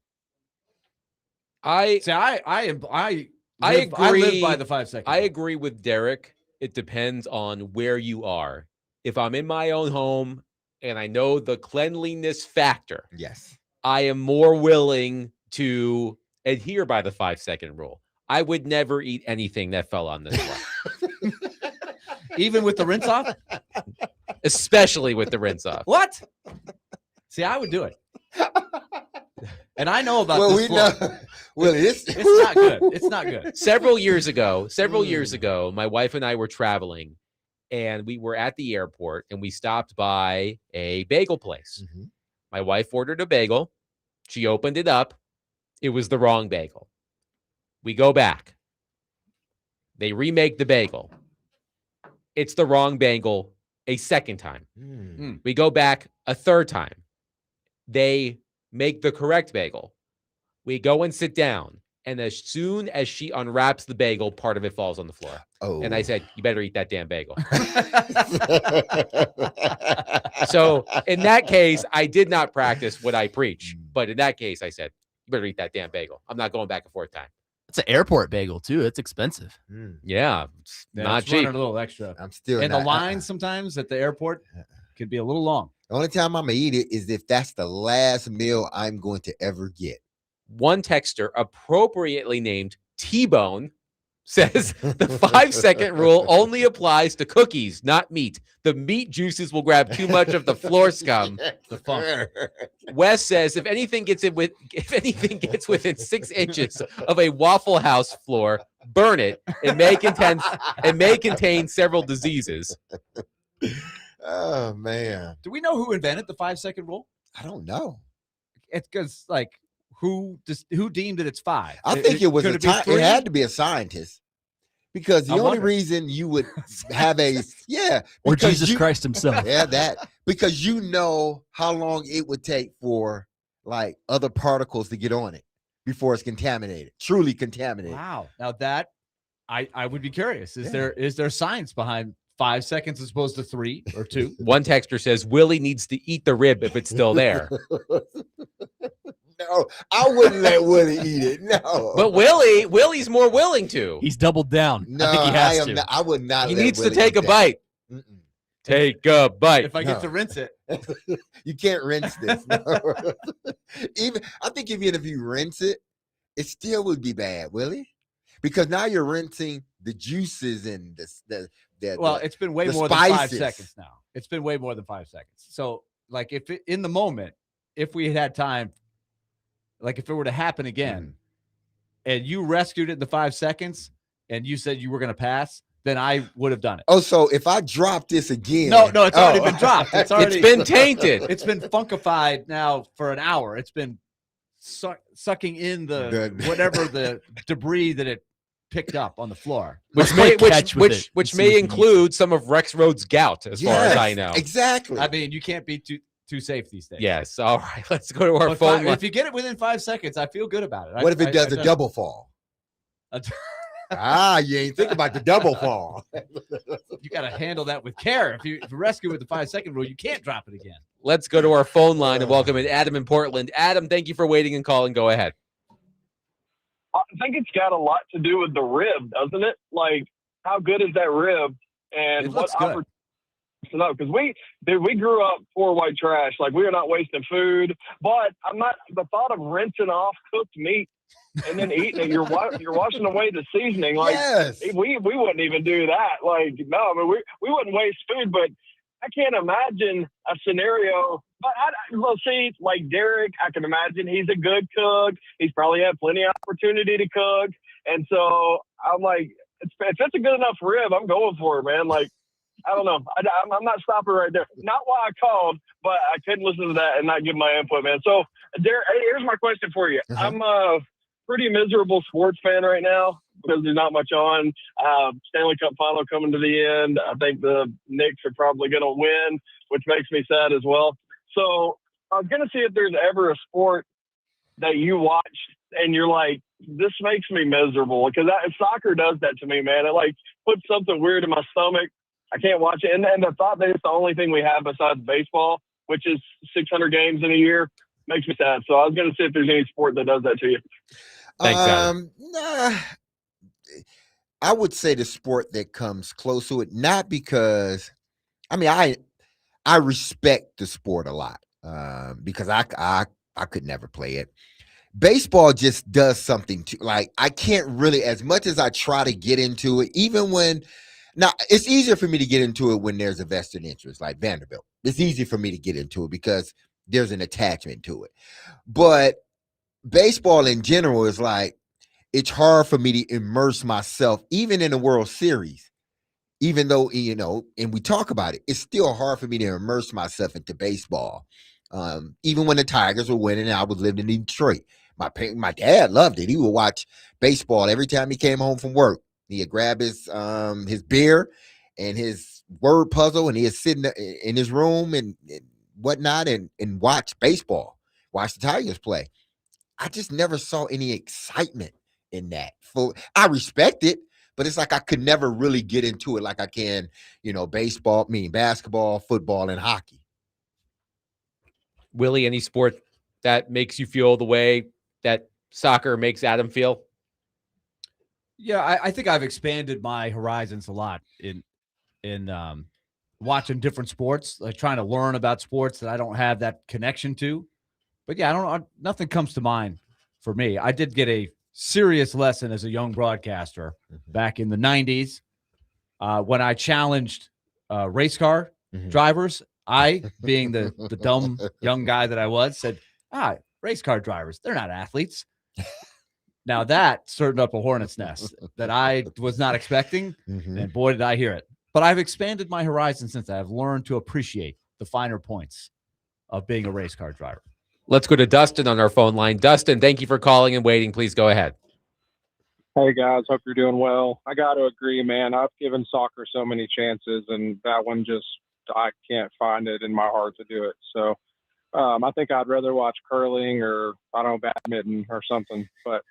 I agree. I live by the 5-second rule. I agree with Derek. It depends on where you are. If I'm in my own home and I know the cleanliness factor, yes, I am more willing to adhere by the 5-second rule. I would never eat anything that fell on this floor. Even with the rinse off? Especially with the rinse off. What? See, I would do it. And I know about Well, this we floor. know. Willie, It's not good. It's not good. Several years ago, my wife and I were traveling, and we were at the airport, and we stopped by a bagel place. Mhm. My wife ordered a bagel. She opened it up. It was the wrong bagel. We go back. They remake the bagel. It's the wrong bagel a second time. Mm. We go back a third time. They make the correct bagel. We go and sit down. And as soon as she unwraps the bagel, part of it falls on the floor. Oh. And I said, you better eat that damn bagel. So in that case, I did not practice what I preach. But in that case, I said, you better eat that damn bagel. I'm not going back a fourth time. It's an airport bagel too. It's expensive. Mm. Yeah, it's not it's running cheap. a little extra. I'm still And not, the line sometimes at the airport could be a little long. The only time I'm gonna eat it is if that's the last meal I'm going to ever get. One texter, appropriately named T-Bone, says the 5-second rule only applies to cookies, not meat. The meat juices will grab too much of the floor scum. The funk. Wes says if anything gets within 6 inches of a Waffle House floor, burn it. It may contain several diseases. Oh man, Do we know who invented the 5-second rule? I don't know. It's because who deemed that it's 5? I think it was could a it be time. It 3? had to be a scientist because the I only wonder. reason you would have a Or because Jesus you- Christ himself. Yeah, that because you know how long it would take for like other particles to get on it before it's contaminated, truly contaminated. Wow. Now that I would be curious. Is Yeah. there science behind 5 seconds as opposed to 3 or 2? One texter says Willie needs to eat the rib if it's still there. No, I wouldn't let Willie eat it. No, But Willie's more willing to. He's doubled down. no, I think he has am to. not, I would not. He let needs to Willie take eat a that. bite. Mm-mm. Take a bite. If I No. get to rinse it, You can't rinse this. No. I think even if you rinse it, it still would be bad, Willie, because now you're rinsing the juices and the well, it's been way the more than 5 spices. seconds now. It's been way more than 5 seconds. So, like, in the moment, if we had time, like, if it were to happen again, and you rescued it in the 5 seconds, and you said you were going to pass, then I would have done it. Oh, so if I drop this again? No, it's already been dropped. It's already It's been tainted. It's been funkified now for an hour. It's been sucking in the whatever the debris that it picked up on the floor. Which Let's may play catch with it and see may if he include some of Rex Rhodes' gout, as far as Yes, I know. exactly. I mean, you can't be too safe these days. Yes. All right. Let's go to our But phone line. if you get it within 5 seconds, I feel good about it. What if it does a I- double fall? You ain't think about the double fall. You got to handle that with care. If you rescue with the 5 second rule, you can't drop it again. Let's go to our phone line and welcome in Adam in Portland. Adam, thank you for waiting and calling. Go ahead. I think it's got a lot to do with the rib, doesn't it? Like, how good is that rib? And It what looks good. opportunity to know? Because we grew up poor white trash. Like, we are not wasting food. But the thought of rinsing off cooked meat and then eating it, you're washing away the seasoning. Like, Yes. we wouldn't even do that. Like, no, I mean, we wouldn't waste food, but I can't imagine a scenario. But well, see, like Derek, I can imagine he's a good cook. He's probably had plenty of opportunity to cook. And so I'm like, if it's a good enough rib, I'm going for it, man. Like, I don't know. I'm not stopping right there. Not why I called, but I couldn't listen to that and not give my input, man. So, Derek, here's my question for you. Uh-huh. I'm a pretty miserable sports fan right now because there's not much on. Stanley Cup final coming to the end. I think the Knicks are probably going to win, which makes me sad as well. So I was going to see if there's ever a sport that you watch and you're like, this makes me miserable, because soccer does that to me, man. It like puts something weird in my stomach. I can't watch it. And the thought that it's the only thing we have besides baseball, which is 600 games in a year, makes me sad. So I was going to see if there's any sport that does that to you. Thanks, Adam. Nah, I would say the sport that comes close to it, not because, I mean, I respect the sport a lot, because I could never play it. Baseball just does something to, like, I can't really, as much as I try to get into it, even when, now it's easier for me to get into it when there's a vested interest, like Vanderbilt. It's easy for me to get into it because there's an attachment to it. But baseball in general is like, it's hard for me to immerse myself, even in the World Series, even though, and we talk about it, it's still hard for me to immerse myself into baseball. Even when the Tigers were winning and I was living in Detroit, my dad loved it. He would watch baseball every time he came home from work. He'd grab his beer and his word puzzle, and he'd sit in his room and whatnot and watch baseball, watch the Tigers play. I just never saw any excitement in that. I respect it, but it's like I could never really get into it like I can, basketball, football, and hockey. Willie, any sport that makes you feel the way that soccer makes Adam feel? Yeah, I think I've expanded my horizons a lot in watching different sports, like trying to learn about sports that I don't have that connection to. But yeah, nothing comes to mind for me. I did get a serious lesson as a young broadcaster back in the 90s when I challenged race car drivers. I, being the dumb young guy that I was, said, race car drivers, they're not athletes. Now that stirred up a hornet's nest that I was not expecting, and boy, did I hear it. But I've expanded my horizon since I've learned to appreciate the finer points of being a race car driver. Let's go to Dustin on our phone line. Dustin, thank you for calling and waiting. Please go ahead. Hey, guys. Hope you're doing well. I got to agree, man. I've given soccer so many chances, and that one I can't find it in my heart to do it. So I think I'd rather watch curling or, badminton or something. But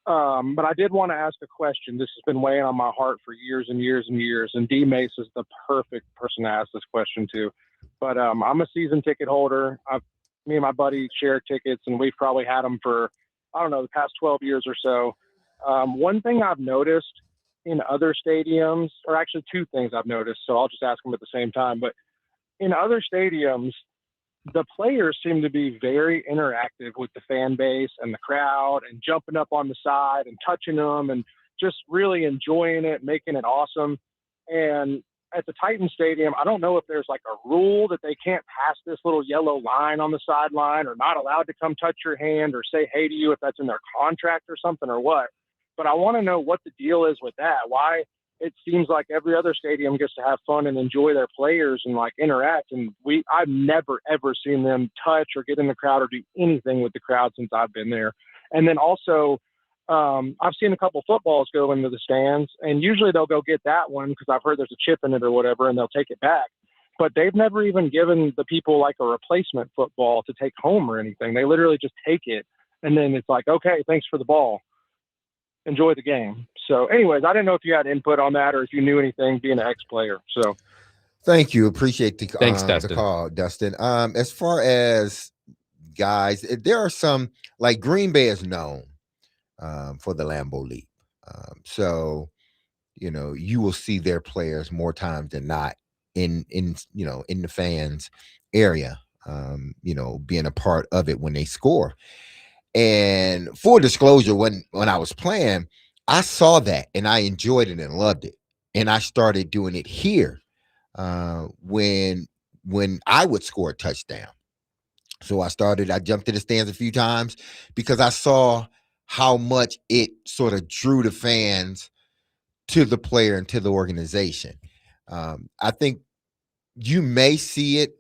I did want to ask a question. This has been weighing on my heart for years and years and years, and DMase is the perfect person to ask this question to. But I'm a season ticket holder. Me and my buddy share tickets, and we've probably had them for, the past 12 years or so. One thing I've noticed in other stadiums, or actually two things I've noticed, so I'll just ask them at the same time. But in other stadiums, the players seem to be very interactive with the fan base and the crowd and jumping up on the side and touching them and just really enjoying it, making it awesome. And at the Titan Stadium, I don't know if there's like a rule that they can't pass this little yellow line on the sideline or not allowed to come touch your hand or say hey to you if that's in their contract or something or what. But I want to know what the deal is with that. Why it seems like every other stadium gets to have fun and enjoy their players and like interact. And I've never, ever seen them touch or get in the crowd or do anything with the crowd since I've been there. And then also, I've seen a couple footballs go into the stands, and usually they'll go get that one because I've heard there's a chip in it or whatever, and they'll take it back. But they've never even given the people like a replacement football to take home or anything. They literally just take it, and then it's like, okay, thanks for the ball. Enjoy the game. So anyways, I didn't know if you had input on that or if you knew anything being an ex-player. So thank you. Appreciate the, Dustin. the call, Dustin. As far as guys, there are some, like Green Bay is known for the Lambeau Leap. So, you will see their players more times than not in the fans area, being a part of it when they score. And full disclosure, when I was playing, I saw that and I enjoyed it and loved it. And I started doing it here when I would score a touchdown. So I jumped to the stands a few times because I saw how much it sort of drew the fans to the player and to the organization. I think you may see it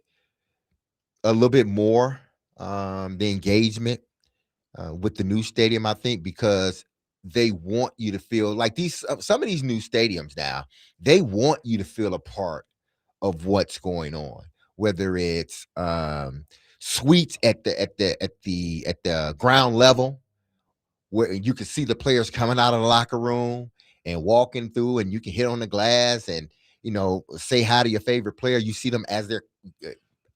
a little bit more, the engagement with the new stadium, I think, because they want you to feel like some of these new stadiums now, they want you to feel a part of what's going on, whether it's suites at the ground level where you can see the players coming out of the locker room and walking through, and you can hit on the glass and say hi to your favorite player. You see them as they're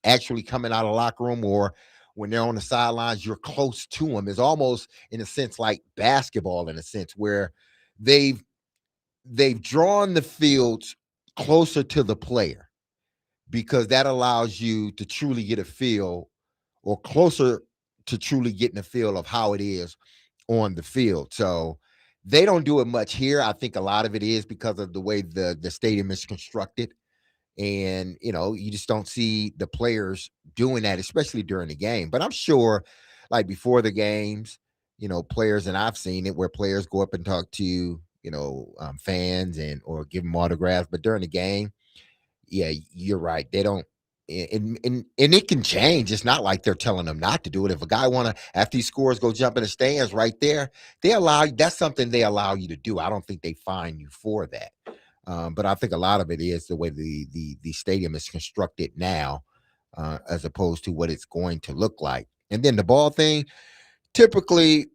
actually coming out of the locker room, or when they're on the sidelines, you're close to them. It's almost, in a sense, like basketball, in a sense, where they've drawn the fields closer to the player, because that allows you to truly get a feel, or closer to truly getting a feel of how it is on the field. So they don't do it much here. I think a lot of it is because of the way the stadium is constructed. And, you just don't see the players doing that, especially during the game. But I'm sure, like before the games, players, and I've seen it where players go up and talk to, fans or give them autographs. But during the game, yeah, you're right. They don't, and it can change. It's not like they're telling them not to do it. If a guy after he scores, go jump in the stands right there, that's something they allow you to do. I don't think they fine you for that. But I think a lot of it is the way the stadium is constructed now, as opposed to what it's going to look like. And then the ball thing, typically,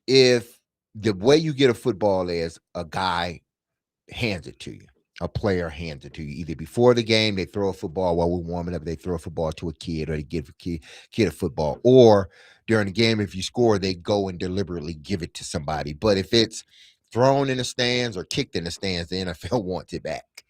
if the way you get a football is a guy hands it to you, a player hands it to you, either before the game, they throw a football while we're warming up, they throw a football to a kid, or they give a kid a football, or during the game, if you score, they go and deliberately give it to somebody. But if it's thrown in the stands or kicked in the stands, the NFL wants it back.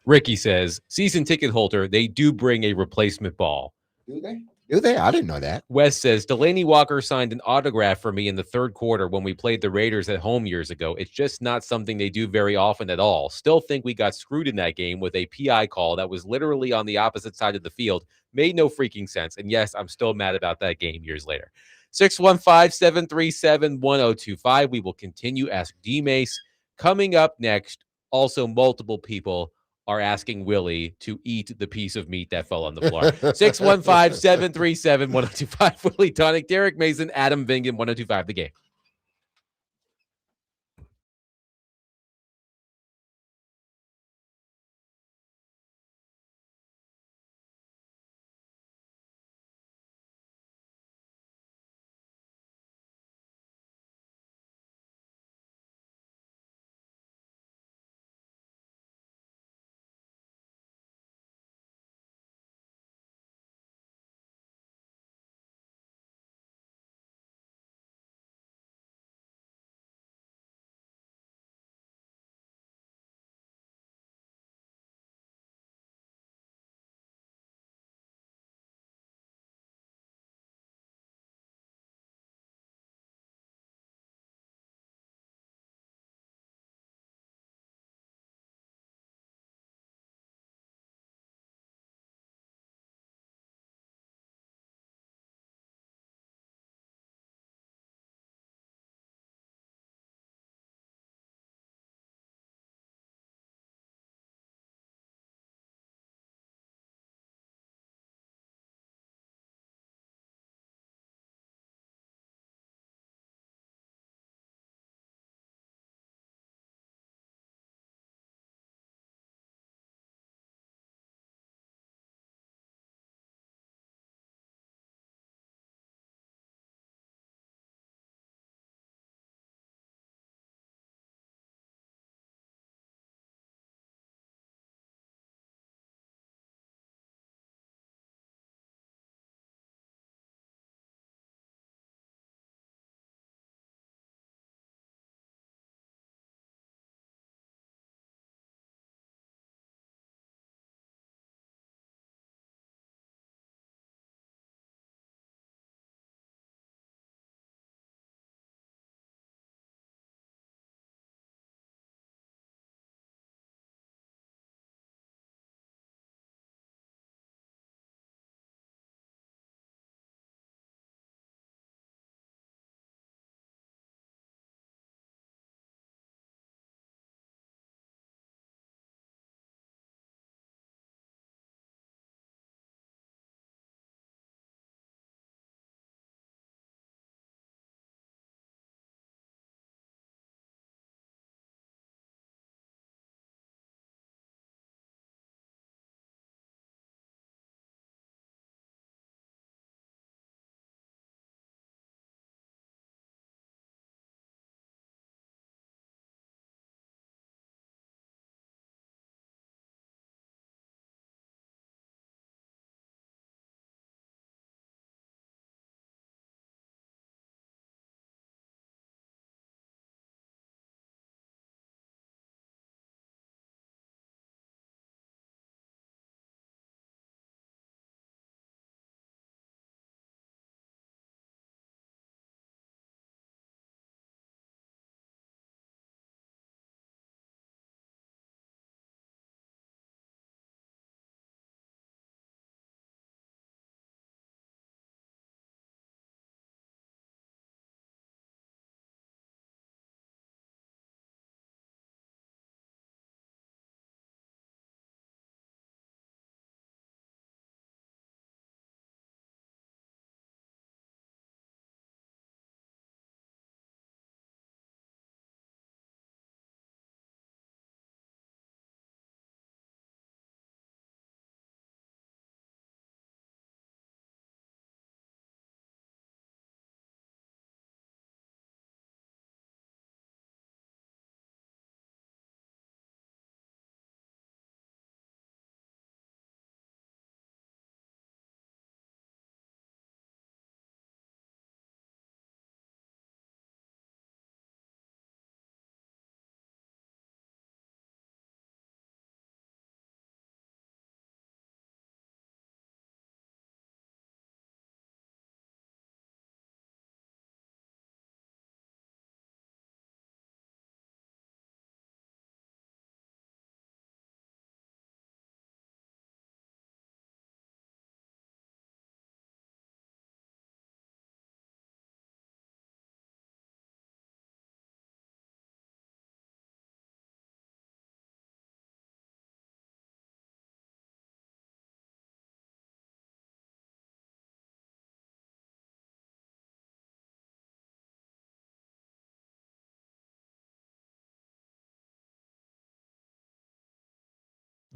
Ricky says, season ticket holder, they do bring a replacement ball. Do they? Do they? I didn't know that. Wes says, Delaney Walker signed an autograph for me in the third quarter when we played the Raiders at home years ago. It's just not something they do very often at all. Still think we got screwed in that game with a PI call that was literally on the opposite side of the field. Made no freaking sense. And yes, I'm still mad about that game years later. 615-737-1025. We will continue Ask DMase. Coming up next, also multiple people are asking Willy to eat the piece of meat that fell on the floor. 615-737-1025. Willy Tonic, Derek Mason, Adam Vingan, 1025 The Game.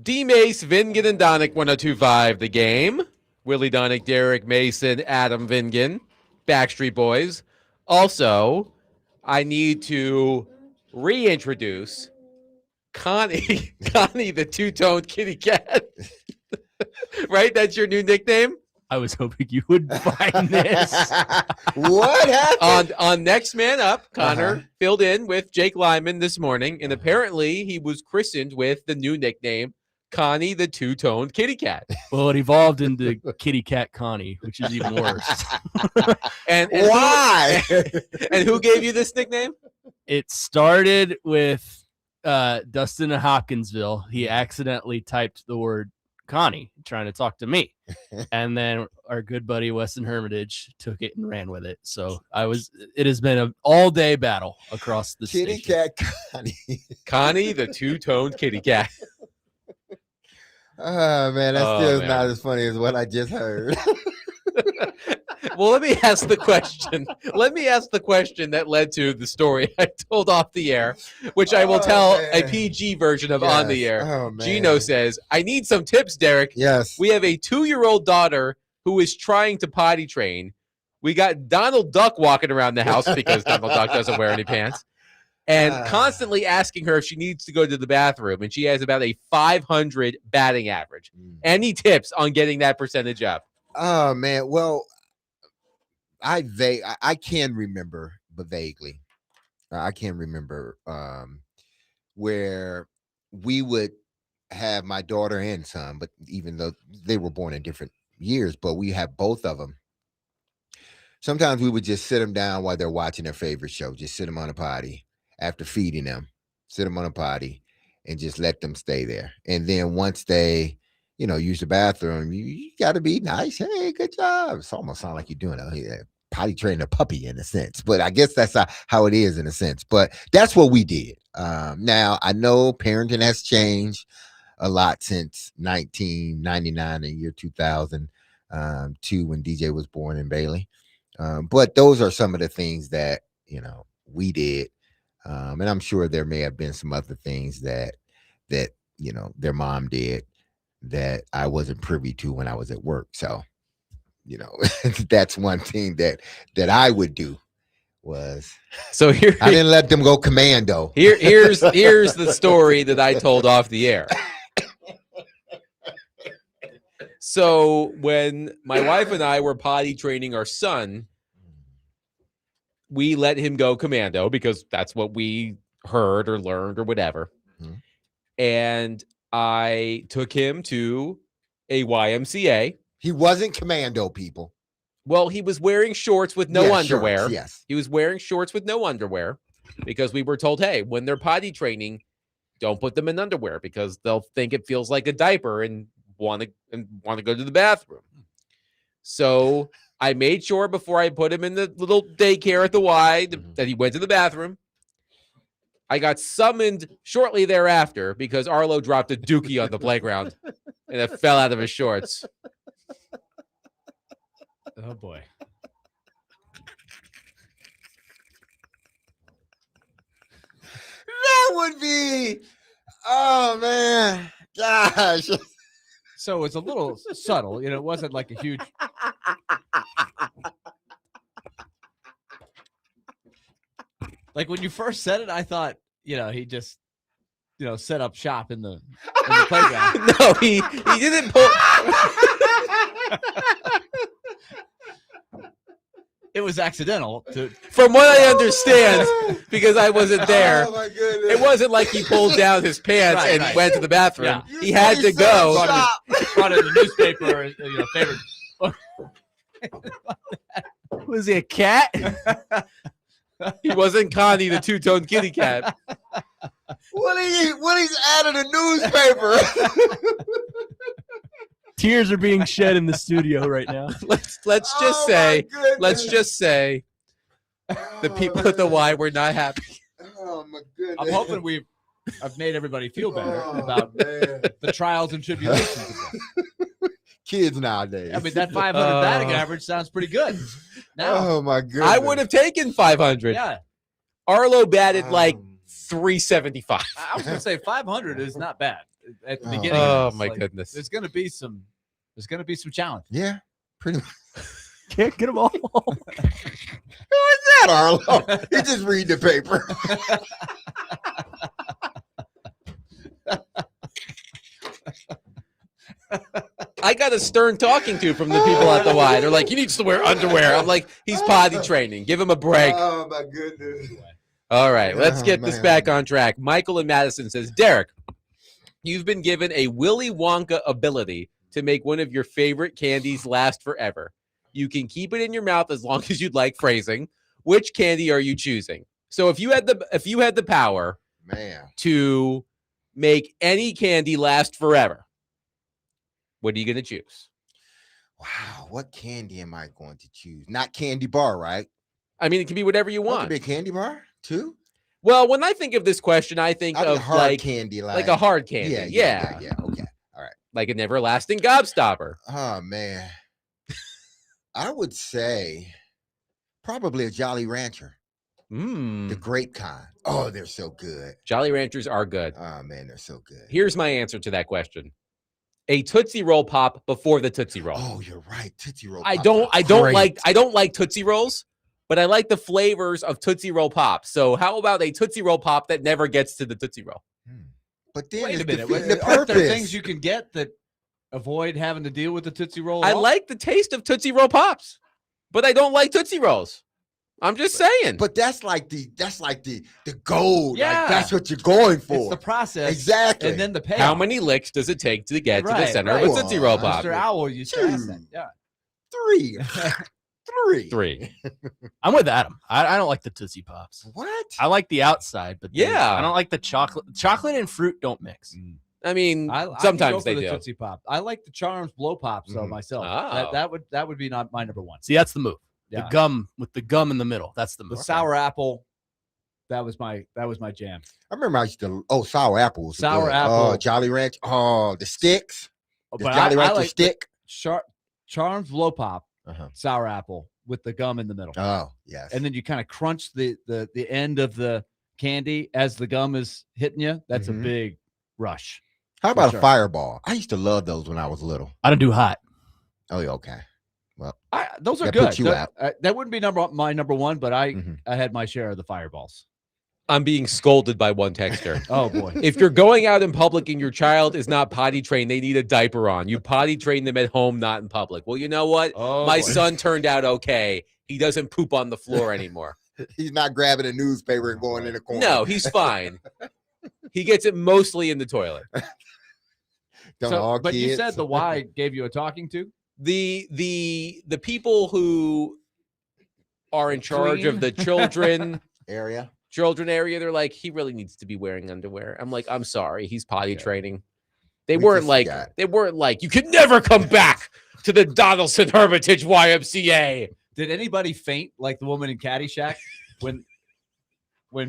DMase, Vingan, and Donick 1025 the game. Willy Donick, Derek Mason, Adam Vingan, Backstreet Boys. Also, I need to reintroduce Connie, Connie the two-toned kitty cat. Right? That's your new nickname? I was hoping you would find this. What happened? On Next Man Up, Connor filled in with Jake Lyman this morning, and apparently he was christened with the new nickname, Connie the two-toned kitty cat. Well, it evolved into Kitty Cat Connie, which is even worse. And Why? and who gave you this nickname? It started with Dustin in Hopkinsville. He accidentally typed the word Connie trying to talk to me. And then our good buddy Weston Hermitage took it and ran with it. So it has been an all-day battle across the Kitty station. cat Connie. Connie the two-toned kitty cat. Oh man, that's Oh, still man. not as funny as what I just heard. Well, let me ask the question. Let me ask the question that led to the story I told off the air, which I will Oh, tell a man. PG version of on the Yes. air. Oh, man. Gino says, I need some tips, Derek. Yes. We have a 2-year-old daughter who is trying to potty train. We got Donald Duck walking around the house because Donald Duck doesn't wear any pants. And constantly asking her if she needs to go to the bathroom. And she has about a 500 batting average. Any tips on getting that percentage up? Oh man, well, I can remember, but vaguely. I can remember where we would have my daughter and son, but even though they were born in different years, but we have both of them. Sometimes we would just sit them down while they're watching their favorite show, just sit them on a potty after feeding them, sit them on a potty and just let them stay there. And then once they, use the bathroom, you got to be nice. Hey, good job. It's almost sound like you're doing a potty training a puppy in a sense, but I guess that's how it is in a sense. But that's what we did. Now I know parenting has changed a lot since 1999 and year 2000, when DJ was born in Bailey. But those are some of the things that, we did. And I'm sure there may have been some other things that their mom did that I wasn't privy to when I was at work. So, that's one thing that I would do was So here I didn't let them go commando. here's the story that I told off the air. So when my wife and I were potty training our son, we let him go commando because that's what we heard or learned or whatever. Mhm. And I took him to a YMCA. He wasn't commando, people. Well, he was wearing shorts with no Yeah, underwear. shorts, yes. He was wearing shorts with no underwear because we were told, hey, when they're potty training, don't put them in underwear because they'll think it feels like a diaper and want to go to the bathroom. So I made sure before I put him in the little daycare at the Y that he went to the bathroom. I got summoned shortly thereafter because Arlo dropped a dookie on the playground and it fell out of his shorts. Oh boy. That would be, oh man, gosh. So it's a little subtle, it wasn't like a huge. Like when you first said it, I thought, he just, set up shop in the playground. No, he didn't pull. It was accidental. From what I understand, because I wasn't there, Oh my goodness. it wasn't like he pulled down his pants Right, and right. went to the bathroom. Yeah. He had to go. Brought in the newspaper, favorite. Was he a cat? He wasn't Connie the two-toned kitty cat. Willie's added a newspaper. Tears are being shed in the studio right now. Let's just Oh, my say, goodness. let's just say, the people at the Y were not happy. Oh my goodness. I'm hoping I've made everybody feel better Oh, about man. the trials and tribulations of this. Kids nowadays. I mean, that 500 batting average sounds pretty good. Now, Oh my goodness. I would have taken 500. yeah, Arlo batted like 375. I was going to say 500 is not bad. at the Oh, beginning. Oh of this. my Like, goodness. There's gonna be some challenge. Yeah, pretty much. Can't get them all. That Arlo. He just read the paper. I got a stern talking to from the people at the Y. They're like, he needs to wear underwear. I'm like, he's potty training. Give him a break. Oh my goodness. All right, let's Oh, get this man. back on track. Michael in Madison says, Derek, you've been given a Willy Wonka ability to make one of your favorite candies last forever. You can keep it in your mouth as long as you'd like. Phrasing. Which candy are you choosing? So if you had the power Man. to make any candy last forever, what are you going to choose? Wow, what candy am I going to choose? Not candy bar, right? I mean, it can be whatever you It could want. be a candy bar too. Well, when I think of this question, I think I mean, of hard like candy, like a hard candy. Yeah. Okay. All right. Like an everlasting gobstopper. Oh man. I would say probably a Jolly Rancher, the grape kind. Oh, they're so good. Jolly Ranchers are good. Oh man, they're so good. Here's my answer to that question. A Tootsie Roll Pop before the Tootsie Roll. Oh, you're right. Tootsie Roll. I Pops don't are great. like Tootsie Rolls, but I like the flavors of Tootsie Roll Pop. So how about a Tootsie Roll Pop that never gets to the Tootsie Roll? But then Wait it's a minute. defeating the Aren't there purpose. things you can get that avoid having to deal with the Tootsie Roll? I at all? like the taste of Tootsie Roll Pops, but I don't like Tootsie Rolls. I'm just saying. But that's like the gold. Yeah. Like, that's what you're going for. It's the process. Exactly. And then the payoff. How many licks does it take to get to the Right, center right. of a Tootsie Roll Pop? Mr. Owl used to ask that. Yeah. 3. 3. 3. I'm with Adam. I don't like the Tootsie Pops. What? I like the outside, but Yeah. I don't like the chocolate. Chocolate and fruit don't mix. I mean, I could sometimes go for they the do. Tootsie Pop. I like the Charms Blow Pops though myself. Oh. That would be not my number one. See, that's the move. Yeah. The gum with the gum in the middle. That's the The move. sour apple. That was my jam. I remember I used to. Oh, sour apples. Sour Oh, apple. Jolly Ranch. Oh, the sticks. The But Jolly I Rancher like stick. Charms Blow Pop, Uh-huh. sour apple with the gum in the middle. Oh, yes. And then you kind of crunch the end of the candy as the gum is hitting you. That's Mhm. a big rush. How about sure. a fireball? I used to love those when I was little. I don't do hot. Oh, yeah, okay. Well, Those are That good. puts you that, that wouldn't be my number one, but I Mhm. I had my share of the fireballs. I'm being scolded by one texter. Oh boy. If you're going out in public and your child is not potty trained, they need a diaper on. You potty train them at home, not in public. Well, you know what? Oh, My boy. son turned out okay. He doesn't poop on the floor anymore. he's not grabbing a newspaper and going in the corner. No, he's fine. He gets it mostly in the toilet. Don't So, all but you kids? said the Y gave you a talking to. The people who are in charge of the children area. area, they're like, he really needs to be wearing underwear. I'm like, I'm sorry, he's potty training. They We weren't just like, got- you can never come back to the Donaldson Hermitage YMCA. Did anybody faint like the woman in Caddyshack when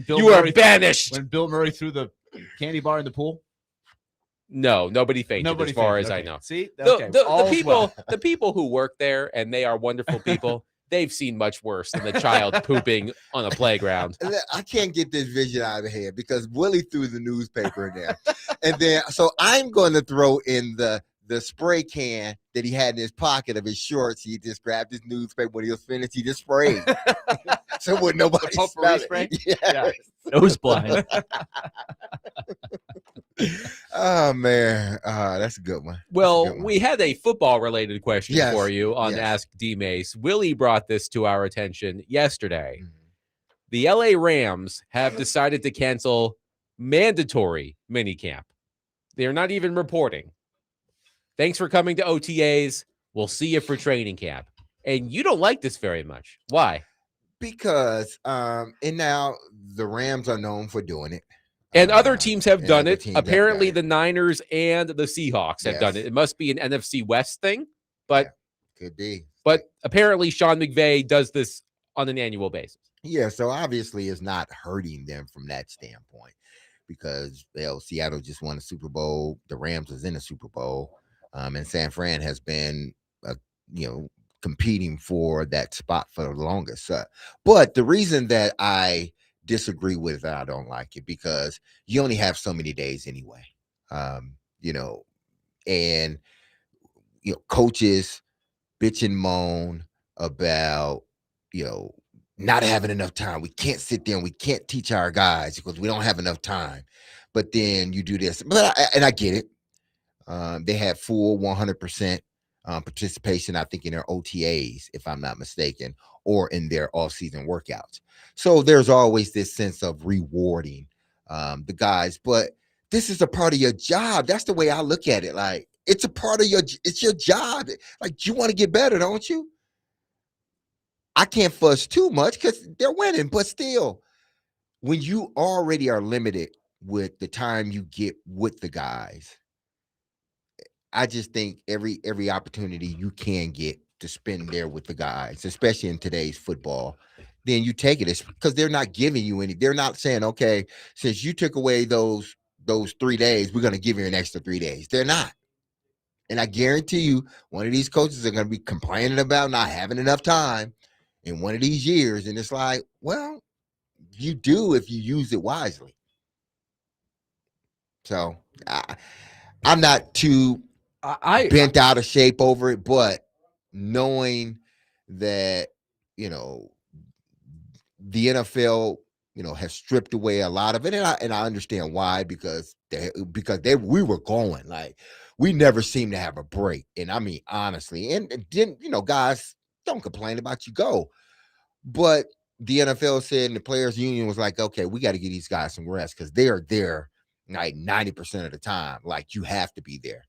Bill You are Murray banished. when Bill Murray threw the candy bar in the pool? No, nobody fainted as far as I Okay. know. See, The, okay. the all's people well. the people who work there, and they are wonderful people, they've seen much worse than the child pooping on a playground. I can't get this vision out of the head because Willie threw the newspaper in there. And then, so I'm going to throw in the spray can that he had in his pocket of his shorts. He just grabbed his newspaper. When he was finished, he just sprayed. So would nobody potpourri smell spray? it. Yeah. Yeah. Nose blind. Oh, man. That's a good one. Well, good one. we had a football related question Yes, for you on yes. Ask DMase. Willie brought this to our attention yesterday. Mhm. The LA Rams have decided to cancel mandatory minicamp. They are not even reporting. Thanks for coming to OTAs. We'll see you for training camp. And you don't like this very much. Why? Because, and now the Rams are known for doing it. And other teams have and done other it. teams have Apparently, done the Niners and the Seahawks have done Yes. it. It must be an NFC West thing, but Could be. but apparently Sean McVay does this on an annual basis. Yeah, so obviously it's not hurting them from that standpoint because Seattle just won a Super Bowl. The Rams was in a Super Bowl, and San Fran has been, competing for that spot for the longest. But the reason that I disagree with it, I don't like it because you only have so many days anyway. and coaches bitch and moan about not having enough time. We can't sit there and we can't teach our guys because we don't have enough time. But then you do this, and I get it. They had full 100% participation, I think, in their OTAs, if I'm not mistaken, or in their off-season workouts. So there's always this sense of rewarding the guys, but this is a part of your job. That's the way I look at it. Like, it's a part of it's your job. Like, you want to get better, don't you? I can't fuss too much because they're winning, but still, when you already are limited with the time you get with the guys, I just think every opportunity you can get to spend there with the guys, especially in today's football, then you take it. It's because they're not giving you any. They're not saying, okay, since you took away those 3 days, we're going to give you an extra 3 days. They're not. And I guarantee you, one of these coaches are going to be complaining about not having enough time in one of these years. And it's like, well, you do if you use it wisely. So I'm not too bent out of shape over it, but knowing that, the NFL, has stripped away a lot of it. And I understand why, because we were going, like, we never seemed to have a break. And I mean, honestly, and then, guys, don't complain about you go. But the NFL said, and the players union was like, okay, we got to give these guys some rest because they are there like 90% of the time. Like, you have to be there.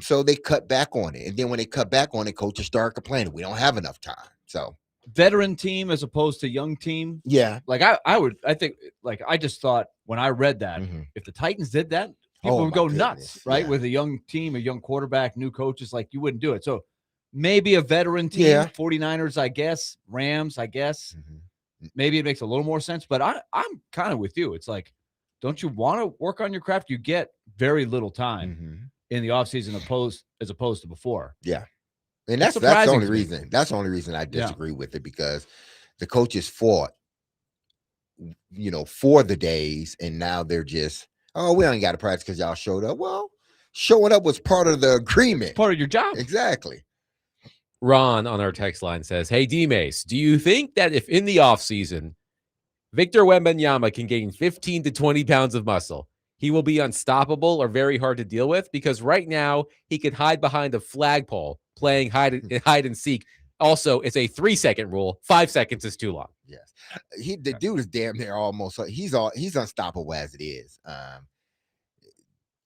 So they cut back on it. And then when they cut back on it, coaches start complaining. We don't have enough time. So veteran team as opposed to young team. Yeah. Like I just thought when I read that, if the Titans did that, people would go nuts, right? Yeah. With a young team, a young quarterback, new coaches, like, you wouldn't do it. So maybe a veteran team, 49ers, I guess, Rams, I guess. Maybe it makes a little more sense, but I'm kind of with you. It's like, don't you want to work on your craft? You get very little time in the offseason as opposed to before. Yeah. And that's the only reason. That's the only reason I disagree with it, because the coaches fought, for the days, and now they're just, oh, we ain't got to practice because y'all showed up. Well, showing up was part of the agreement. It's part of your job. Exactly. Ron on our text line says, hey, DMase, do you think that if in the offseason Victor Wembanyama can gain 15 to 20 pounds of muscle, he will be unstoppable or very hard to deal with? Because right now he could hide behind a flagpole playing hide and seek. Also, it's a 3-second rule. 5 seconds is too long. Yes. The dude is damn near almost, he's unstoppable as it is.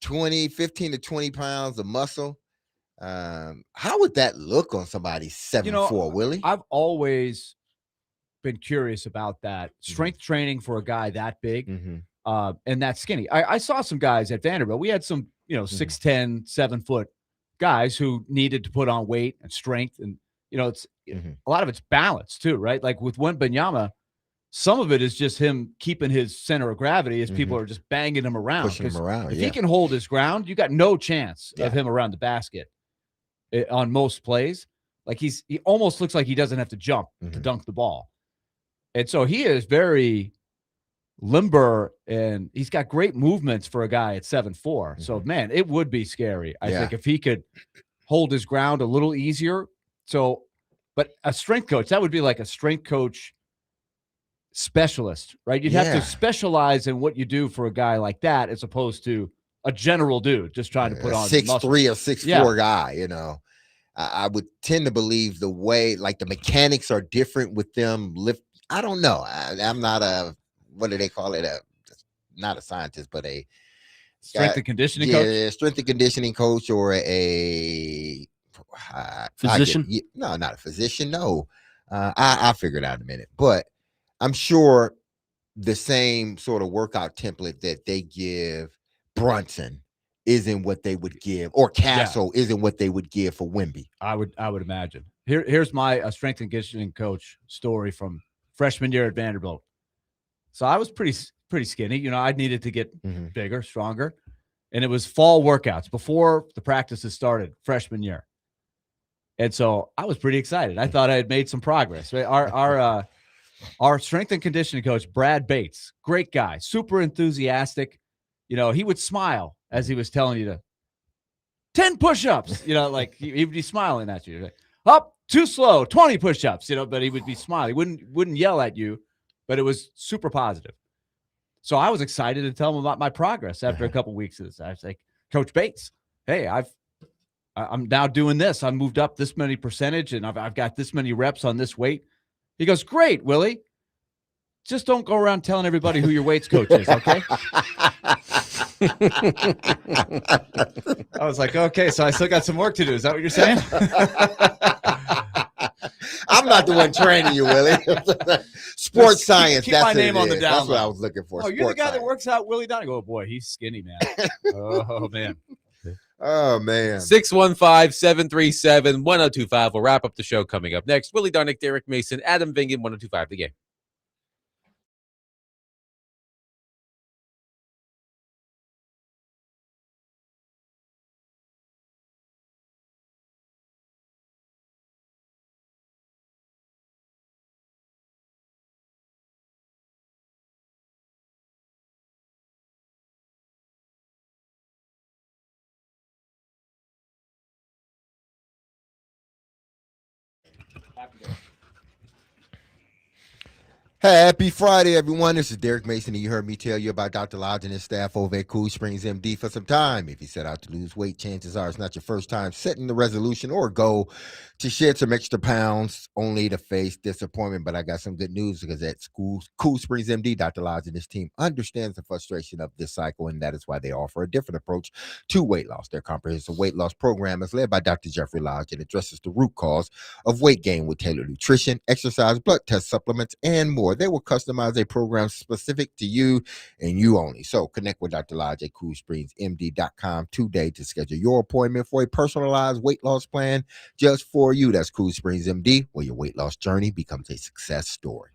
15 to 20 pounds of muscle. How would that look on somebody 7'4", Willie? I've always been curious about that. Strength training for a guy that big and that skinny. I saw some guys at Vanderbilt. We had some, 6'10", 7 foot guys who needed to put on weight and strength. And, it's a lot of it's balance too, right? Like with Wembanyama, some of it is just him keeping his center of gravity as people are just banging him around. Pushing him around, if he can hold his ground, you got no chance of him around the basket on most plays. Like he almost looks like he doesn't have to jump to dunk the ball. And so he is very limber, and he's got great movements for a guy at 7'4". So, man, it would be scary, I think, if he could hold his ground a little easier. So, but a strength coach, that would be like a strength coach specialist, right? You'd have to specialize in what you do for a guy like that, as opposed to a general dude just trying to put on 6'3" or 6'4" guy, I would tend to believe the way, like, the mechanics are different with them lift. I don't know. I'm not what do they call it? Not a scientist, but a strength and conditioning coach. Yeah, strength and conditioning coach, or a physician. No, not a physician. No, I'll figure it out in a minute. But I'm sure the same sort of workout template that they give Brunson isn't what they would give, or Castle isn't what they would give for Wemby. I would imagine. Here's my strength and conditioning coach story from freshman year at Vanderbilt. So I was pretty skinny. I needed to get bigger, stronger. And it was fall workouts before the practices started freshman year. And so I was pretty excited. I thought I had made some progress. Right? Our strength and conditioning coach, Brad Bates, great guy, super enthusiastic. He would smile as he was telling you to 10 push-ups. Like he would be smiling at you. Like, up, too slow, 20 push-ups, but he would be smiling. He wouldn't yell at you, but it was super positive. So I was excited to tell him about my progress after a couple weeks of this. I was like, Coach Bates, hey, I'm now doing this. I moved up this many percentage, and I've got this many reps on this weight. He goes, great, Willie. Just don't go around telling everybody who your weights coach is, okay? I was like, okay, so I still got some work to do. Is that what you're saying? I'm not the one training you, Willie. Sports science. Keep that's my name it on the is. down That's what low. I was looking for. Oh, you're the Sports guy that science. works out Willie Down. I go, oh, boy, he's skinny, man. Oh, man. Oh, man. 615-737-1025. We'll wrap up the show coming up next. Willie Darnick, Derek Mason, Adam Vingan, 1025 The Game. Happy Friday, everyone. This is Derek Mason, and you heard me tell you about Dr. Lodge and his staff over at Cool Springs MD for some time. If you set out to lose weight, chances are it's not your first time setting the resolution or goal to shed some extra pounds only to face disappointment. But I got some good news, because at Cool Springs MD, Dr. Lodge and his team understands the frustration of this cycle, and that is why they offer a different approach to weight loss. Their comprehensive weight loss program is led by Dr. Jeffrey Lodge and addresses the root cause of weight gain with tailored nutrition, exercise, blood test supplements, and more. They will customize a program specific to you and you only. So connect with Dr. Lodge at CoolSpringsMD.com today to schedule your appointment for a personalized weight loss plan just for you. That's Cool Springs MD, where your weight loss journey becomes a success story.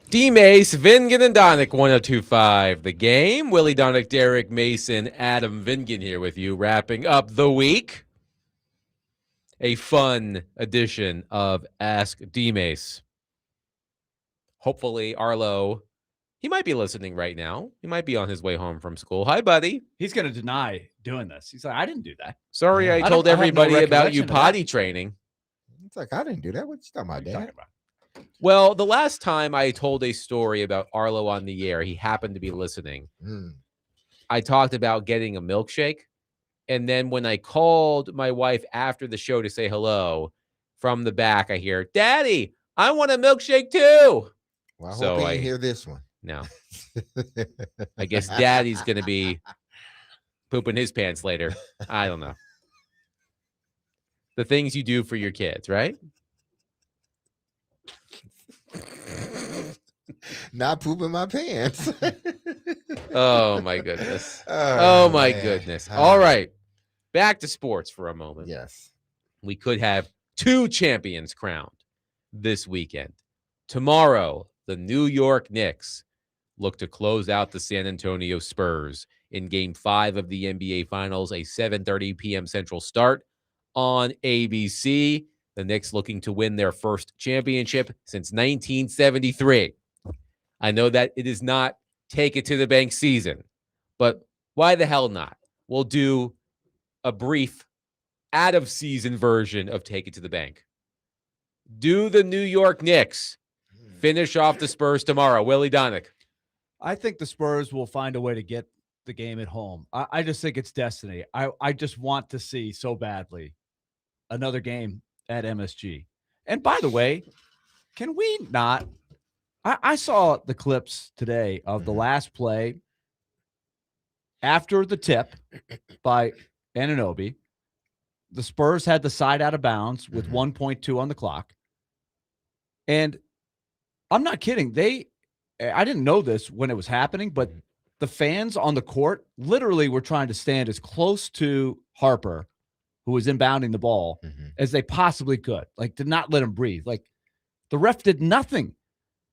DMase, Vingan, and Donick, 1025 The Game. Willie Donick, Derek Mason, Adam Vingan here with you, wrapping up the week. A fun edition of Ask DMase. Hopefully, Arlo, He might be listening right now. He might be on his way home from school. Hi, buddy. He's going to deny doing this. He's like, I didn't do that. Sorry, Yeah. I I told have no everybody about you recollection of that. potty training. It's like, I didn't do that. What you talking What about, are you Dad? talking about? Well, the last time I told a story about Arlo on the air, he happened to be listening. Mm. I talked about getting a milkshake. And then when I called my wife after the show to say hello, from the back, I hear, Daddy, I want a milkshake too. Well, I So hope he I- didn't hear this one. No, I guess Daddy's going to be pooping his pants later. I don't know. The things you do for your kids, right? Not pooping my pants. Oh, my goodness. Oh, my man. goodness. Ah. All right. Back to sports for a moment. Yes. We could have 2 champions crowned this weekend. Tomorrow, the New York Knicks look to close out the San Antonio Spurs in Game 5 of the NBA Finals, a 7:30 p.m. Central start on ABC. The Knicks looking to win their first championship since 1973. I know that it is not take it to the bank season, but why the hell not? We'll do a brief out of season version of take it to the bank. Do the New York Knicks finish off the Spurs tomorrow? Willy Donick. I think the Spurs will find a way to get the game at home. I just think it's destiny. I just want to see so badly another game at MSG. And by the way, can we not? I saw the clips today of the last play after the tip by Anunoby. The Spurs had the side out of bounds with 1.2 on the clock. And I'm not kidding. I didn't know this when it was happening, but the fans on the court literally were trying to stand as close to Harper, who was inbounding the ball, as they possibly could. Like, did not let him breathe. Like, the ref did nothing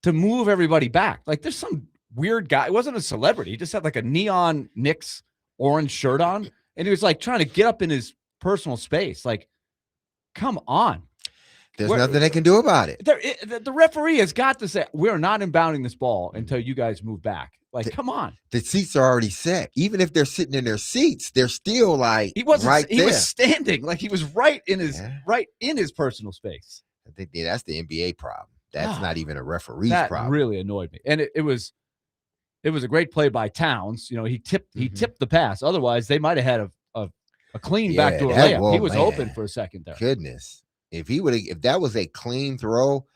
to move everybody back. Like, there's some weird guy. It wasn't a celebrity. He just had like a neon Knicks orange shirt on, and he was like trying to get up in his personal space. Like, come on. There's nothing they can do about it. The referee has got to say, we're not inbounding this ball until you guys move back. Like, come on. The seats are already set. Even if they're sitting in their seats, they're still like He wasn't. right He there. was standing. Like, he was right in his personal space. I think that's the NBA problem. That's Ah, not even a referee's That problem. really annoyed me. And it was a great play by Towns. You know, he tipped the pass. Otherwise, they might have had a clean backdoor that- layup. well, He was man. open for a second there. Goodness. If that was a clean throw,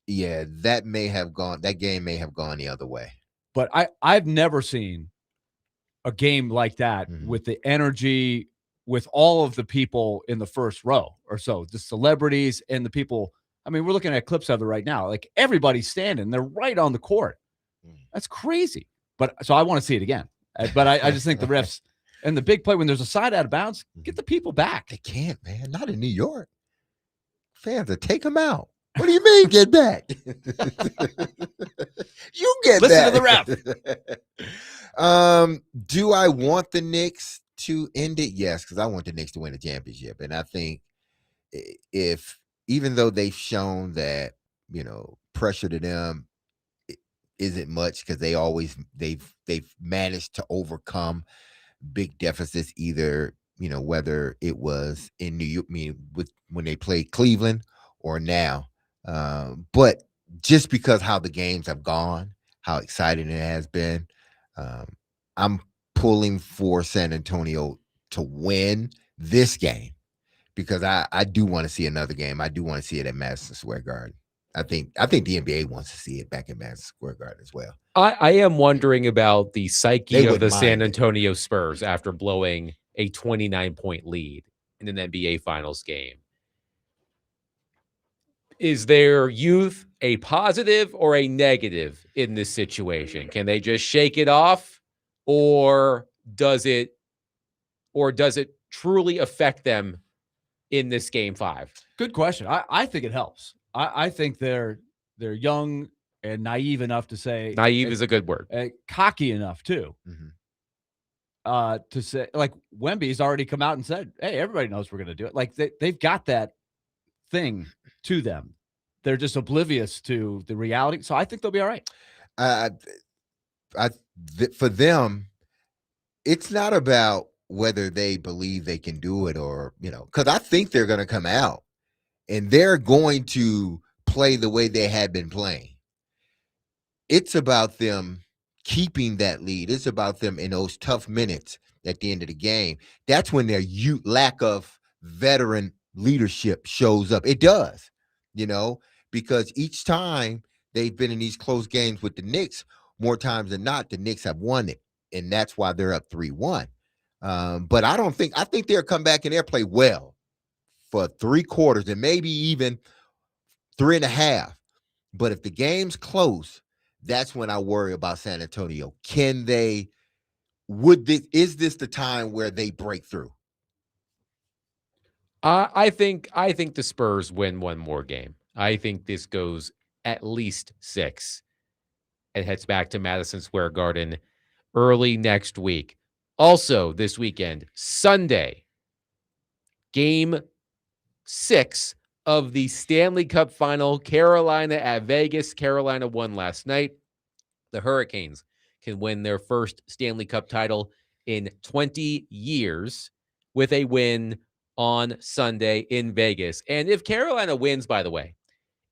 yeah, that game may have gone the other way. But I've never seen a game like that with the energy, with all of the people in the first row or so, the celebrities and the people. I mean, we're looking at clips of it right now. Like, everybody's standing. They're right on the court. That's crazy. But so I want to see it again. But I just think the refs and the big play, when there's a side out of bounds, get the people back. They can't, man. Not in New York. Fans, take them out. What do you mean, get back? You get Listen back. to the ref. Do I want the Knicks to end it? Yes, because I want the Knicks to win the championship. And I think even though they've shown that, pressure to them isn't much, because they've managed to overcome big deficits, either, whether it was in New York, when they played Cleveland or now. But just because how the games have gone, how exciting it has been, I'm pulling for San Antonio to win this game, because I do want to see another game. I do want to see it at Madison Square Garden. I think the NBA wants to see it back in Madison Square Garden as well. I am wondering about the psyche They of wouldn't the San mind it. Antonio Spurs after blowing a 29-point lead in an NBA Finals game. Is their youth a positive or a negative in this situation? Can they just shake it off, or does it truly affect them in this Game 5? Good question. I think it helps. I think they're young and naive enough to say. Naive is a good word. Cocky enough too. To say, like, Wemby's already come out and said, "Hey, everybody knows we're going to do it." Like, they've got that thing to them. They're just oblivious to the reality. So I think they'll be all right. for them, it's not about whether they believe they can do it or, because I think they're going to come out and they're going to play the way they had been playing. It's about them keeping that lead. It's about them in those tough minutes at the end of the game. That's when their lack of veteran leadership shows up. It does, because each time they've been in these close games with the Knicks, more times than not, the Knicks have won it. And that's why they're up 3-1. But I think they'll come back and they'll play well for 3 quarters and maybe even 3.5. But if the game's close, that's when I worry about San Antonio. Is this the time where they break through? I think the Spurs win one more game. I think this goes at least 6 and heads back to Madison Square Garden early next week. Also this weekend, Sunday, game 6 of the Stanley Cup final, Carolina at Vegas. Carolina won last night. The Hurricanes can win their first Stanley Cup title in 20 years with a win on Sunday in Vegas. And if Carolina wins, by the way,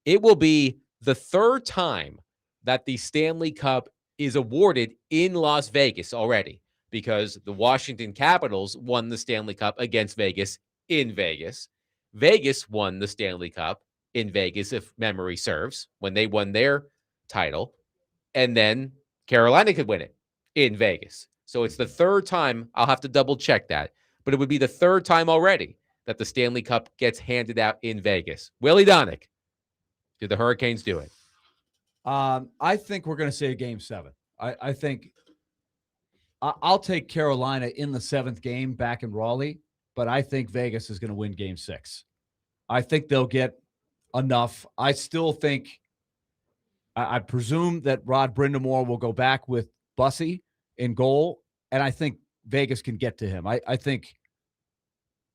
it will be the 3rd time that the Stanley Cup is awarded in Las Vegas already, because the Washington Capitals won the Stanley Cup against Vegas in Vegas. Vegas won the Stanley Cup in Vegas, if memory serves, when they won their title. And then Carolina could win it in Vegas. So it's the 3rd time. I'll have to double check that. But it would be the 3rd time already that the Stanley Cup gets handed out in Vegas. Willy Donick, do the Hurricanes do it? I think we're going to say a game 7. I think I'll take Carolina in the 7th game back in Raleigh, but I think Vegas is going to win game 6. I think they'll get enough. I still think, I presume that Rod Brindamore will go back with Bussy in goal, and I think Vegas can get to him. I think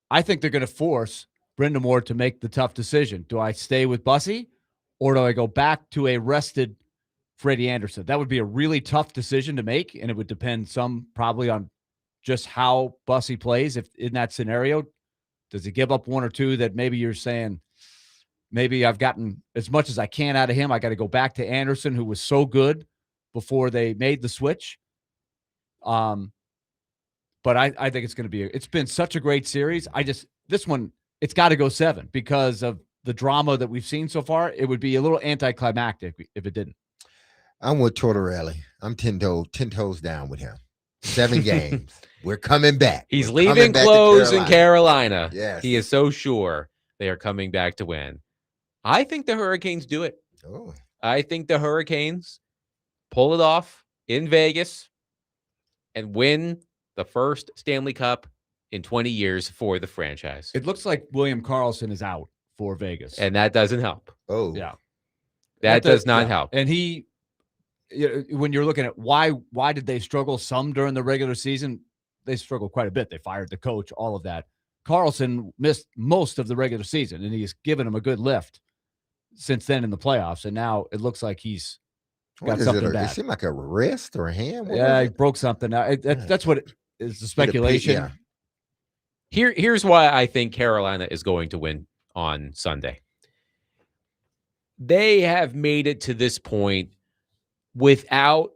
they're going to force Brindamore to make the tough decision. Do I stay with Bussy, or do I go back to a rested Freddie Anderson? That would be a really tough decision to make, and it would depend probably on just how Bussy plays. If in that scenario, does he give up 1 or 2 that maybe you're saying, maybe I've gotten as much as I can out of him, I got to go back to Anderson, who was so good before they made the switch. But I think it's going to be, it's been such a great series. This one, it's got to go 7 because of the drama that we've seen so far. It would be a little anticlimactic if it didn't. I'm with Tortorelli. I'm 10 toes down with him. 7 games. We're coming back. He's leaving clothes in Carolina. Yes. He is so sure they are coming back to win. I think the Hurricanes do it. Oh. I think the Hurricanes pull it off in Vegas and win the first Stanley Cup in 20 years for the franchise. It looks like William Karlsson is out for Vegas. And that doesn't help. Oh. Yeah. That does not help. And when you're looking at why did they struggle some during the regular season, they struggled quite a bit. They fired the coach, all of that. Karlsson missed most of the regular season, and he's given him a good lift since then in the playoffs. And now it looks like he's got something bad. It seemed like a wrist or a hand. He broke something. That's what is the speculation. Here's why I think Carolina is going to win on Sunday. They have made it to this point without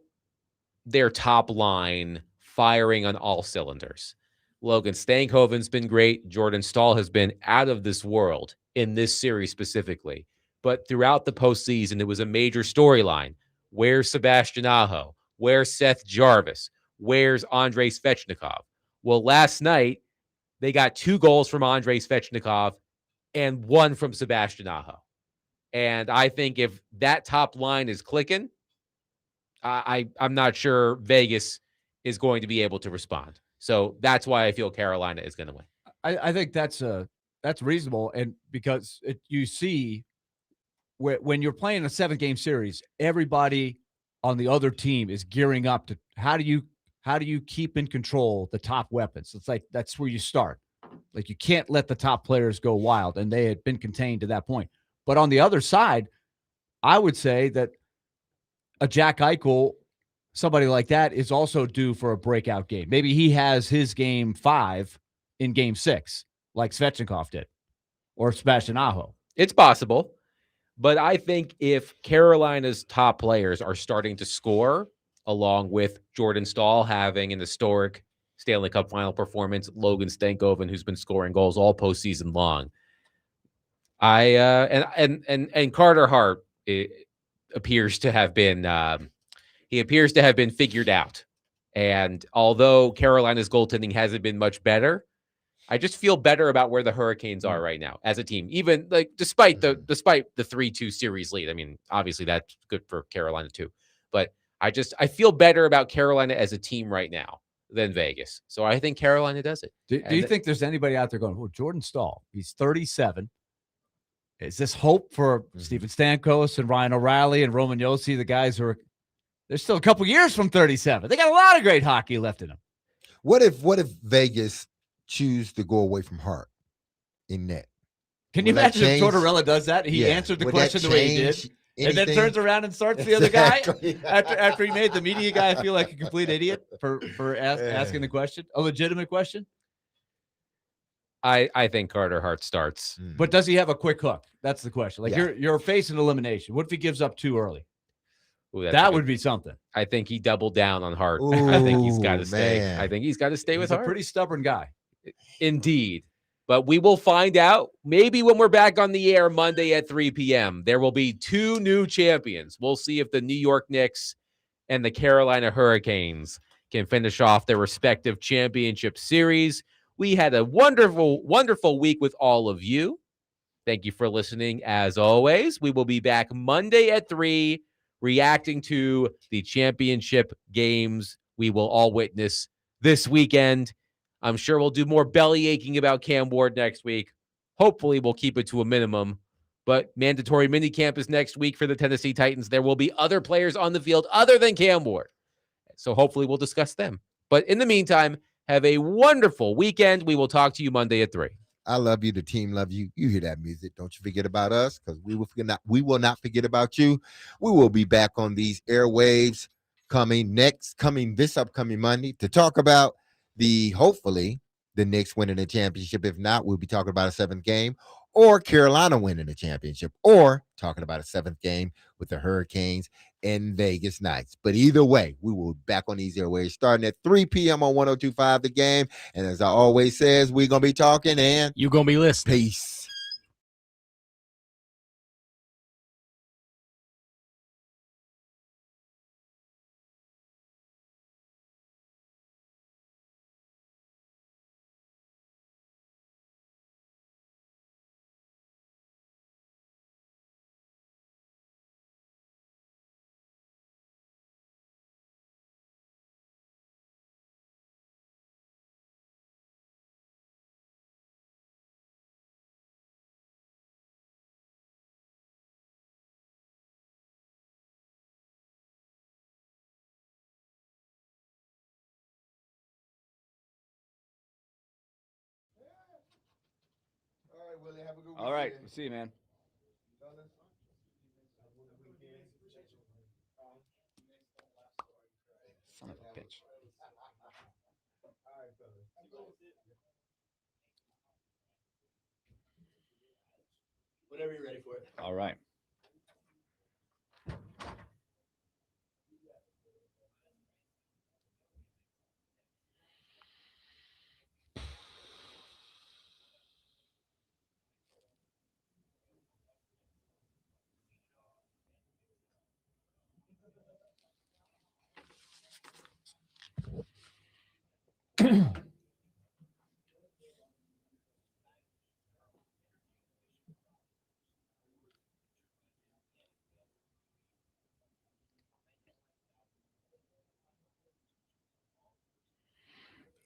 their top line firing on all cylinders. Logan Stankoven's been great. Jordan Stahl has been out of this world in this series specifically. But throughout the postseason, it was a major storyline. Where's Sebastian Aho? Where's Seth Jarvis? Where's Andrei Svechnikov? Well, last night, they got 2 goals from Andrei Svechnikov and 1 from Sebastian Aho. And I think if that top line is clicking, I'm not sure Vegas is going to be able to respond. So that's why I feel Carolina is going to win. I think that's reasonable, and because you see when you're playing a 7-game series, everybody on the other team is gearing up to how do you keep in control the top weapons. It's like that's where you start. Like you can't let the top players go wild, and they had been contained to that point. But on the other side, I would say that a Jack Eichel somebody like that is also due for a breakout game. Maybe he has his game 5 in game 6, like Svechnikov did, or Sebastian Aho. It's possible. But I think if Carolina's top players are starting to score, along with Jordan Staal having an historic Stanley Cup final performance, Logan Stankoven, who's been scoring goals all postseason long, and Carter Hart appears to have been figured out. And although Carolina's goaltending hasn't been much better, I just feel better about where the Hurricanes are right now as a team, even like despite the 3-2 series lead. I mean, obviously that's good for Carolina too, but I feel better about Carolina as a team right now than Vegas. So I think Carolina does it. Do you think there's anybody out there going, "Oh, Jordan Staal, he's 37. Is this hope for Steven Stamkos and Ryan O'Reilly and Roman Josi, the guys who are they're still a couple years from 37. They got a lot of great hockey left in them." What if Vegas choose to go away from Hart in net? Can you Will that imagine if change? Tortorella does that? He Yeah. answered the Would question that the way he change did, and then anything? turns around and starts the other guy Exactly. after he made the media guy feel like a complete idiot for asking the question, a legitimate question. I think Carter Hart starts. But does he have a quick hook? That's the question. Like Yeah. you're facing elimination. What if he gives up too early? Ooh, that's That a would good- be something. I think he doubled down on Hart. I think he's got to Ooh, stay. man. I think he's got to stay with He's a Hart. pretty stubborn guy. Indeed. But we will find out maybe when we're back on the air Monday at 3 p.m. There will be 2 new champions. We'll see if the New York Knicks and the Carolina Hurricanes can finish off their respective championship series. We had a wonderful, wonderful week with all of you. Thank you for listening. As always, we will be back Monday at 3, reacting to the championship games we will all witness this weekend. I'm sure we'll do more belly aching about Cam Ward next week. Hopefully, we'll keep it to a minimum. But mandatory minicamp is next week for the Tennessee Titans. There will be other players on the field other than Cam Ward. So hopefully, we'll discuss them. But in the meantime, have a wonderful weekend. We will talk to you Monday at 3. I love you. The team love you. You hear that music. Don't you forget about us, because we will not forget about you. We will be back on these airwaves this upcoming Monday to talk about hopefully the Knicks winning the championship. If not, we'll be talking about a 7th game, or Carolina winning the championship, or talking about a 7th game with the Hurricanes and Vegas Knights. But either way, we will be back on these airwaves starting at 3 p.m. on 102.5 The Game. And as I always says, we're going to be talking, and You gonna be listening. peace. All right. We'll see you, man. Son of a bitch. Whenever you're ready for it. All right.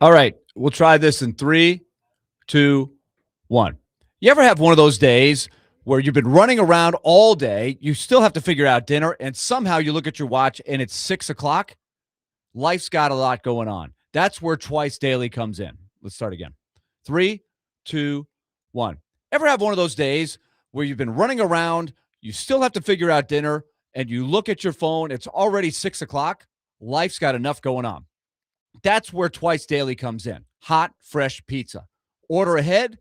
All right. We'll try this in 3, 2, 1. You ever have one of those days where you've been running around all day, you still have to figure out dinner, and somehow you look at your watch and it's 6 o'clock? Life's got a lot going on. That's where Twice Daily comes in. Let's start again. 3, 2, 1. Ever have one of those days where you've been running around, you still have to figure out dinner, and you look at your phone, it's already 6 o'clock? life's got enough going on. That's where Twice Daily comes in. Hot, fresh pizza. Order ahead,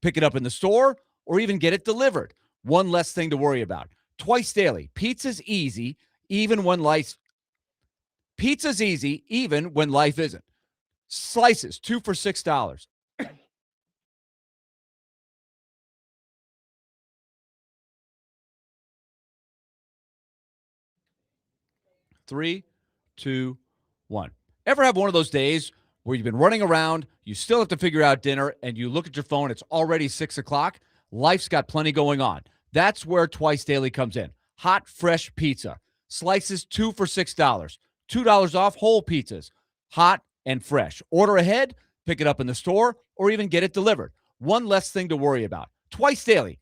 pick it up in the store, or even get it delivered. One less thing to worry about. Twice Daily. Pizza's easy, even when life isn't. Slices, 2 for $6. Three, two, one. Ever have one of those days where you've been running around, you still have to figure out dinner, and you look at your phone, it's already 6 o'clock? Life's got plenty going on. That's where Twice Daily comes in. Hot, fresh pizza. Slices, 2 for $6. $2 off whole pizzas. Hot and fresh. Order ahead, pick it up in the store, or even get it delivered. One less thing to worry about. Twice Daily.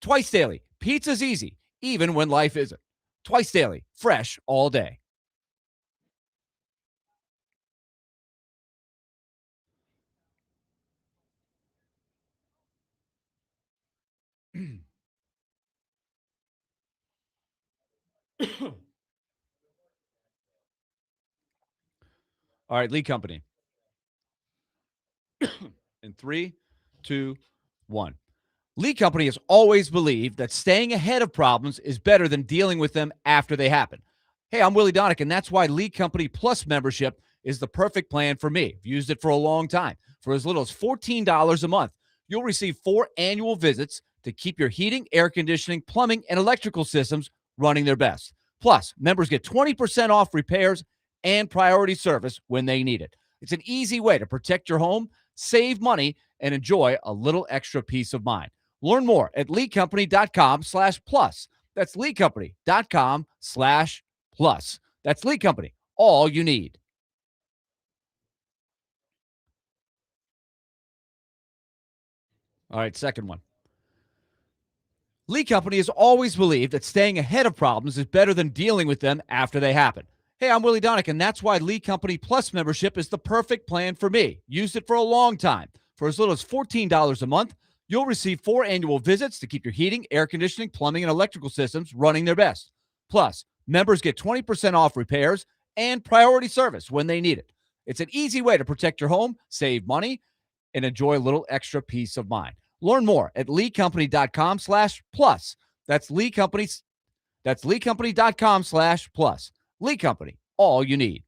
Twice Daily. Pizza's easy, even when life isn't. Twice Daily. Fresh all day. All right, Lee Company. In 3, 2, 1. Lee Company has always believed that staying ahead of problems is better than dealing with them after they happen. Hey, I'm Willy Donick, and that's why Lee Company Plus membership is the perfect plan for me. I've used it for a long time. For as little as $14 a month, you'll receive 4 annual visits to keep your heating, air conditioning, plumbing, and electrical systems running their best. Plus, members get 20% off repairs and priority service when they need it. It's an easy way to protect your home, save money, and enjoy a little extra peace of mind. Learn more at leecompany.com/plus. That's leecompany.com/plus. That's Lee Company, all you need. All right, second one. Lee Company has always believed that staying ahead of problems is better than dealing with them after they happen. Hey, I'm Willy Donick, and that's why Lee Company Plus membership is the perfect plan for me. Used it for a long time. For as little as $14 a month, you'll receive 4 annual visits to keep your heating, air conditioning, plumbing, and electrical systems running their best. Plus, members get 20% off repairs and priority service when they need it. It's an easy way to protect your home, save money, and enjoy a little extra peace of mind. Learn more at leecompany.com/plus. That's leecompany.com/plus. Lee Company, all you need.